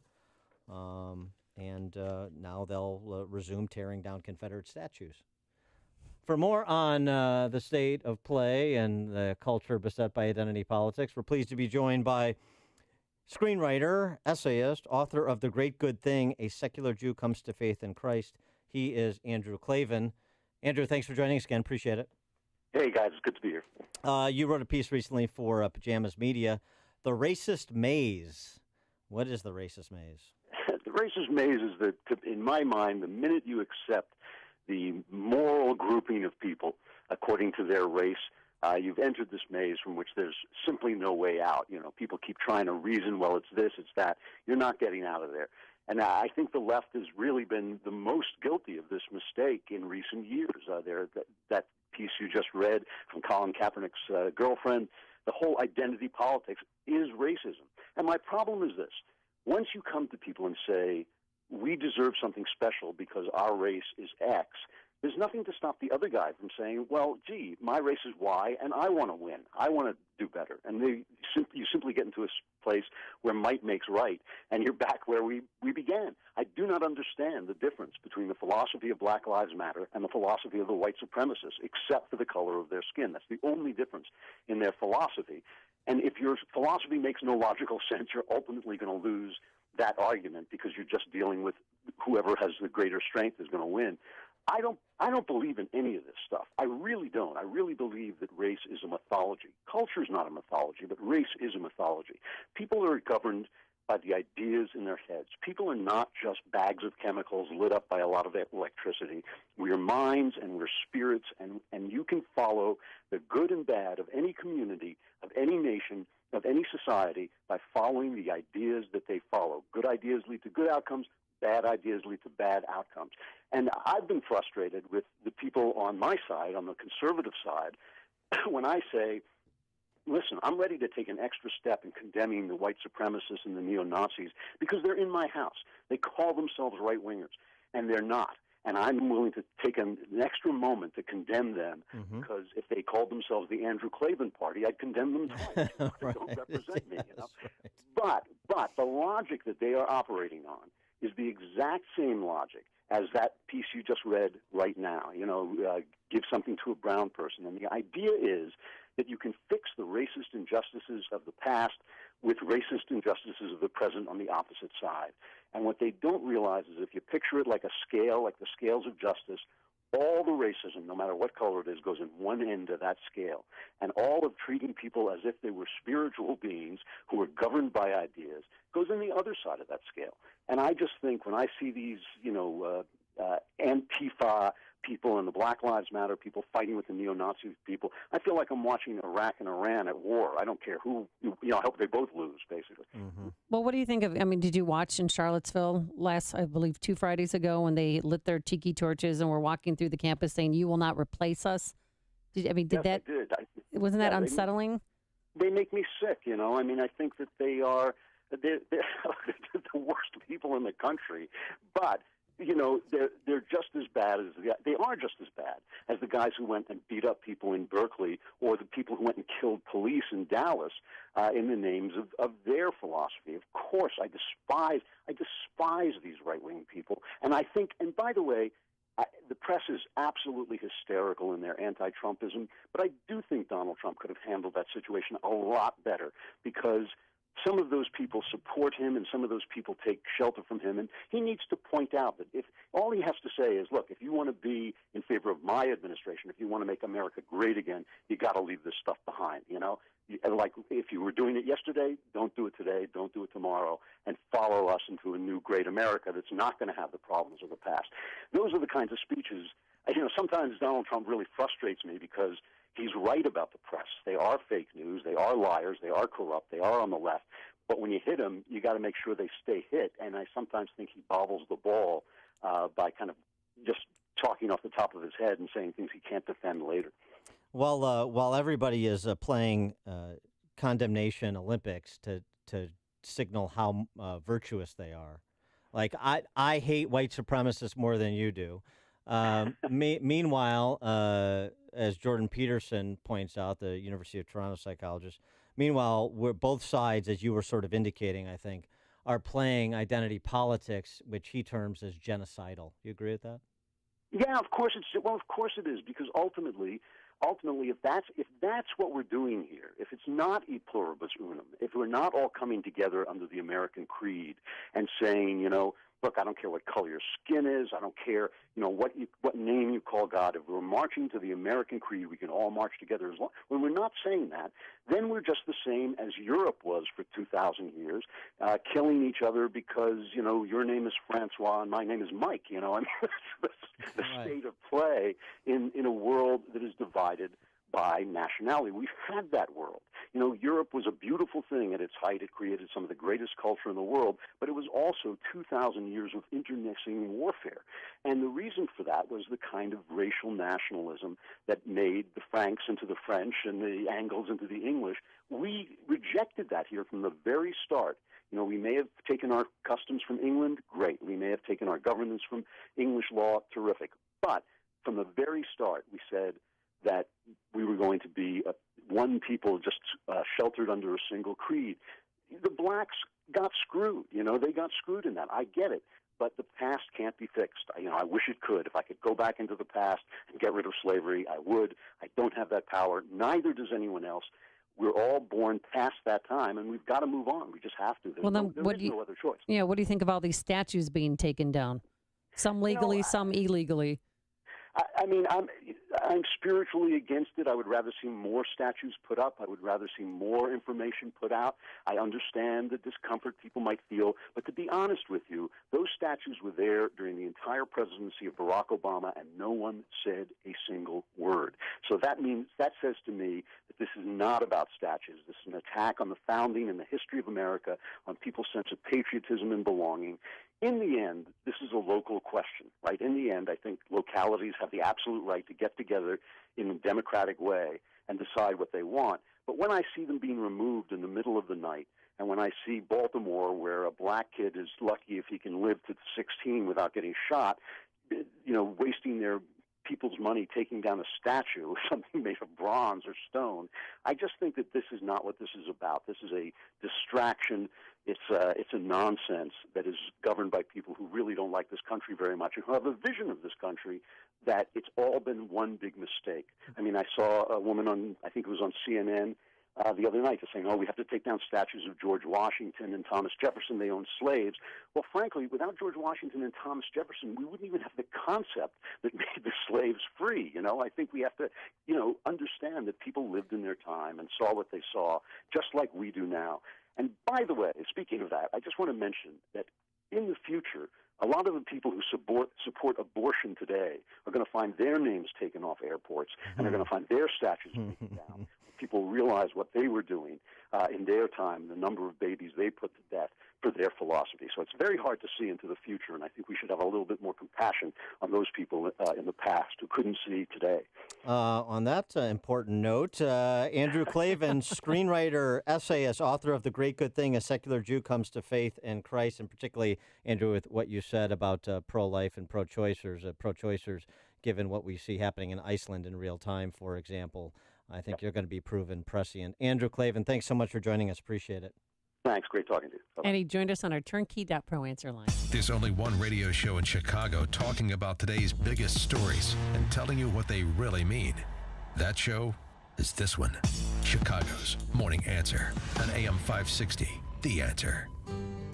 And now they'll resume tearing down Confederate statues. For more on the state of play and the culture beset by identity politics, we're pleased to be joined by screenwriter, essayist, author of The Great Good Thing, A Secular Jew Comes to Faith in Christ. He is Andrew Klavan. Andrew, thanks for joining us again. Appreciate it. Hey, guys. It's good to be here. You wrote a piece recently for Pajamas Media, The Racist Maze. What is the racist maze? The racist maze is that, in my mind, the minute you accept the moral grouping of people according to their race, you've entered this maze from which there's simply no way out. You know, people keep trying to reason, well, it's this, it's that. You're not getting out of there. And I think the left has really been the most guilty of this mistake in recent years. That piece you just read from Colin Kaepernick's girlfriend, the whole identity politics is racism. And my problem is this. Once you come to people and say, we deserve something special because our race is X, there's nothing to stop the other guy from saying, well, gee, my race is Y, and I want to win. I want to do better. And you simply get into a place where might makes right, and you're back where we began. I do not understand the difference between the philosophy of Black Lives Matter and the philosophy of the white supremacists, except for the color of their skin. That's the only difference in their philosophy. And if your philosophy makes no logical sense, you're ultimately going to lose that argument because you're just dealing with whoever has the greater strength is going to win. I don't believe in any of this stuff. I really don't. I really believe that race is a mythology. Culture is not a mythology, but race is a mythology. People are governed by the ideas in their heads. People are not just bags of chemicals lit up by a lot of electricity. We're minds and we're spirits, and you can follow the good and bad of any community, of any nation, of any society by following the ideas that they follow. Good ideas lead to good outcomes. Bad ideas lead to bad outcomes. And I've been frustrated with the people on my side, on the conservative side, when I say, listen, I'm ready to take an extra step in condemning the white supremacists and the neo-Nazis because they're in my house. They call themselves right-wingers, and they're not. And I'm willing to take an extra moment to condemn them because if they called themselves the Andrew Klavan Party, I'd condemn them twice. They don't represent me, you know. Right. But the logic that they are operating on is the exact same logic as that piece you just read right now, give something to a brown person. And the idea is that you can fix the racist injustices of the past with racist injustices of the present on the opposite side. And what they don't realize is if you picture it like a scale, like the scales of justice, all the racism, no matter what color it is, goes in one end of that scale. And all of treating people as if they were spiritual beings who are governed by ideas goes in the other side of that scale. And I just think when I see these, Antifa people and the Black Lives Matter people fighting with the neo-Nazi people, I feel like I'm watching Iraq and Iran at war. I don't care who, I hope they both lose, basically. Well, what do you think of, did you watch in Charlottesville last, I believe, 2 Fridays ago when they lit their tiki torches and were walking through the campus saying, "You will not replace us"? Yes, I did. Wasn't that unsettling? They make me sick, I think that they're the worst people in the country, but they're just as bad as they are just as bad as the guys who went and beat up people in Berkeley or the people who went and killed police in Dallas in the names of their philosophy. Of course, I despise these right-wing people, and I think, and by the way, the press is absolutely hysterical in their anti-Trumpism, but I do think Donald Trump could have handled that situation a lot better because some of those people support him and some of those people take shelter from him. And he needs to point out that if all he has to say is, look, if you want to be in favor of my administration, if you want to make America great again, you got to leave this stuff behind, Like if you were doing it yesterday, don't do it today, don't do it tomorrow, and follow us into a new great America that's not going to have the problems of the past. Those are the kinds of speeches, sometimes Donald Trump really frustrates me because he's right about the press. They are fake news. They are liars. They are corrupt. They are on the left. But when you hit them, you got to make sure they stay hit. And I sometimes think he bobbles the ball by kind of just talking off the top of his head and saying things he can't defend later. Well, while everybody is playing condemnation Olympics to signal how virtuous they are, like I hate white supremacists more than you do. Meanwhile, as Jordan Peterson points out, the University of Toronto psychologist, meanwhile, we're both sides, as you were sort of indicating, I think, are playing identity politics, which he terms as genocidal. You agree with that? Yeah, of course it is, because ultimately, if that's what we're doing here, if it's not e pluribus unum, if we're not all coming together under the American creed and saying, look, I don't care what color your skin is. I don't care, what name you call God. If we're marching to the American creed, we can all march together. When we're not saying that, then we're just the same as Europe was for 2,000 years, killing each other because, your name is Francois and my name is Mike. The state of play in a world that is divided by nationality. We've had that world. Europe was a beautiful thing at its height. It created some of the greatest culture in the world, but it was also 2,000 years of internecine warfare. And the reason for that was the kind of racial nationalism that made the Franks into the French and the Angles into the English. We rejected that here from the very start. We may have taken our customs from England, great. We may have taken our governance from English law, terrific. But from the very start, we said that we were going to be one people just sheltered under a single creed. The blacks got screwed. They got screwed in that. I get it. But the past can't be fixed. I wish it could. If I could go back into the past and get rid of slavery, I would. I don't have that power. Neither does anyone else. We're all born past that time, and we've got to move on. We just have to. There is no other choice. Yeah, what do you think of all these statues being taken down? Some legally, some illegally. I'm spiritually against it. I would rather see more statues put up. I would rather see more information put out. I understand the discomfort people might feel, but to be honest with you, those statues were there during the entire presidency of Barack Obama, and no one said a single word. So that says to me that this is not about statues. This is an attack on the founding and the history of America, on people's sense of patriotism and belonging. In the end, this is a local question, right? In the end, I think localities have the absolute right to get together in a democratic way and decide what they want. But when I see them being removed in the middle of the night, and when I see Baltimore, where a black kid is lucky if he can live to 16 without getting shot, wasting their people's money taking down a statue, something made of bronze or stone, I just think that this is not what this is about. This is a distraction. It's a nonsense that is governed by people who really don't like this country very much and who have a vision of this country that it's all been one big mistake. I saw a woman on, I think it was on CNN, the other night, just saying, we have to take down statues of George Washington and Thomas Jefferson. They owned slaves. Well, frankly, without George Washington and Thomas Jefferson, we wouldn't even have the concept that made the slaves free. I think we have to, understand that people lived in their time and saw what they saw, just like we do now. And by the way, speaking of that, I just want to mention that in the future, a lot of the people who support abortion today are going to find their names taken off airports, and they're going to find their statues taken down. People realize what they were doing in their time, the number of babies they put to death for their philosophy. So it's very hard to see into the future, and I think we should have a little bit more compassion on those people in the past who couldn't see today. On that important note, Andrew Klavan, screenwriter, essayist, author of The Great Good Thing, A Secular Jew Comes to Faith in Christ, and particularly, Andrew, with what you said about pro-life and pro-choicers, given what we see happening in Iceland in real time, for example. I think you're going to be proven prescient. Andrew Klavan, thanks so much for joining us. Appreciate it. Thanks. Great talking to you. Bye-bye. And he joined us on our Turnkey.pro answer line. There's only one radio show in Chicago talking about today's biggest stories and telling you what they really mean. That show is this one, Chicago's Morning Answer on AM 560, The Answer.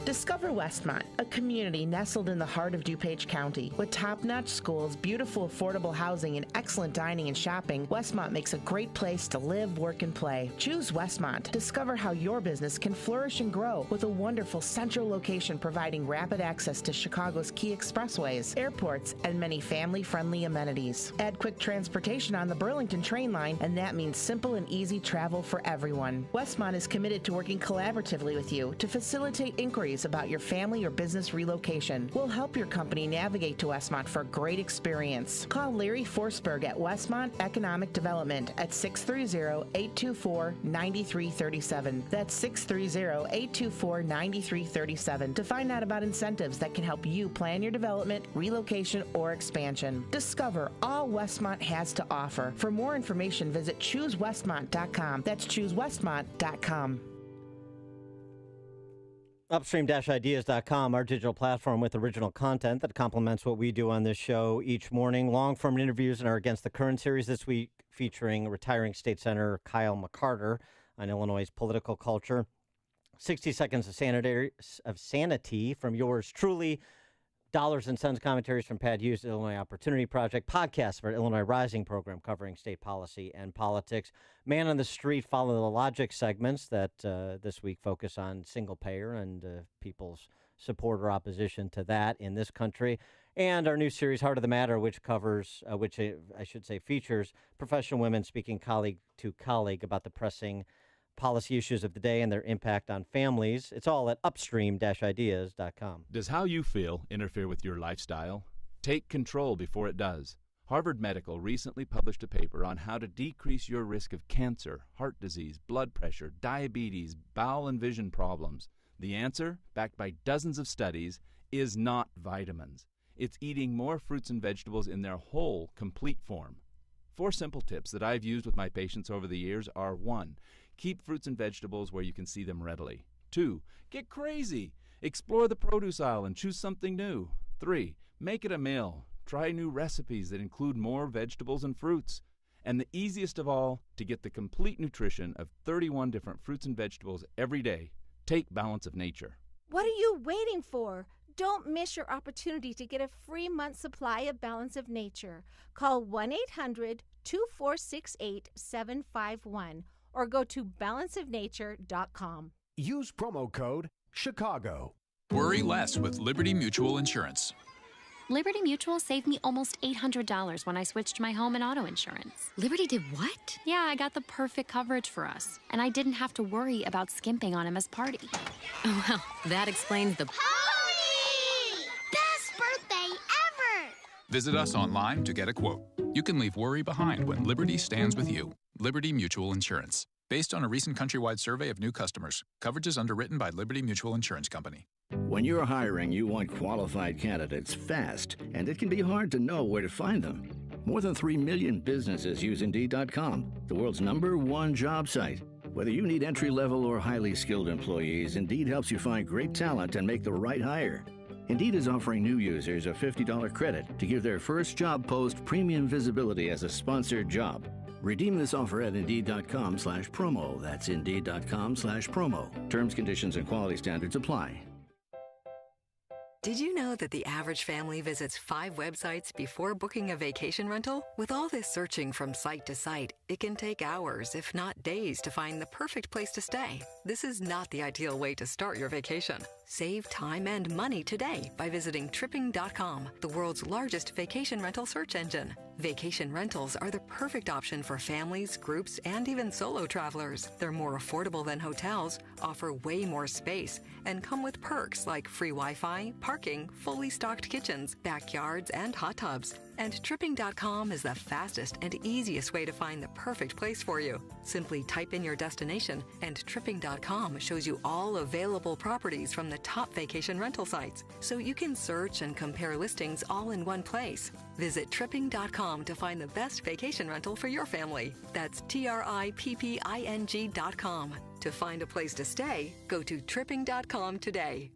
Discover Westmont, a community nestled in the heart of DuPage County. With top-notch schools, beautiful affordable housing, and excellent dining and shopping, Westmont makes a great place to live, work, and play. Choose Westmont. Discover how your business can flourish and grow with a wonderful central location providing rapid access to Chicago's key expressways, airports, and many family-friendly amenities. Add quick transportation on the Burlington train line, and that means simple and easy travel for everyone. Westmont is committed to working collaboratively with you to facilitate inquiries about your family or business relocation. We'll help your company navigate to Westmont for a great experience. Call Larry Forsberg at Westmont Economic Development at 630-824-9337. That's 630-824-9337 to find out about incentives that can help you plan your development, relocation, or expansion. Discover all Westmont has to offer. For more information, visit ChooseWestmont.com. That's ChooseWestmont.com. Upstream-ideas.com, our digital platform with original content that complements what we do on this show each morning. Long-form interviews in our Against the Current series this week featuring retiring state senator Kyle McCarter on Illinois' political culture. 60 seconds of sanity from yours truly. Dollars and Cents commentaries from Pat Hughes, Illinois Opportunity Project, podcasts for Illinois Rising program covering state policy and politics. Man on the Street, Follow the Logic segments that this week focus on single payer and people's support or opposition to that in this country. And our new series, Heart of the Matter, which covers, features professional women speaking colleague to colleague about the pressing policy issues of the day and their impact on families. It's all at upstream-ideas.com. Does how you feel interfere with your lifestyle? Take control before it does. Harvard Medical recently published a paper on how to decrease your risk of cancer, heart disease, blood pressure, diabetes, bowel and vision problems. The answer, backed by dozens of studies, is not vitamins. It's eating more fruits and vegetables in their whole, complete form. 4 simple tips that I've used with my patients over the years are: 1. Keep fruits and vegetables where you can see them readily. 2. Get crazy. Explore the produce aisle and choose something new. 3. Make it a meal. Try new recipes that include more vegetables and fruits. And the easiest of all, to get the complete nutrition of 31 different fruits and vegetables every day, take Balance of Nature. What are you waiting for? Don't miss your opportunity to get a free month supply of Balance of Nature. Call 1-800-2468-751 or go to balanceofnature.com. Use promo code Chicago. Worry less with Liberty Mutual Insurance. Liberty Mutual saved me almost $800 when I switched my home and auto insurance. Liberty did what? Yeah, I got the perfect coverage for us, and I didn't have to worry about skimping on him as party. Oh, well, that explains the... Pony! Best birthday ever! Visit us online to get a quote. You can leave worry behind when Liberty stands with you. Liberty Mutual Insurance. Based on a recent countrywide survey of new customers. Coverage is underwritten by Liberty Mutual Insurance Company. When you're hiring, you want qualified candidates fast, and it can be hard to know where to find them. More than 3 million businesses use Indeed.com, the world's #1 job site. Whether you need entry-level or highly skilled employees, Indeed helps you find great talent and make the right hire. Indeed is offering new users a $50 credit to give their first job post premium visibility as a sponsored job. Redeem this offer at Indeed.com/promo. That's Indeed.com/promo. Terms, conditions, and quality standards apply. Did you know that the average family visits 5 websites before booking a vacation rental? With all this searching from site to site, it can take hours, if not days, to find the perfect place to stay. This is not the ideal way to start your vacation. Save time and money today by visiting Tripping.com, the world's largest vacation rental search engine. Vacation rentals are the perfect option for families, groups, and even solo travelers. They're more affordable than hotels, offer way more space, and come with perks like free Wi-Fi, parking, fully stocked kitchens, backyards, and hot tubs. And Tripping.com is the fastest and easiest way to find the perfect place for you. Simply type in your destination, and Tripping.com shows you all available properties from the top vacation rental sites, so you can search and compare listings all in one place. Visit Tripping.com to find the best vacation rental for your family. That's Tripping.com. To find a place to stay, go to Tripping.com today.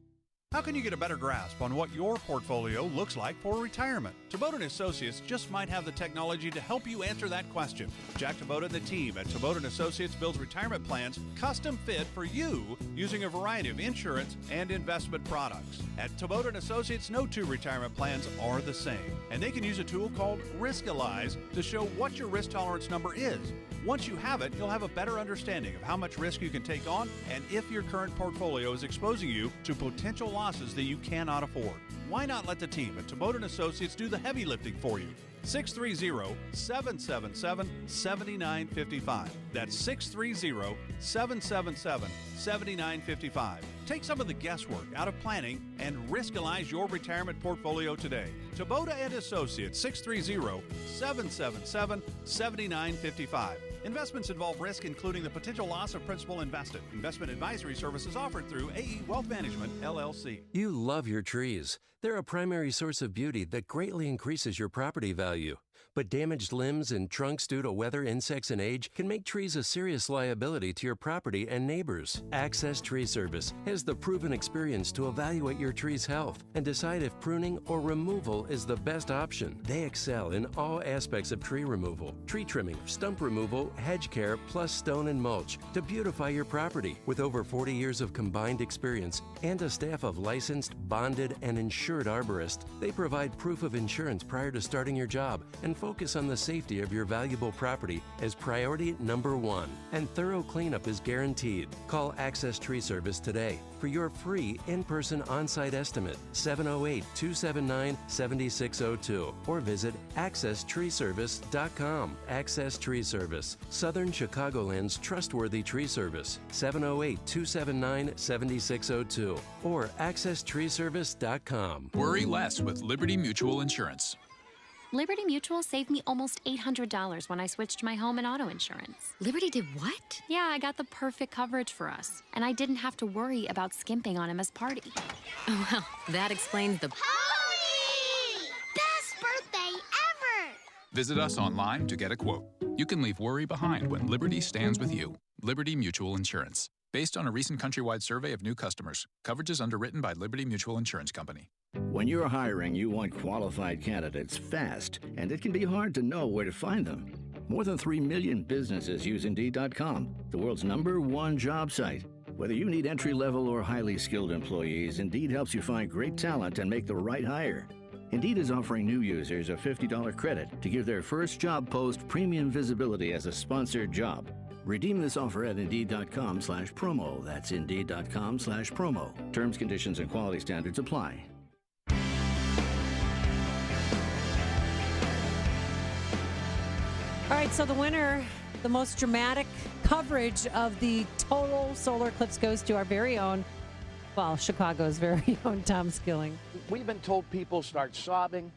How can you get a better grasp on what your portfolio looks like for retirement? Tabota & Associates just might have the technology to help you answer that question. Jack Tabota and the team at Tabota & Associates builds retirement plans custom fit for you using a variety of insurance and investment products. At Tabota & Associates, no 2 retirement plans are the same, and they can use a tool called Riskalyze to show what your risk tolerance number is. Once you have it, you'll have a better understanding of how much risk you can take on and if your current portfolio is exposing you to potential losses that you cannot afford. Why not let the team at Tabota & Associates do the heavy lifting for you? 630-777-7955. That's 630-777-7955. Take some of the guesswork out of planning and Riskalyze your retirement portfolio today. Tabota & Associates, 630-777-7955. Investments involve risk, including the potential loss of principal invested. Investment advisory services offered through AE Wealth Management, LLC. You love your trees. They're a primary source of beauty that greatly increases your property value. But damaged limbs and trunks due to weather, insects, and age can make trees a serious liability to your property and neighbors. Access Tree Service has the proven experience to evaluate your tree's health and decide if pruning or removal is the best option. They excel in all aspects of tree removal, tree trimming, stump removal, hedge care, plus stone and mulch to beautify your property. With over 40 years of combined experience and a staff of licensed, bonded, and insured arborists, they provide proof of insurance prior to starting your job and focus on the safety of your valuable property as priority number 1. And thorough cleanup is guaranteed. Call Access Tree Service today for your free in-person on-site estimate, 708-279-7602, or visit accesstreeservice.com. Access Tree Service, Southern Chicagoland's trustworthy tree service, 708-279-7602, or accesstreeservice.com. Worry less with Liberty Mutual Insurance. Liberty Mutual saved me almost $800 when I switched my home and auto insurance. Liberty did what? Yeah, I got the perfect coverage for us, and I didn't have to worry about skimping on him as party. Oh, well, that explains the... Pony! Visit us online to get a quote. You can leave worry behind when Liberty stands with you. Liberty Mutual Insurance. Based on a recent countrywide survey of new customers, coverage is underwritten by Liberty Mutual Insurance Company. When you're hiring, you want qualified candidates fast, and it can be hard to know where to find them. More than 3 million businesses use Indeed.com, the world's #1 job site. Whether you need entry-level or highly skilled employees, Indeed helps you find great talent and make the right hire. Indeed is offering new users a $50 credit to give their first job post premium visibility as a sponsored job. Redeem this offer at Indeed.com/promo. That's Indeed.com/promo. Terms, conditions, and quality standards apply. All right, so the winner, the most dramatic coverage of the total solar eclipse goes to our very own, well, Chicago's very own Tom Skilling. We've been told people start sobbing.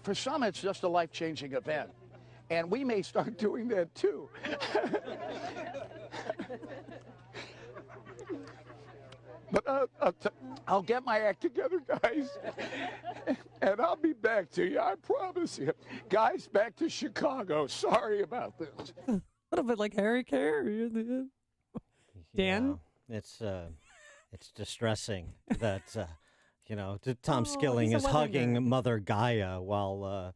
For some, it's just a life-changing event. And we may start doing that too. But I'll get my act together, guys. And I'll be back to you, I promise you. Guys, back to Chicago. Sorry about this. A little bit like Harry Carey. Dan? Yeah, it's distressing that, Tom Skilling is hugging Mother Gaia while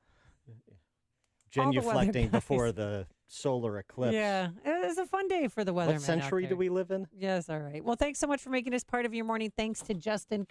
genuflecting before the solar eclipse. Yeah, it was a fun day for the weatherman. What century do we live in? Yes, all right. Well, thanks so much for making us part of your morning. Thanks to Justin